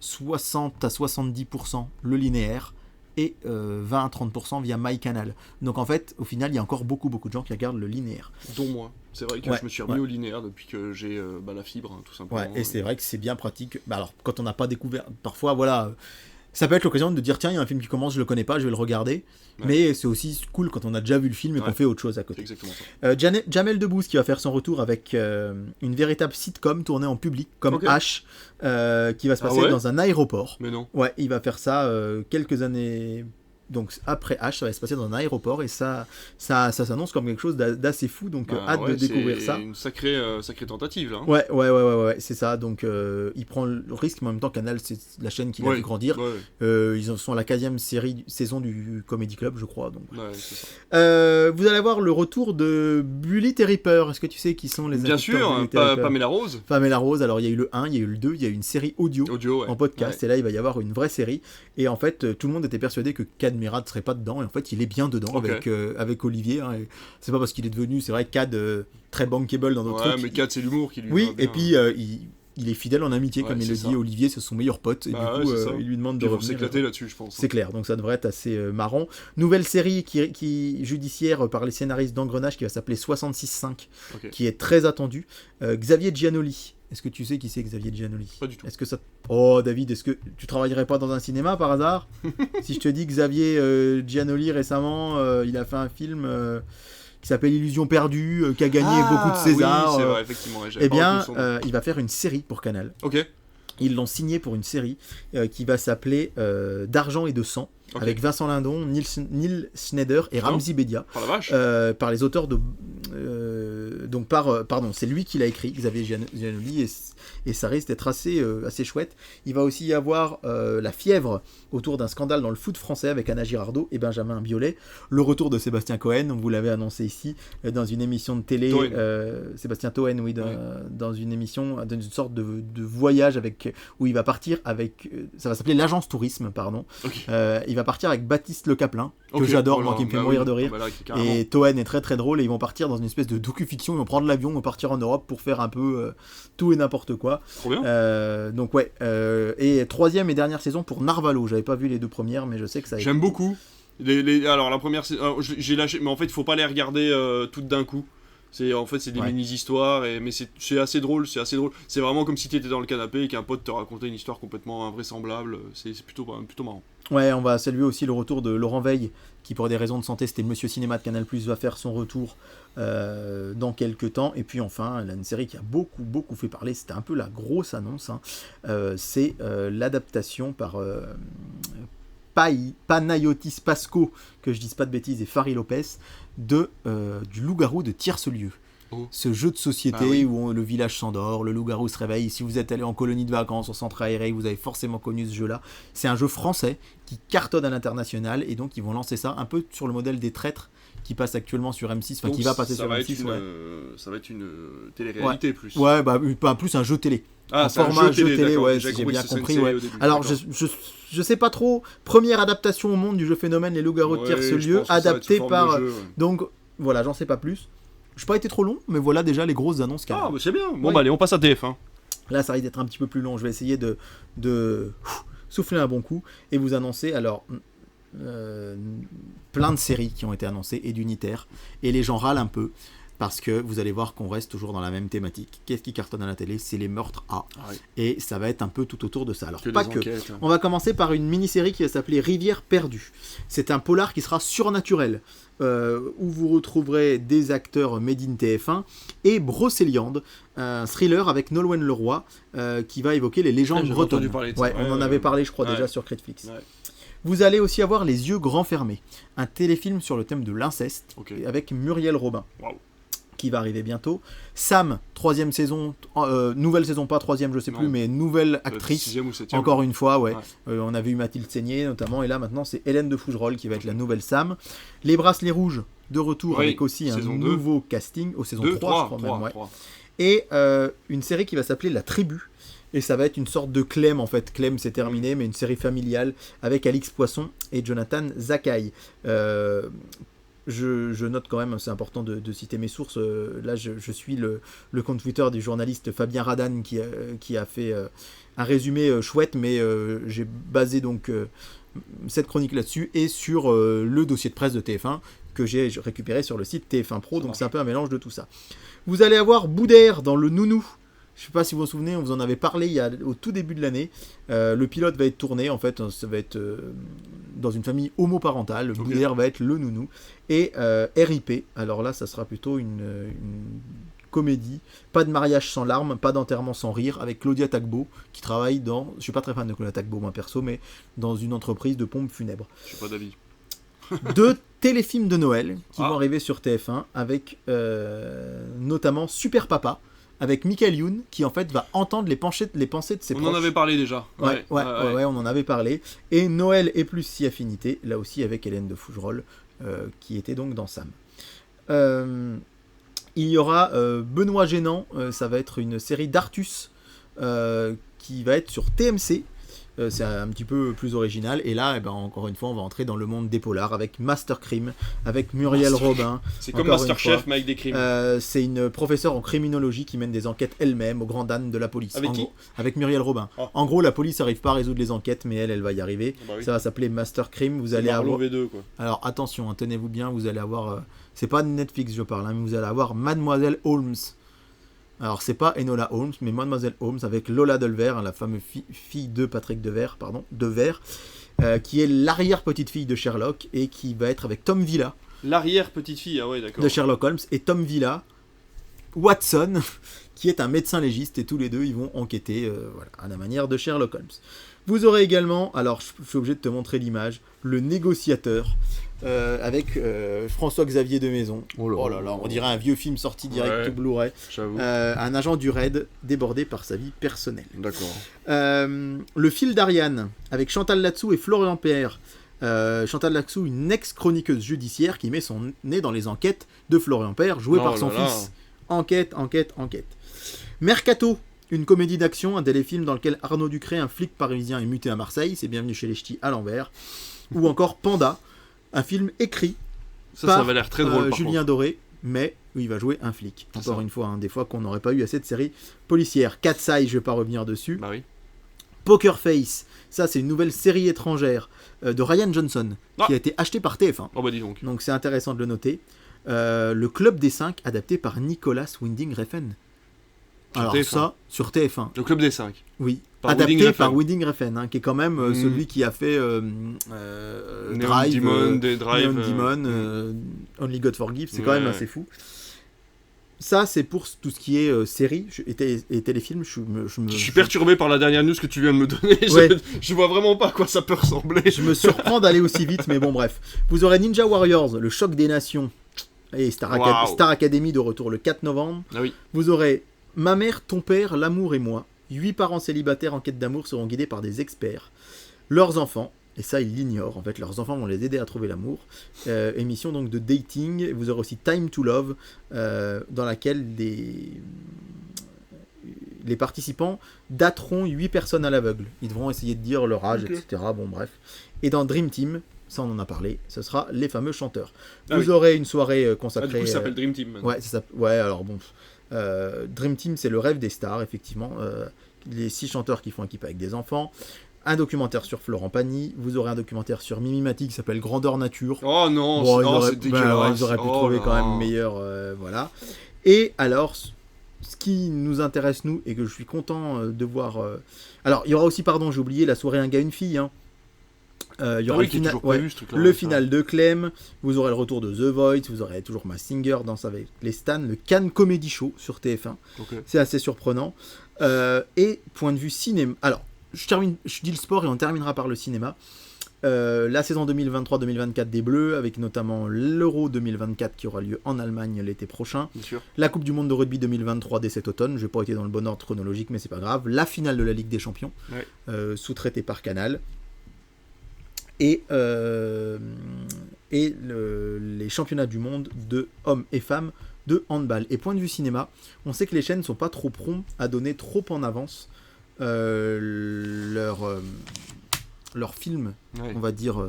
60 à 70% le linéaire et 20 à 30% via MyCanal. Donc en fait, au final, il y a encore beaucoup de gens qui regardent le linéaire. Dont moi. C'est vrai que je me suis remis au linéaire depuis que j'ai la fibre, tout simplement. Ouais, et c'est vrai que c'est bien pratique. Alors, quand on n'a pas découvert... Parfois, voilà... Ça peut être l'occasion de dire tiens, il y a un film qui commence, je le connais pas, je vais le regarder. Mais c'est aussi cool quand on a déjà vu le film et qu'on fait autre chose à côté. C'est exactement ça. Jamel Debbouze qui va faire son retour avec une véritable sitcom tournée en public comme H, qui va se passer dans un aéroport. Mais non. Ouais, il va faire ça quelques années. Donc après H, ça va se passer dans un aéroport et ça s'annonce comme quelque chose d'assez fou, donc hâte de découvrir ça. C'est une sacrée tentative là. Ouais, c'est ça. Donc il prend le risque, mais en même temps Canal, c'est la chaîne qui l'a fait grandir. Ils sont à la 4e saison du Comedy Club, je crois. Donc. C'est ça. Vous allez avoir le retour de Bullitt et Ripper. Est-ce que tu sais qui sont les acteurs? Bien sûr, Pamela Rose. Pamela Rose. Alors il y a eu le 1, il y a eu le 2, il y a eu une série audio en podcast, et là il va y avoir une vraie série. Et en fait, tout le monde était persuadé que Mérad ne serait pas dedans, et en fait il est bien dedans avec Olivier, et c'est pas parce qu'il est devenu, c'est vrai, Cad très bankable dans d'autres trucs. Mais Cad c'est l'humour qui lui va bien. Et puis il est fidèle en amitié, comme il le dit. Olivier, c'est son meilleur pote, et du coup il lui demande de revenir. Ils vont s'éclater là-dessus, je pense. C'est clair, donc ça devrait être assez marrant. Nouvelle série qui judiciaire par les scénaristes d'Engrenage, qui va s'appeler 66.5, qui est très attendue. Xavier Giannoli Est-ce que tu sais qui c'est Xavier Giannoli? Pas du tout. Est-ce que ça... Oh David, est-ce que tu travaillerais pas dans un cinéma par hasard? Si je te dis Xavier Giannoli récemment, il a fait un film qui s'appelle Illusion perdue, qui a gagné beaucoup de César. Oui, c'est vrai, effectivement. Ouais, eh bien, il va faire une série pour Canal. Ok. Ils l'ont signé pour une série qui va s'appeler D'argent et de sang. Okay. Avec Vincent Lindon, Neil Schneider et Ramzi Bedia. Par la vache. Par les auteurs de... pardon, c'est lui qui l'a écrit, Xavier Giannoli, et ça risque d'être assez chouette. Il va aussi y avoir la fièvre autour d'un scandale dans le foot français avec Anna Girardot et Benjamin Biolay. Le retour de Sébastien Cohen, vous l'avez annoncé ici, dans une émission de télé. Sébastien Toen, oui, dans une émission, dans une sorte de voyage où il va partir avec... ça va s'appeler l'agence tourisme, pardon. Okay. Il va partir avec Baptiste Le Caplin, que j'adore, moi, qui me fait mourir de rire. Et Toen est très très drôle, et ils vont partir dans une espèce de docu-fiction, ils vont prendre l'avion, ils vont partir en Europe pour faire un peu tout et n'importe quoi. Trop bien. Donc ouais, et troisième et dernière saison pour Narvalo. J'avais pas vu les deux premières, mais je sais que ça a été... J'aime beaucoup. Alors la première, j'ai lâché, mais en fait il faut pas les regarder toutes d'un coup. En fait c'est des mini-histoires, mais c'est assez drôle, c'est vraiment comme si tu étais dans le canapé et qu'un pote te racontait une histoire complètement invraisemblable, c'est plutôt marrant. Ouais, on va saluer aussi le retour de Laurent Veil, qui pour des raisons de santé, c'était Monsieur Cinéma de Canal+, va faire son retour dans quelques temps. Et puis enfin, une série qui a beaucoup fait parler, c'était un peu la grosse annonce, c'est l'adaptation par... Panayotis Pasco, que je dise pas de bêtises, et Fari Lopez, du loup-garou de Tierce-Lieu. Ce jeu de société où le village s'endort, le loup-garou se réveille. Si vous êtes allé en colonie de vacances, en centre aéré, vous avez forcément connu ce jeu-là. C'est un jeu français qui cartonne à l'international, et donc ils vont lancer ça un peu sur le modèle des Traîtres qui passe actuellement sur M6, enfin qui va passer sur M6. Ça va être une télé-réalité plus. Ouais, plus un jeu télé. Un format jeu télé, ouais, si j'ai bien compris. Ouais. Alors, je sais pas trop. Première adaptation au monde du jeu phénomène Les Loups-garous de Tierce-Lieu, adapté par. Donc, voilà, j'en sais pas plus. Je n'ai pas été trop long, mais voilà déjà les grosses annonces. Bah c'est bien. Bon, bah allez, on passe à TF1. Là, ça risque d'être un petit peu plus long. Je vais essayer de souffler un bon coup et vous annoncer. Alors. Plein de séries qui ont été annoncées et d'unitaires, et les gens râlent un peu parce que vous allez voir qu'on reste toujours dans la même thématique. Qu'est-ce qui cartonne à la télé? C'est les meurtres et ça va être un peu tout autour de ça. Alors pas que. On va commencer par une mini-série qui va s'appeler Rivière perdue. C'est un polar qui sera surnaturel, où vous retrouverez des acteurs made in TF1 et Brocéliande, un thriller avec Nolwenn Leroy qui va évoquer les légendes bretonnes. On en avait parlé, je crois, déjà sur Critflix. Vous allez aussi avoir Les Yeux grands fermés, un téléfilm sur le thème de l'inceste, avec Muriel Robin, qui va arriver bientôt. Sam, troisième saison, nouvelle saison, pas troisième, je sais plus, mais nouvelle actrice, encore une fois, on avait eu Mathilde Seigné notamment, et là maintenant c'est Hélène de Fougerolles qui va être la nouvelle Sam. Les Bracelets Rouges, de retour, avec aussi un nouveau casting, saison 3, je crois même. Et une série qui va s'appeler La Tribu. Et ça va être une sorte de Clem, en fait. Clem, c'est terminé, mais une série familiale avec Alix Poisson et Jonathan Zakaï. Je note quand même, c'est important de citer mes sources. Là, je suis le compte Twitter du journaliste Fabien Radan qui a fait un résumé chouette, mais j'ai basé donc cette chronique là-dessus et sur le dossier de presse de TF1 que j'ai récupéré sur le site TF1 Pro. Donc c'est un peu un mélange de tout ça. Vous allez avoir Boudère dans Le Nounou. Je ne sais pas si vous vous souvenez, on vous en avait parlé au tout début de l'année. Le pilote va être tourné, en fait, ça va être dans une famille homoparentale. Boudère va être le nounou. Et RIP, alors là, ça sera plutôt une comédie. Pas de mariage sans larmes, pas d'enterrement sans rire, avec Claudia Tagbo, qui travaille dans... Je ne suis pas très fan de Claudia Tagbo, moi perso, mais dans une entreprise de pompes funèbres. Je suis pas d'avis. 2 téléfilms de Noël qui vont arriver sur TF1, avec notamment Super Papa, avec Michael Youn, qui en fait va entendre les pensées de ses proches. On en avait parlé déjà. Ouais, on en avait parlé. Et Noël et plus si affinité, là aussi avec Hélène de Fougerolles, qui était donc dans Sam. Il y aura Benoît Gênant, ça va être une série d'Artus, qui va être sur TMC. C'est un petit peu plus original, et là encore une fois on va entrer dans le monde des polars avec Master Crime, avec Muriel Robin. C'est comme Masterchef mais avec des crimes. C'est une professeure en criminologie qui mène des enquêtes elle-même au grand âne de la police. Avec qui? Avec Muriel Robin. En gros, la police n'arrive pas à résoudre les enquêtes, mais elle va y arriver. Ça va s'appeler Master Crime. Vous allez avoir... V2, quoi. Alors attention, tenez-vous bien, vous allez avoir... C'est pas de Netflix je parle, mais vous allez avoir Mademoiselle Holmes. Alors, c'est pas Enola Holmes, mais Mademoiselle Holmes avec Lola Delver, la fameuse fille de Patrick Devers, qui est l'arrière-petite-fille de Sherlock et qui va être avec Tom Villa. L'arrière-petite-fille, ah ouais, d'accord. De Sherlock Holmes, et Tom Villa, Watson, qui est un médecin légiste, et tous les deux, ils vont enquêter à la manière de Sherlock Holmes. Vous aurez également, alors je suis obligé de te montrer l'image, le négociateur, avec François-Xavier de Maison. Oh là là, on dirait un vieux film sorti direct Blu-ray. Un agent du raid débordé par sa vie personnelle. D'accord. Le fil d'Ariane, avec Chantal Latsou et Florian Père. Chantal Latsou, une ex-chroniqueuse judiciaire qui met son nez dans les enquêtes de Florian Père, joué par son fils. Enquête. Mercato, une comédie d'action, un téléfilm dans lequel Arnaud Ducré, un flic parisien, est muté à Marseille, c'est Bienvenue chez les Ch'tis à l'envers. Ou encore Panda, un film écrit par ça va l'air très drôle, Julien Doré, mais où il va jouer un flic. Encore une fois, des fois qu'on n'aurait pas eu assez de séries policières. Cat's Eye, je vais pas revenir dessus. Bah oui. Poker Face, ça c'est une nouvelle série étrangère de Ryan Johnson, qui a été achetée par TF1. Oh bah dis donc. Donc c'est intéressant de le noter. Le Club des 5, adapté par Nicolas Winding Refn. Alors TF1. Ça, sur TF1. Le Club des 5. Oui, adapté par Winding Refn, qui est quand même celui qui a fait Drive, Neon Demon, Only God Forgives, c'est quand même assez fou. Ça, c'est pour tout ce qui est série et téléfilm. Je suis perturbé par la dernière news que tu viens de me donner. Je vois vraiment pas à quoi ça peut ressembler. Je me surprends d'aller aussi vite, mais bon, bref. Vous aurez Ninja Warriors, le choc des nations, et Star Academy de retour le 4 novembre. Ah oui. Vous aurez Ma mère, ton père, l'amour et moi. 8 parents célibataires en quête d'amour seront guidés par des experts. Leurs enfants, et ça ils l'ignorent, en fait, leurs enfants vont les aider à trouver l'amour. Émission donc de dating. Vous aurez aussi Time to Love, dans laquelle les participants dateront 8 personnes à l'aveugle. Ils devront essayer de dire leur âge, etc. Bon, bref. Et dans Dream Team, ça on en a parlé, ce sera les fameux chanteurs. Vous aurez une soirée consacrée... du coup ça s'appelle Dream Team maintenant. Ouais, alors bon... Dream Team, c'est le rêve des stars, effectivement. Les 6 chanteurs qui font équipe avec des enfants. Un documentaire sur Florent Pagny. Vous aurez un documentaire sur Mimi Mati qui s'appelle Grandeur Nature. Oh non, c'est dégueulasse. Ils auraient pu trouver quand même meilleur. Voilà. Et alors, ce qui nous intéresse, nous, et que je suis content de voir. Alors, il y aura aussi, j'ai oublié, la soirée Un gars, une fille. Il y aura le final de Clem, vous aurez le retour de The Voice, vous aurez toujours Masked Singer, Danse avec les Stans, le Cannes Comedy Show sur TF1. C'est assez surprenant. Et point de vue cinéma. Alors, je dis le sport et on terminera par le cinéma. La saison 2023-2024 des Bleus, avec notamment l'Euro 2024 qui aura lieu en Allemagne l'été prochain. Bien sûr. La Coupe du Monde de rugby 2023 dès cet automne. Je n'ai pas été dans le bon ordre chronologique, mais c'est pas grave. La finale de la Ligue des Champions, sous-traitée par Canal. Et les championnats du monde de hommes et femmes de handball. Et point de vue cinéma, on sait que les chaînes ne sont pas trop promptes à donner trop en avance leurs films, on va dire,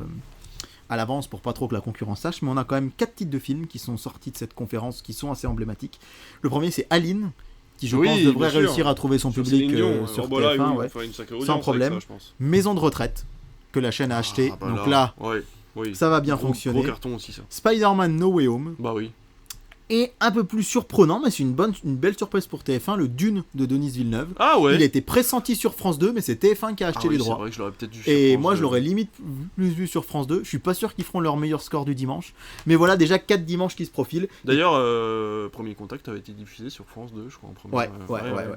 à l'avance pour pas trop que la concurrence sache. Mais on a quand même 4 titres de films qui sont sortis de cette conférence qui sont assez emblématiques. Le premier, c'est Aline, qui je pense devrait réussir à trouver son public sur TF1, sans problème. Ça, Maison de retraite, que la chaîne a acheté, donc là, ça va bien fonctionner. Gros carton aussi, ça. Spider-Man No Way Home. Bah oui. Et un peu plus surprenant, mais c'est une belle surprise pour TF1, le Dune de Denis Villeneuve. Ah ouais. Il a été pressenti sur France 2, mais c'est TF1 qui a acheté les droits. C'est vrai que je l'aurais peut-être dû et moi, je l'aurais limite plus vu sur France 2. Je suis pas sûr qu'ils feront leur meilleur score du dimanche. Mais voilà, déjà 4 dimanches qui se profilent. D'ailleurs, Premier Contact avait été diffusé sur France 2, je crois, en premier.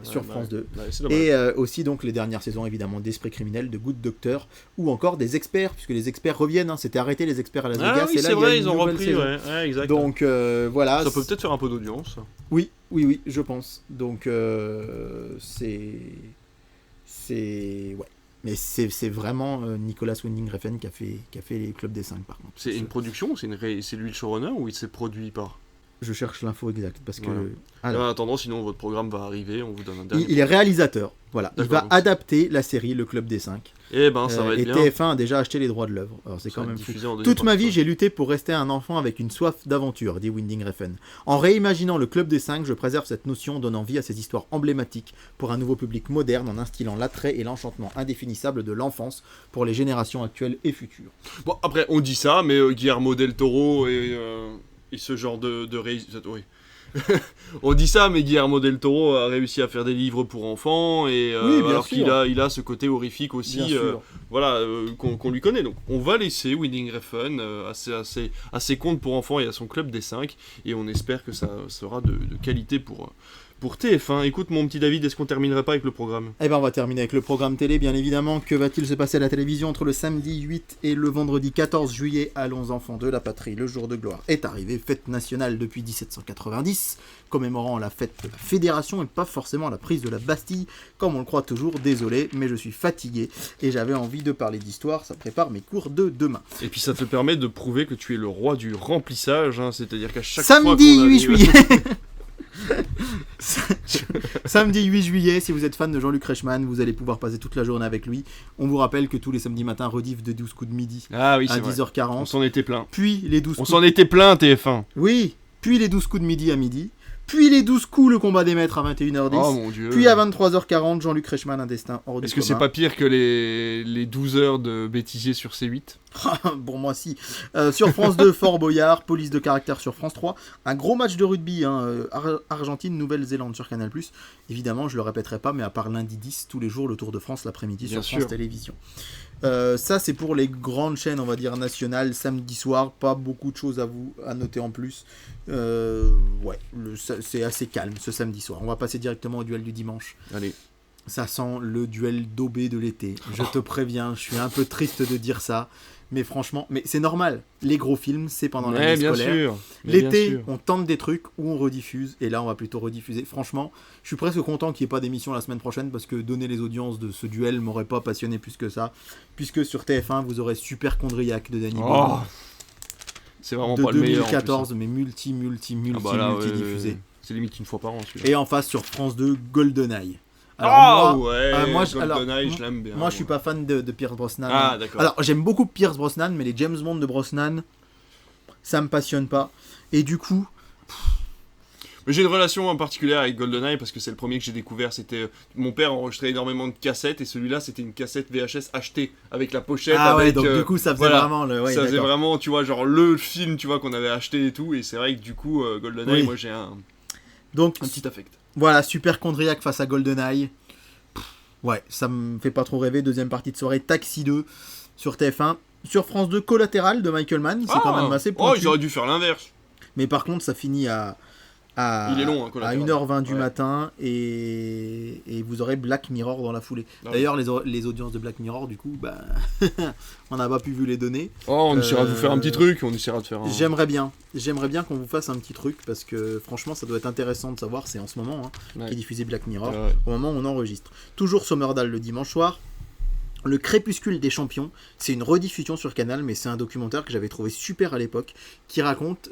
Sur France 2. Et aussi, donc, les dernières saisons, évidemment, d'Esprit criminel, de Good Doctor, ou encore des experts, puisque les experts reviennent. C'était arrêté, les experts à Las Vegas. Oui, c'est vrai, ils ont repris. Exact. Donc, voilà. Ça peut peut-être faire un peu d'audience. Oui, je pense. Donc, c'est... Ouais. Mais c'est vraiment Nicolas Winding Refn qui a fait les Clubs des 5, par contre. C'est une production ou c'est lui le showrunner ou il s'est produit par... Je cherche l'info exacte parce que... En attendant, sinon votre programme va arriver, on vous donne un dernier... Il est réalisateur, voilà. Il va adapter la série Le Club des 5. Eh ben, ça va être bien. Et TF1 a déjà acheté les droits de l'œuvre. Alors c'est quand même fou. Toute ma vie, j'ai lutté pour rester un enfant avec une soif d'aventure, dit Winding Refn. En réimaginant Le Club des 5, je préserve cette notion, donnant vie à ces histoires emblématiques pour un nouveau public moderne, en instillant l'attrait et l'enchantement indéfinissable de l'enfance pour les générations actuelles et futures. Bon, après, on dit ça, mais Guillermo del Toro et ce genre de réalisateur... On dit ça, mais Guillermo del Toro a réussi à faire des livres pour enfants, et Oui, bien alors sûr. qu'il a ce côté horrifique aussi, Bien sûr. qu'on lui connaît. Donc on va laisser Winding Refn à ses contes pour enfants et à son club des 5, et on espère que ça sera de qualité pour TF1. Écoute mon petit David, est-ce qu'on terminerait pas avec le programme ? Eh ben on va terminer avec le programme télé, bien évidemment. Que va-t-il se passer à la télévision entre le samedi 8 et le vendredi 14 juillet? Allons enfants de la patrie, le jour de gloire est arrivé. Fête nationale depuis 1790, commémorant la fête de la Fédération et pas forcément la prise de la Bastille, comme on le croit toujours. Désolé, mais je suis fatigué et j'avais envie de parler d'histoire, ça prépare mes cours de demain. Et puis ça te permet de prouver que tu es le roi du remplissage, hein, c'est-à-dire qu'à chaque Samedi fois 8 juillet Samedi 8 juillet, si vous êtes fan de Jean-Luc Reichmann, vous allez pouvoir passer toute la journée avec lui. On vous rappelle que tous les samedis matins, rediff de 12 coups de midi Ah oui, à c'est vrai. 10h40. On s'en était plein. Puis les 12 On coups... s'en était plein, TF1. Oui, puis les 12 coups de midi à midi. Puis les 12 coups, le combat des maîtres à 21h10. Oh mon dieu. Puis à 23h40, Jean-Luc Reichmann, un destin hors du Est-ce que c'est commun. pas pire que les 12 heures de bêtisier sur C8 ? Pour moi, si. Sur France 2, Fort Boyard, Police de caractère sur France 3. Un gros match de rugby, hein, Argentine, Nouvelle-Zélande sur Canal+. Évidemment, je le répéterai pas, mais à part lundi 10, tous les jours, le Tour de France l'après-midi Bien sur sûr. France Télévisions. Ça, c'est pour les grandes chaînes, on va dire, nationales, samedi soir. Pas beaucoup de choses à noter en plus. Ouais, c'est assez calme ce samedi soir. On va passer directement au duel du dimanche. Allez. Ça sent le duel daubé de l'été. Je te préviens, je suis un peu triste de dire ça. Mais franchement, mais c'est normal. Les gros films, c'est pendant l'année bien scolaire. sûr. Mais bien L'été, sûr. on tente des trucs où on rediffuse. Et là, on va plutôt rediffuser. Franchement, je suis presque content qu'il n'y ait pas d'émission la semaine prochaine parce que donner les audiences de ce duel m'aurait pas passionné plus que ça. Puisque sur TF1, vous aurez Super Chondriac de Danny Oh, Boone. c'est vraiment De pas le meilleur. en plus, 2014, mais multi hein. Ah bah là, ouais, diffusé. c'est limite une fois par an celui-là. Et en face, sur France 2, GoldenEye. Ah moi, ouais, moi, GoldenEye, je l'aime bien. Moi, je suis pas fan de Pierce Brosnan. Ah d'accord. Alors, j'aime beaucoup Pierce Brosnan, mais les James Bond de Brosnan, ça me passionne pas. Et du coup, Mais j'ai une relation en particulier avec GoldenEye parce que c'est le premier que j'ai découvert. C'était mon père enregistrait énormément de cassettes et celui-là c'était une cassette VHS achetée avec la pochette. ah ouais, avec, donc du coup, ça faisait voilà. vraiment le. Ouais, ça faisait d'accord. vraiment, tu vois, genre le film, tu vois, qu'on avait acheté et tout. Et c'est vrai que du coup, GoldenEye, Oui. moi j'ai un Donc, petit affect. voilà, Super Chondriac face à GoldenEye. Ouais, ça me fait pas trop rêver. Deuxième partie de soirée, Taxi 2 sur TF1. Sur France 2, Collatéral de Michael Mann. C'est quand même assez Oh, pointu. ils auraient dû faire l'inverse. Mais par contre, ça finit à Il est long, hein, à Collatéral. 1h20 du Ouais. matin et vous aurez Black Mirror dans la foulée. Ah oui. D'ailleurs, les audiences de Black Mirror, du coup, bah, on n'a pas pu vu les données. Oh, on essaiera de vous faire un petit truc, on essaiera de faire un... J'aimerais bien qu'on vous fasse un petit truc parce que franchement, ça doit être intéressant de savoir. C'est en ce moment Ouais. qu'est diffusé Black Mirror, Ouais. au moment où on enregistre. Toujours Sommerdal le dimanche soir. Le Crépuscule des champions, c'est une rediffusion sur Canal, mais c'est un documentaire que j'avais trouvé super à l'époque, qui raconte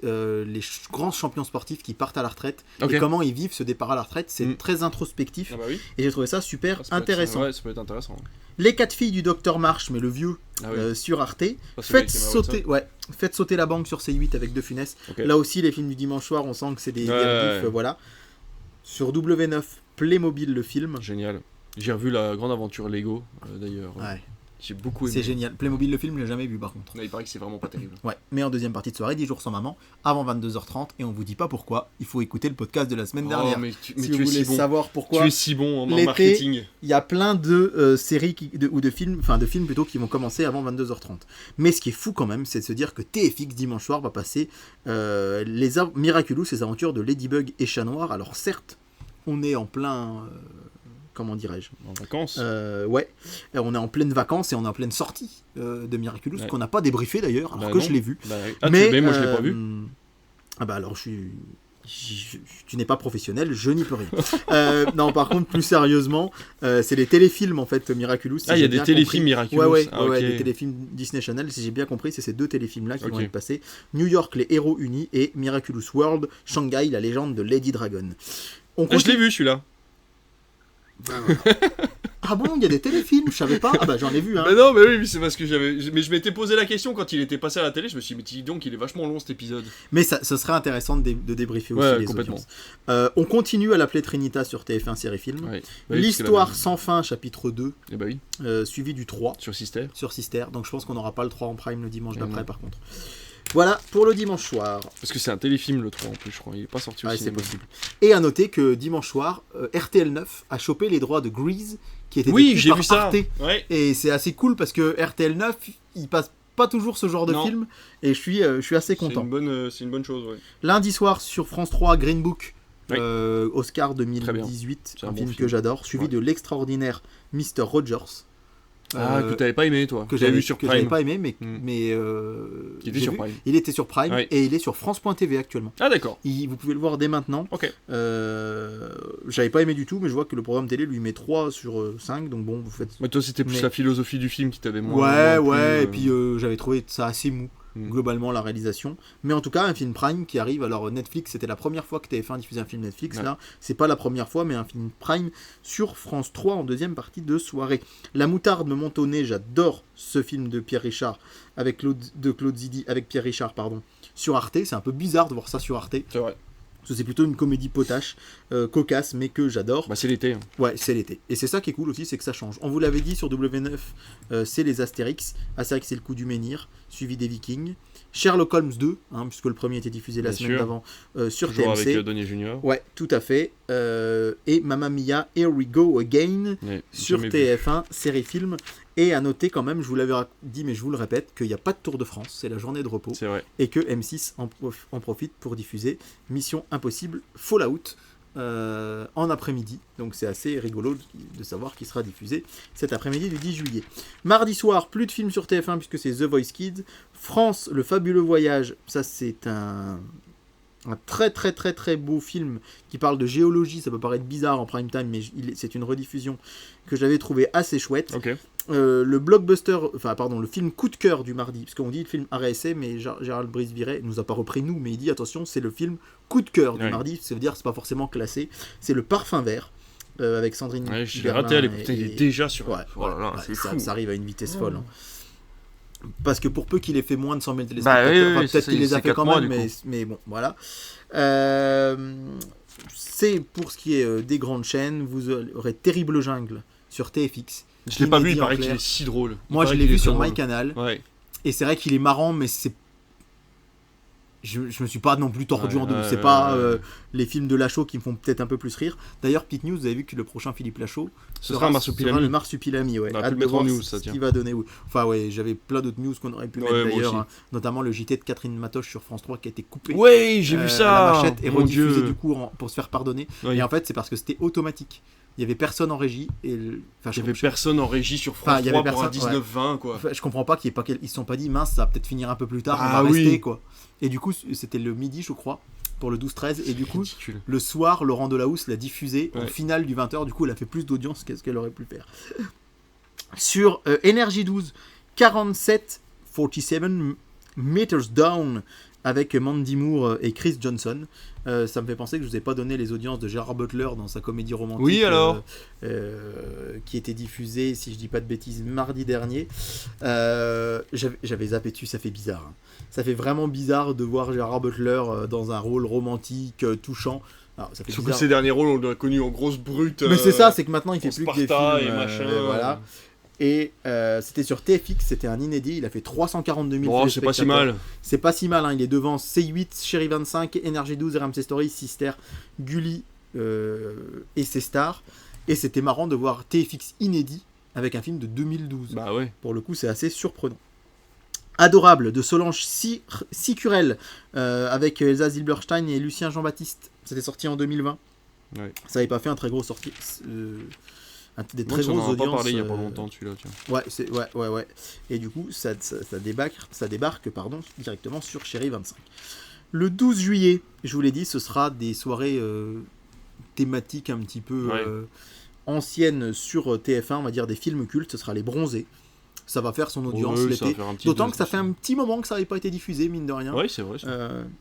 grands champions sportifs qui partent à la retraite Ok. et comment ils vivent ce départ à la retraite. C'est Mm. très introspectif Ah bah oui. et j'ai trouvé ça super Ça peut être- intéressant. Ouais, ça peut être intéressant. Les 4 filles du Docteur March, mais le vieux, Ah oui. sur Arte. Pas celui Faites avec Emma Watson. Faites sauter la banque sur C8 avec De Funès. Ok. Là aussi, les films du dimanche soir, on sent que c'est des Ouais, rediffs, ouais. voilà. Sur W9, Playmobil le film. Génial. J'ai revu la grande aventure Lego, d'ailleurs. Ouais, J'ai beaucoup aimé. c'est génial. Playmobil le film, je l'ai jamais vu par contre. Ouais, il paraît que c'est vraiment pas terrible. Ouais, mais en deuxième partie de soirée, 10 jours sans maman, avant 22h30, et on vous dit pas pourquoi, il faut écouter le podcast de la semaine dernière. Oh, mais tu Si vous es voulez si bon. savoir pourquoi, Tu es si bon en l'été, marketing. il y a plein de séries ou de films plutôt qui vont commencer avant 22h30. Mais ce qui est fou quand même, c'est de se dire que TFX dimanche soir va passer Miraculous, les aventures de Ladybug et Chat Noir. Alors certes, on est en plein... comment dirais-je En vacances. Ouais, on est en pleine vacances et on est en pleine sortie de Miraculous, Ouais. qu'on n'a pas débriefé d'ailleurs, alors Bah que non. je l'ai vu. Bah, ah, mais moi je l'ai pas vu. Ah bah alors tu n'es pas professionnel, je n'y peux rien. Non, par contre, plus sérieusement, c'est les téléfilms en fait Miraculous. si Ah, il y a j'ai des bien téléfilms compris. Miraculous. Ouais, Ah, ok. des téléfilms Disney Channel. Si j'ai bien compris, c'est ces deux téléfilms-là qui vont Ok. être passés. New York, les héros unis et Miraculous World, Shanghai, la légende de Lady Dragon. On Ah, je continue- l'ai vu celui-là. Ah bon, il y a des téléfilms, je savais pas. Ah bah j'en ai vu un. Mais non, mais oui, mais c'est parce que mais je m'étais posé la question quand il était passé à la télé. Je me suis dit, mais dis donc, il est vachement long cet épisode. Mais ce serait intéressant de débriefer aussi Ouais, les complètement. audiences. On continue à l'appeler Trinita sur TF1 série film. Ouais. L'histoire sans fin, chapitre 2, Et bah oui, suivi du 3 sur Sister. sur Sister. Donc je pense qu'on n'aura pas le 3 en prime le dimanche Et d'après non. par contre. Voilà pour le dimanche soir. Parce que c'est un téléfilm le 3 en plus, je crois. Il est pas sorti au Ouais, c'est cinéma. possible. Et à noter que dimanche soir, RTL 9 a chopé les droits de Grease qui était Oui, détenu j'ai par vu ça. Arte. Ouais. Et c'est assez cool parce que RTL 9, il passe pas toujours ce genre de Non. film et je suis assez content. C'est une bonne chose, ouais. Lundi soir sur France 3, Green Book, Oui. Oscar Très bien. 2018, C'est un un bon film film. que j'adore, suivi Ouais. de l'extraordinaire Mr. Rogers. Que t'avais pas aimé, toi. que j'avais j'avais vu sur que j'avais Prime. pas aimé, mais Qui était j'ai sur vu. Prime. Il était sur Prime Ouais. et il est sur France.tv actuellement. Ah, d'accord. Vous pouvez le voir dès maintenant. Ok. J'avais pas aimé du tout, mais je vois que le programme télé lui met 3 sur 5, donc bon, vous faites. Mais toi, c'était plus Mais- la philosophie du film qui t'avait moins. Ouais, plu, et puis j'avais trouvé ça assez mou, globalement, la réalisation. Mais en tout cas, un film Prime qui arrive. Alors, Netflix, c'était la première fois que TF1 diffusait un film Netflix. Ouais. Là, c'est pas la première fois, mais un film Prime sur France 3 en deuxième partie de soirée. La moutarde me monte au nez. J'adore ce film de Pierre Richard, de Claude Zidi, avec Pierre Richard, pardon, sur Arte. C'est un peu bizarre de voir ça sur Arte. C'est vrai. Parce que c'est plutôt une comédie potache, cocasse, mais que j'adore. Bah, c'est l'été. Hein. Ouais, c'est l'été. Et c'est ça qui est cool aussi, c'est que ça change. On vous l'avait dit sur W9, c'est les Astérix. Astérix, c'est le coup du menhir, suivi des Vikings. Sherlock Holmes 2, puisque le premier était diffusé la Bien semaine sûr. d'avant sur Toujours TMC. avec Donnie Junior. Ouais, tout à fait. Et Mamma Mia, Here We Go Again Ouais, sur jamais vu. TF1, série film. Et à noter quand même, je vous l'avais dit, mais je vous le répète, qu'il n'y a pas de Tour de France, c'est la journée de repos. C'est vrai. Et que M6 en profite pour diffuser Mission Impossible Fallout en après-midi. Donc c'est assez rigolo de savoir qu'il sera diffusé cet après-midi du 10 juillet. Mardi soir, plus de films sur TF1 puisque c'est The Voice Kids. France, Le Fabuleux Voyage, ça c'est un très très très très beau film qui parle de géologie. Ça peut paraître bizarre en prime time, mais c'est une rediffusion que j'avais trouvé assez chouette. Ok. Le blockbuster, le film coup de cœur du mardi, parce qu'on dit le film RSC, mais Gérald Brice-Viret nous a pas repris nous, mais il dit attention, c'est le film coup de cœur du mardi, ça veut dire c'est pas forcément classé, c'est Le Parfum Vert, avec Sandrine Ouais, je l'ai Berlin raté à l'écouter, il est déjà sur. Ouais, Oh là là, ouais, c'est ça, fou. ça arrive à une vitesse folle. Parce que pour peu qu'il ait fait moins de 100 000 téléspectateurs, Bah oui, peut-être qu'il les a c'est fait 4 quand mois, même, du mais bon, voilà. C'est pour ce qui est des grandes chaînes, vous aurez Terrible Jungle sur TFX. Je l'ai pas vu, Inédit il en paraît qu'il clair. est si drôle. Moi, je l'ai vu sur MyCanal. Ouais. Et c'est vrai qu'il est marrant, mais c'est. Je me suis pas non plus tordu en deux. Ouais, C'est pas les films de Lachaud qui me font peut-être un peu plus rire. D'ailleurs, petite news, vous avez vu que le prochain Philippe Lachaud Ce sera un marsupilami. le Marsupilami, ouais. On a pu Hâte le de mettre en voir news, ce ça, tiens. qu'il va donner. Oui. Enfin, ouais, j'avais plein d'autres news qu'on aurait pu mettre Ouais, moi d'ailleurs. aussi. Notamment le JT de Catherine Matoche sur France 3 qui a été coupé. Ouais, j'ai vu ça. À la machette et Mon rediffusé Dieu. du coup pour se faire pardonner. Oui. Et en fait, c'est parce que c'était automatique. Il y avait personne en régie. Et Il y avait personne en régie sur Enfin, France il y avait 3 pour un personne, 19-20, quoi. Enfin, je comprends pas qu'ils se sont pas dit mince, ça va peut-être finir un peu plus tard, on Ah va oui. rester quoi. Et du coup, c'était le midi, je crois, pour le 12-13. Et du coup, Ridicule. le soir, Laurent Delahousse l'a diffusé en Ouais. finale du 20h. Du coup, elle a fait plus d'audience qu'est-ce qu'elle aurait pu faire. Sur Énergie 12, 47 Meters Down avec Mandy Moore et Chris Johnson. Ça me fait penser que je vous ai pas donné les audiences de Gérard Butler dans sa comédie romantique. Oui, alors qui était diffusée, si je dis pas de bêtises, mardi dernier. J'avais zappé dessus, ça fait bizarre. Hein. Ça fait vraiment bizarre de voir Gérard Butler dans un rôle romantique, touchant. Alors, ça fait Surtout que bizarre. ces derniers rôles, on l'a connu en grosse brute. Mais c'est ça, c'est que maintenant il fait en plus que des Sparta films. et machin. Voilà. Et c'était sur TFX, c'était un inédit, il a fait 342 000 Bon, c'est pas si téléspectateurs. mal. C'est pas si mal, hein. Il est devant C8, Chéri 25, Énergie 12, RMC Story, Sister, Gulli et ses stars. Et c'était marrant de voir TFX inédit avec un film de 2012. Bah ouais. Pour le coup, c'est assez surprenant. Adorable de Solange Sicurel avec Elsa Zilberstein et Lucien Jean-Baptiste. C'était sorti en 2020. Ouais. Ça n'avait pas fait un très gros sorti. Des Moi, très on en grosses a pas audiences. parlé il y a pas longtemps, celui-là, tiens. Ouais. Et du coup, ça débarque directement sur Chéri 25. Le 12 juillet, je vous l'ai dit, ce sera des soirées thématiques un petit peu anciennes sur TF1, on va dire des films cultes. Ce sera Les Bronzés. Ça va faire son audience Ouais, ça va l'été. faire un petit D'autant buzz que ça fait un petit moment que ça n'avait pas été diffusé, mine de rien. Oui, c'est vrai.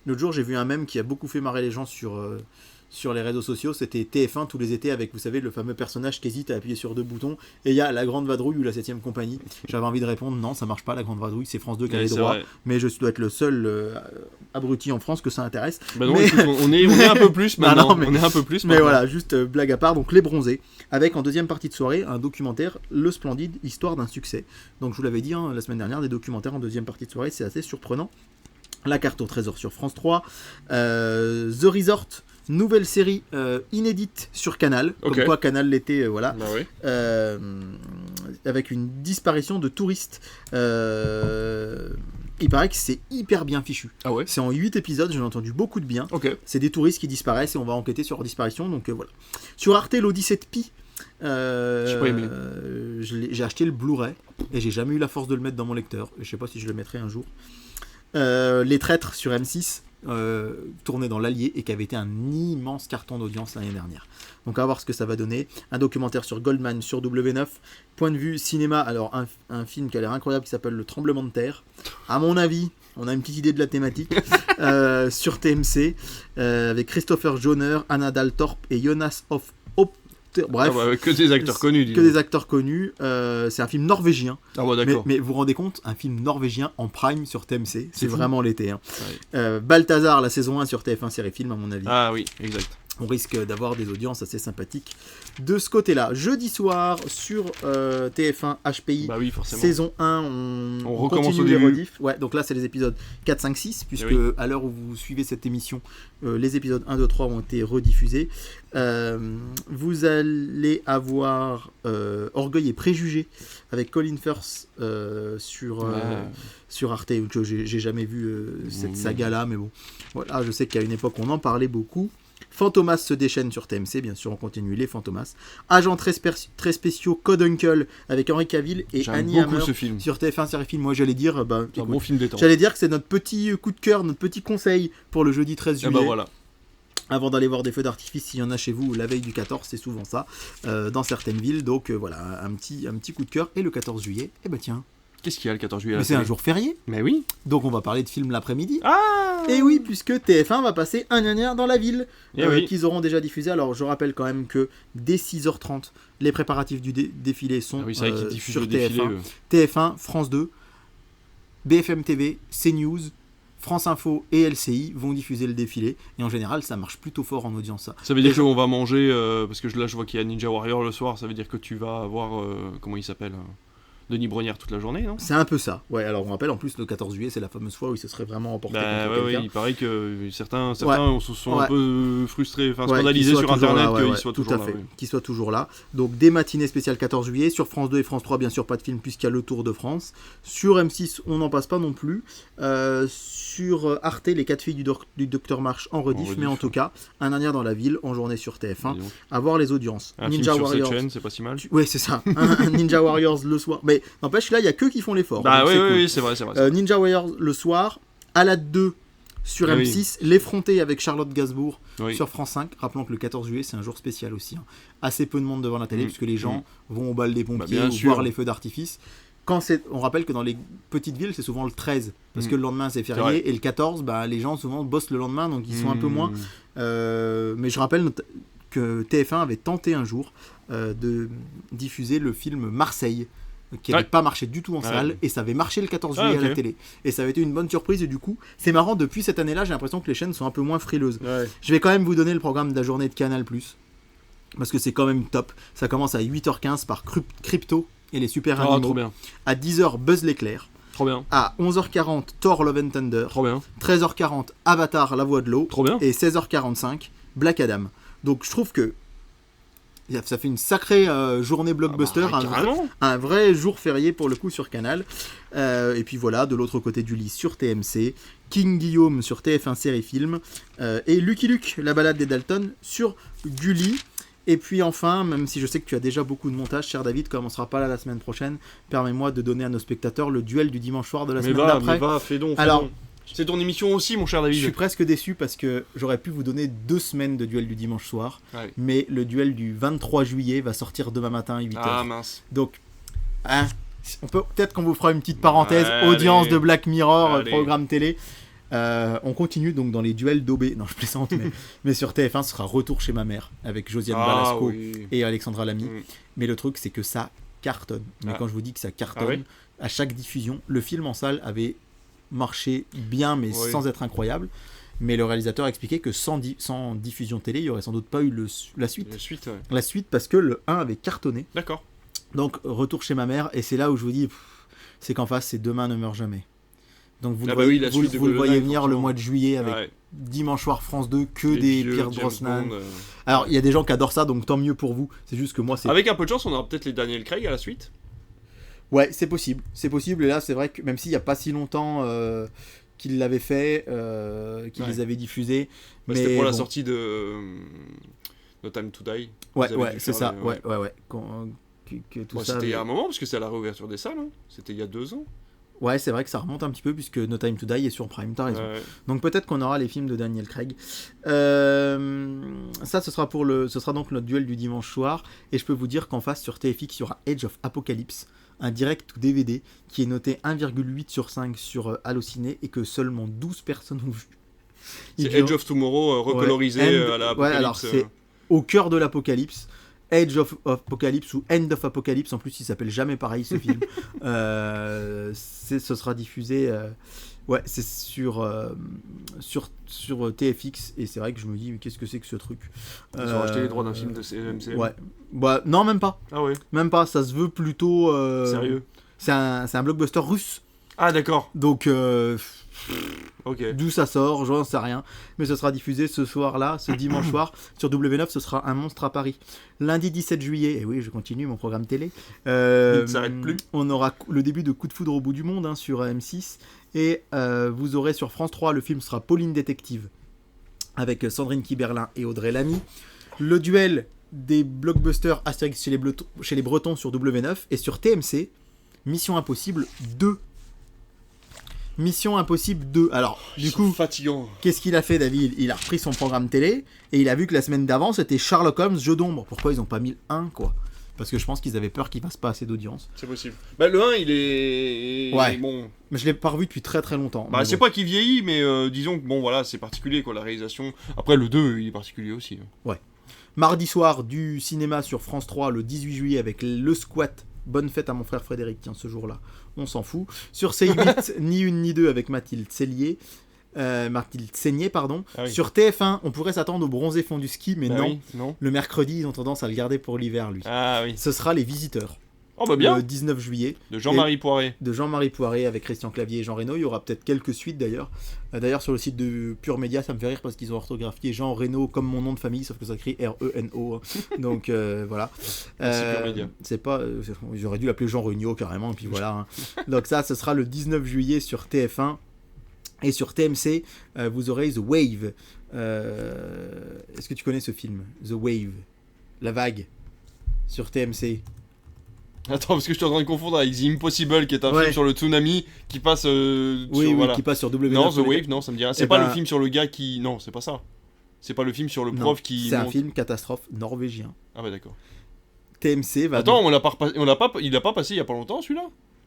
L'autre jour, j'ai vu un mème qui a beaucoup fait marrer les gens sur les réseaux sociaux. C'était TF1 tous les étés avec, vous savez, le fameux personnage qui hésite à appuyer sur 2 boutons. Et il y a La Grande Vadrouille ou La 7ème Compagnie. J'avais envie de répondre non, ça marche pas, La Grande Vadrouille, c'est France 2 qui a Ouais, les c'est droits. vrai. Mais je dois être le seul abruti en France que ça intéresse. Bah non, Mais- écoute, on est un peu plus Non, maintenant. non, mais- On est un peu plus Mais maintenant. voilà, juste blague à part, donc Les Bronzés, avec en deuxième partie de soirée un documentaire, Le Splendide, histoire d'un succès. Donc je vous l'avais dit la semaine dernière, des documentaires en deuxième partie de soirée, c'est assez surprenant. La carte au trésor sur France 3. The Resort, nouvelle série inédite sur Canal. Ok. Comme quoi Canal l'était, voilà. Bah oui. Avec une disparition de touristes. Il paraît que c'est hyper bien fichu. Ah ouais. C'est en 8 épisodes, j'en ai entendu beaucoup de bien. Ok. C'est des touristes qui disparaissent et on va enquêter sur leur disparition, donc voilà. Sur Arte, l'Odyssée de Pi. J'ai pas aimé. J'ai acheté le Blu-ray et j'ai jamais eu la force de le mettre dans mon lecteur. Je sais pas si je le mettrai un jour. Les Traîtres sur M6, tourné dans l'Allier et qui avait été un immense carton d'audience l'année dernière. Donc à voir ce que ça va donner. Un documentaire sur Goldman sur W9. Point de vue cinéma, alors un film qui a l'air incroyable qui s'appelle Le Tremblement de Terre. À mon avis, on a une petite idée de la thématique. Sur TMC, avec Christopher Joner, Anna Daltorp et Jonas Hoff. Bref, Ah bah, que des acteurs connus. que des acteurs connus. C'est un film norvégien. Ah bah d'accord. Mais vous vous rendez compte, un film norvégien en prime sur TMC, c'est fou. vraiment l'été. Hein. Ouais. Balthazar, la saison 1 sur TF1 Série Film, à mon avis. Ah oui, exact. On risque d'avoir des audiences assez sympathiques de ce côté-là. Jeudi soir sur TF1 HPI, Bah oui, forcément. saison 1, on recommence continue au les début. rediffs. Ouais, donc là, c'est les épisodes 4, 5, 6, puisque oui. à l'heure où vous suivez cette émission, les épisodes 1, 2, 3 ont été rediffusés. Vous allez avoir Orgueil et Préjugés avec Colin Firth sur Arte. J'ai jamais vu cette saga-là, mais bon. Voilà, je sais qu'à une époque, on en parlait beaucoup. Fantomas se déchaîne sur TMC, bien sûr, on continue les Fantomas. Agents très spéciaux, Code Uncle avec Henry Cavill et J'aime Annie beaucoup Hammer ce film. sur TF1 Série Film. Moi, j'allais dire, C'est un écoute, bon film détente. j'allais dire que c'est notre petit coup de cœur, notre petit conseil pour le jeudi 13 Et juillet. bah voilà. Avant d'aller voir des feux d'artifice, s'il y en a chez vous la veille du 14, c'est souvent ça, dans certaines villes. Donc voilà, un petit coup de cœur. Et le 14 juillet, eh ben tiens, Qu'est-ce qu'il y a le 14 juillet à mais la c'est un télé jour férié, Mais oui. donc on va parler de films l'après-midi. Ah Et oui, puisque TF1 va passer un gna dans la ville, Eh oui. qu'ils auront déjà diffusé. Alors je rappelle quand même que dès 6h30, les préparatifs du défilé sont Ah oui, c'est vrai qu'ils diffusent sur le défilé. TF1. TF1, France 2, BFM TV, CNews, France Info et LCI vont diffuser le défilé. Et en général, ça marche plutôt fort en audience. Ça veut dire qu'on va manger, parce que là je vois qu'il y a Ninja Warrior le soir, ça veut dire que tu vas avoir, comment il s'appelle Denis Brogniart toute la journée, non? C'est un peu ça. Ouais, alors on rappelle en plus le 14 juillet, c'est la fameuse fois où il se serait vraiment emporté Bah contre ouais, quelqu'un. il paraît que certains se sont Ouais. un peu frustrés, enfin Ouais, scandalisés qu'il soit sur toujours internet là, qu'il ouais, soit tout toujours à là. fait, ouais. qu'il soit toujours là. Donc des matinées spéciales 14 juillet sur France 2 et France 3, bien sûr pas de film puisqu'il y a le Tour de France. Sur M6, on n'en passe pas non plus. Sur Arte, les 4 filles du Docteur March en rediff, mais en tout cas, un dernier dans la ville en journée sur TF1. Dis donc. À voir les audiences. Un Ninja film sur Warriors. cette chaîne, c'est pas si mal. Ouais, c'est ça. Un Ninja Warriors le soir. Mais n'empêche, là, il y a que qui font l'effort. Bah donc oui, c'est oui, cool. oui, c'est vrai, c'est vrai. Ninja Warriors le soir, Alad 2 sur Ah oui. M6, L'Effronté avec Charlotte Gainsbourg Oui. sur France 5. Rappelons que le 14 juillet, c'est un jour spécial aussi. Hein. Assez peu de monde devant la télé, puisque les gens vont au bal des pompiers bien ou sûr. voir les feux d'artifice. On rappelle que dans les petites villes, c'est souvent le 13, parce que le lendemain c'est vrai. férié, et le 14, bah, les gens souvent bossent le lendemain, donc ils sont un peu moins. Mais je rappelle que TF1 avait tenté un jour de diffuser le film Marseille, qui n'avait pas marché du tout en salle, et ça avait marché le 14 juillet à la télé. Et ça avait été une bonne surprise, et du coup, c'est marrant, depuis cette année-là, j'ai l'impression que les chaînes sont un peu moins frileuses. Ouais. Je vais quand même vous donner le programme de la journée de Canal+, parce que c'est quand même top. Ça commence à 8h15 par Crypto et les super Ah, animaux. trop bien. À 10h, Buzz l'éclair. Trop bien. À 11h40, Thor Love and Thunder. Trop bien. 13h40, Avatar La Voix de l'eau. Trop bien. Et 16h45, Black Adam. Donc je trouve que ça fait une sacrée journée blockbuster, carrément. un vrai jour férié pour le coup sur Canal. Et puis voilà, de l'autre côté du lit sur TMC, King Guillaume sur TF1 Série Film, et Lucky Luke, la balade des Dalton sur Gulli. Et puis enfin, même si je sais que tu as déjà beaucoup de montage, cher David, comme on sera pas là la semaine prochaine, permets-moi de donner à nos spectateurs le duel du dimanche soir de la semaine d'après. Fais donc. Alors, c'est ton émission aussi, mon cher je David. suis presque déçu parce que j'aurais pu vous donner 2 semaines de duel du dimanche soir, Ouais. mais le duel du 23 juillet va sortir demain matin à 8h. Ah mince. Donc, hein, peut-être qu'on vous fera une petite parenthèse, audience Allez. de Black Mirror, Allez. programme télé. On continue donc dans les duels d'OB. Non, je plaisante, mais sur TF1, ce sera Retour chez ma mère avec Josiane Balasco oui. et Alexandra Lamy. Mm. Mais le truc, c'est que ça cartonne. Mais Ah. quand je vous dis que ça cartonne, Ah oui à chaque diffusion, le film en salle avait marché bien, mais Oui. sans être incroyable. Mais le réalisateur a expliqué que sans diffusion télé, il n'y aurait sans doute pas eu la suite. La suite, ouais. La suite parce que le 1 avait cartonné. D'accord. Donc, Retour chez ma mère. Et c'est là où je vous dis, c'est qu'en face, c'est Demain ne meurt jamais. Donc vous, Ah le, bah voyez, oui, la vous, suite de vous le voyez GoldenEye, venir le mois de juillet avec Ouais. Dimanche soir France 2, que Les des vieux Pierce James Brosnan. Bond, Alors il y a des gens qui adorent ça, donc tant mieux pour vous. C'est juste que moi c'est... Avec un peu de chance, on aura peut-être les Daniel Craig à la suite. Ouais, c'est possible. C'est possible, et là c'est vrai que même s'il n'y a pas si longtemps qu'ils l'avaient fait, qu'ils les avaient diffusés... Bah, mais c'était pour la bon. sortie de No Time to Die. Ouais, Ils avaient ouais, dû c'est faire ça, le- ouais. Que tout Bon, ça... c'était il y a un moment, parce que c'est à la réouverture des salles. Hein. C'était il y a 2 ans. Ouais, c'est vrai que ça remonte un petit peu, puisque No Time to Die est sur Prime, t'as raison. Ouais. Donc peut-être qu'on aura les films de Daniel Craig. Ça, ce sera donc notre duel du dimanche soir. Et je peux vous dire qu'en face, sur TFX, il y aura Age of Apocalypse, un direct ou DVD qui est noté 1,8 sur 5 sur Allociné et que seulement 12 personnes ont vu. C'est Edge of Tomorrow recolorisé à la Ouais, alors c'est au cœur de l'apocalypse. Edge of Apocalypse ou End of Apocalypse, en plus il s'appelle jamais pareil ce film. Ce sera diffusé, c'est sur TFX, et c'est vrai que je me dis mais qu'est-ce que c'est que ce truc. Ils ont acheté les droits d'un film de CMC. Ouais, bah non même pas. Ah ouais. Même pas, ça se veut plutôt. Sérieux. C'est un blockbuster russe. Ah d'accord. Donc Ok. d'où ça sort, j'en sais rien. Mais ce sera diffusé ce soir-là, ce dimanche soir, sur W9, ce sera Un monstre à Paris. Lundi 17 juillet, et oui, je continue mon programme télé. Il ne s'arrête plus. On aura le début de Coup de foudre au bout du monde sur M6. Et vous aurez sur France 3, le film sera Pauline Détective, avec Sandrine Kiberlin et Audrey Lamy. Le duel des blockbusters Astérix chez les Bretons sur W9. Et sur TMC, Mission Impossible 2. Mission Impossible 2. Alors, du coup, fatigant. qu'est-ce qu'il a fait, David ? Il a repris son programme télé et il a vu que la semaine d'avant, c'était Sherlock Holmes, Jeu d'ombre. Pourquoi ils n'ont pas mis le 1, quoi ? Parce que je pense qu'ils avaient peur qu'il fasse pas assez d'audience. C'est possible. Bah, le 1, il est. Ouais. Bon. Mais je l'ai pas revu depuis très très longtemps. Bah, Mais c'est bon. pas qu'il vieillit, mais disons que bon, voilà, c'est particulier, quoi, la réalisation. Après, le 2, il est particulier aussi. Mardi soir, du cinéma sur France 3, le 18 juillet, avec Le Squat. Bonne fête à mon frère Frédéric, tiens, ce jour-là. On s'en fout. Sur C8, Ni une ni deux avec Mathilde Seigné. Pardon. Ah oui. Sur TF1, on pourrait s'attendre au bronzé fond du ski, mais Bah non. oui, non. Le mercredi, ils ont tendance à le garder pour l'hiver, lui. Ah oui. Ce sera Les Visiteurs. Oh bah bien. Le 19 juillet. De Jean-Marie Poiré. De Jean-Marie Poiré avec Christian Clavier et Jean Reno. Il y aura peut-être quelques suites d'ailleurs. D'ailleurs, sur le site de Pure Média, ça me fait rire parce qu'ils ont orthographié Jean Reno comme mon nom de famille, sauf que ça écrit R-E-N-O. Donc voilà. Merci Pure Média. C'est pas. J'aurais dû l'appeler Jean Regnault carrément, et puis voilà. Hein. Donc ça, ce sera le 19 juillet sur TF1. Et sur TMC, vous aurez The Wave. Est-ce que tu connais ce film ? The Wave. La vague. Sur TMC. Attends, parce que je suis en train de confondre avec The Impossible, qui est un Ouais. film sur le tsunami, qui passe Oui, voilà. qui passe sur W9. Non, The Wave, non, ça me dit rien. C'est Eh pas ben- le film sur le gars qui... Non, c'est pas ça. C'est pas le film sur le Non, prof qui... c'est un monte- film catastrophe norvégien. Ah bah d'accord. TMC va... Attends, il a pas passé il y a pas longtemps, celui-là.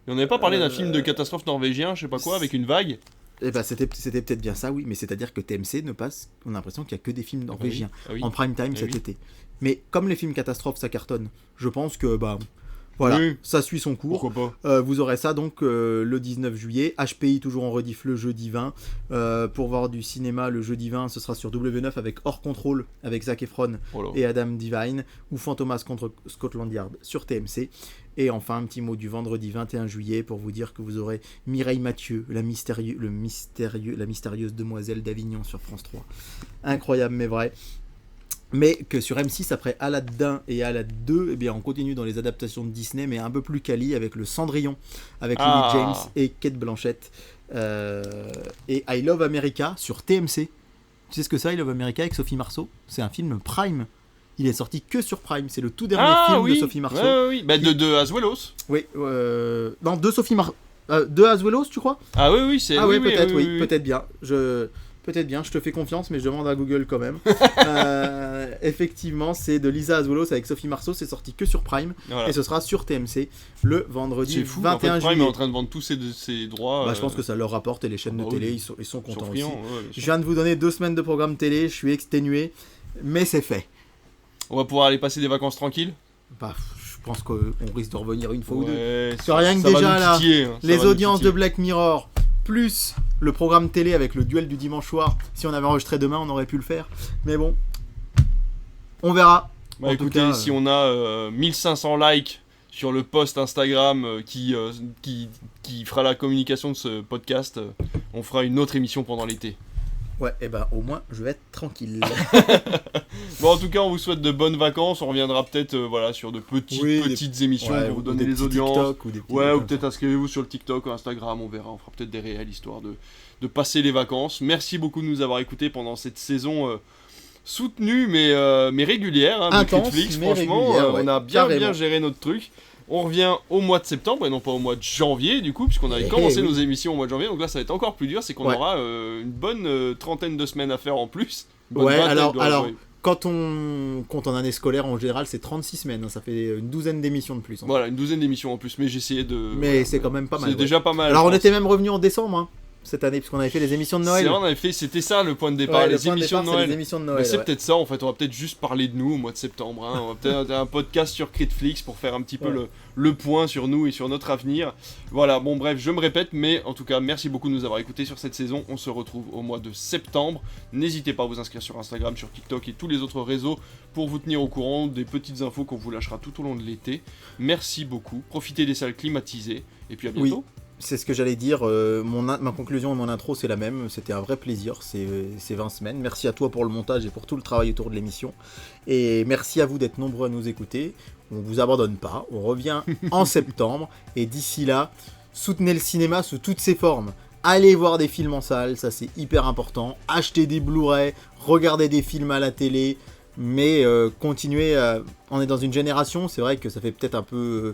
Et on n'avait pas parlé d'un film de catastrophe norvégien, je sais pas quoi, avec une vague. Eh ben, c'était peut-être bien ça, oui, mais c'est-à-dire que TMC ne passe... On a l'impression qu'il n'y a que des films norvégiens Ah oui. en prime time Eh cet oui. été. Mais comme les films catastrophes, ça cartonne, je pense que, bah... Voilà, Oui. ça suit son cours. Pourquoi pas. Vous aurez ça donc le 19 juillet. HPI toujours en rediff le jeudi 20. Pour voir du cinéma le jeudi 20, ce sera sur W9 avec Hors Contrôle avec Zac Efron Voilà. et Adam Devine, ou Fantomas contre Scotland Yard sur TMC. Et enfin un petit mot du vendredi 21 juillet pour vous dire que vous aurez Mireille Mathieu, la mystérieuse demoiselle d'Avignon sur France 3. Incroyable mais vrai. Mais que sur M6, après Aladdin et Aladdin 2, eh bien, on continue dans les adaptations de Disney, mais un peu plus quali, avec Le Cendrillon, avec Lily James et Kate Blanchett. Et I Love America sur TMC. Tu sais ce que c'est, I Love America, avec Sophie Marceau ? C'est un film Prime. Il est sorti que sur Prime. C'est le tout dernier film de Sophie Marceau. Oui. Bah, de Azuelos. Oui, non, de Sophie Marceau. De Azuelos, tu crois ? Ah oui, c'est... Ah oui, peut-être, oui, peut-être bien. Peut-être bien, je te fais confiance, mais je demande à Google quand même. Effectivement, c'est de Lisa Azuelos avec Sophie Marceau, c'est sorti que sur Prime, Voilà. et ce sera sur TMC le vendredi C'est fou, 21 en fait, Prime juillet. est en train de vendre tous ses droits. Bah, je pense que ça leur rapporte, et les chaînes de bah télé, oui. ils sont contents friands, aussi. ouais, bien sûr. Je viens de vous donner 2 semaines de programme télé, je suis exténué, mais c'est fait. On va pouvoir aller passer des vacances tranquilles. Bah, je pense qu'on risque de revenir une fois ou deux. Ouais, Parce que rien que ça va déjà nous là, titiller, hein, ça les va nous audiences de titiller. Black Mirror, plus le programme télé avec le duel du dimanche soir. Si on avait enregistré demain, on aurait pu le faire. Mais bon, on verra. Bah En tout écoutez, cas, si on a 1500 likes sur le post Instagram qui fera la communication de ce podcast. On fera une autre émission pendant l'été. Ouais, et ben au moins je vais être tranquille. Bon, en tout cas, on vous souhaite de bonnes vacances. On reviendra peut-être sur de petites émissions pour vous donner les audiences. Ou peut-être inscrivez-vous sur le TikTok ou Instagram, on verra. On fera peut-être des réels histoire de passer les vacances. Merci beaucoup de nous avoir écoutés pendant cette saison soutenue mais régulière. Intense, Netflix, mais franchement, régulière, on a bien géré notre truc. On revient au mois de septembre et non pas au mois de janvier, du coup, puisqu'on avait commencé nos émissions au mois de janvier. Donc là, ça va être encore plus dur. C'est qu'on aura une bonne trentaine de semaines à faire en plus. Alors quand on compte en année scolaire, en général, c'est 36 semaines. Ça fait une douzaine d'émissions de plus. Voilà, une douzaine d'émissions en plus. Mais j'essayais de. Mais c'est quand même pas mal. C'est déjà pas mal. Alors, on était même revenu en décembre. Cette année, puisqu'on avait fait les émissions de Noël. C'est vrai, on avait fait, c'était ça le point de départ, les émissions de Noël. Mais c'est peut-être ça, en fait, on va peut-être juste parler de nous au mois de septembre. On va peut-être un podcast sur Critflix pour faire un petit peu le point sur nous et sur notre avenir. Voilà, bon bref, je me répète, mais en tout cas, merci beaucoup de nous avoir écoutés sur cette saison. On se retrouve au mois de septembre. N'hésitez pas à vous inscrire sur Instagram, sur TikTok et tous les autres réseaux pour vous tenir au courant des petites infos qu'on vous lâchera tout au long de l'été. Merci beaucoup, profitez des salles climatisées et puis à bientôt. Oui. C'est ce que j'allais dire, ma conclusion et mon intro c'est la même, c'était un vrai plaisir ces 20 semaines. Merci à toi pour le montage et pour tout le travail autour de l'émission. Et merci à vous d'être nombreux à nous écouter. On ne vous abandonne pas, on revient en septembre. Et d'ici là, soutenez le cinéma sous toutes ses formes. Allez voir des films en salle, ça c'est hyper important. Achetez des Blu-ray, regardez des films à la télé. Mais continuez, on est dans une génération, c'est vrai que ça fait peut-être un peu...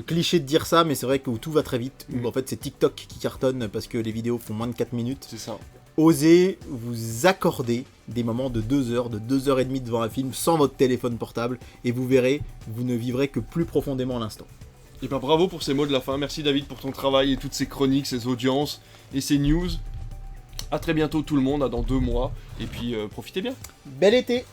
cliché de dire ça, mais c'est vrai que tout va très vite. En fait, c'est TikTok qui cartonne parce que les vidéos font moins de 4 minutes. C'est ça. Osez vous accorder des moments de 2 heures, de 2 heures et demie devant un film sans votre téléphone portable et vous verrez, vous ne vivrez que plus profondément l'instant. Et ben bravo pour ces mots de la fin. Merci David pour ton travail et toutes ces chroniques, ces audiences et ces news. À très bientôt tout le monde, à dans 2 mois. Et puis profitez bien. Bel été!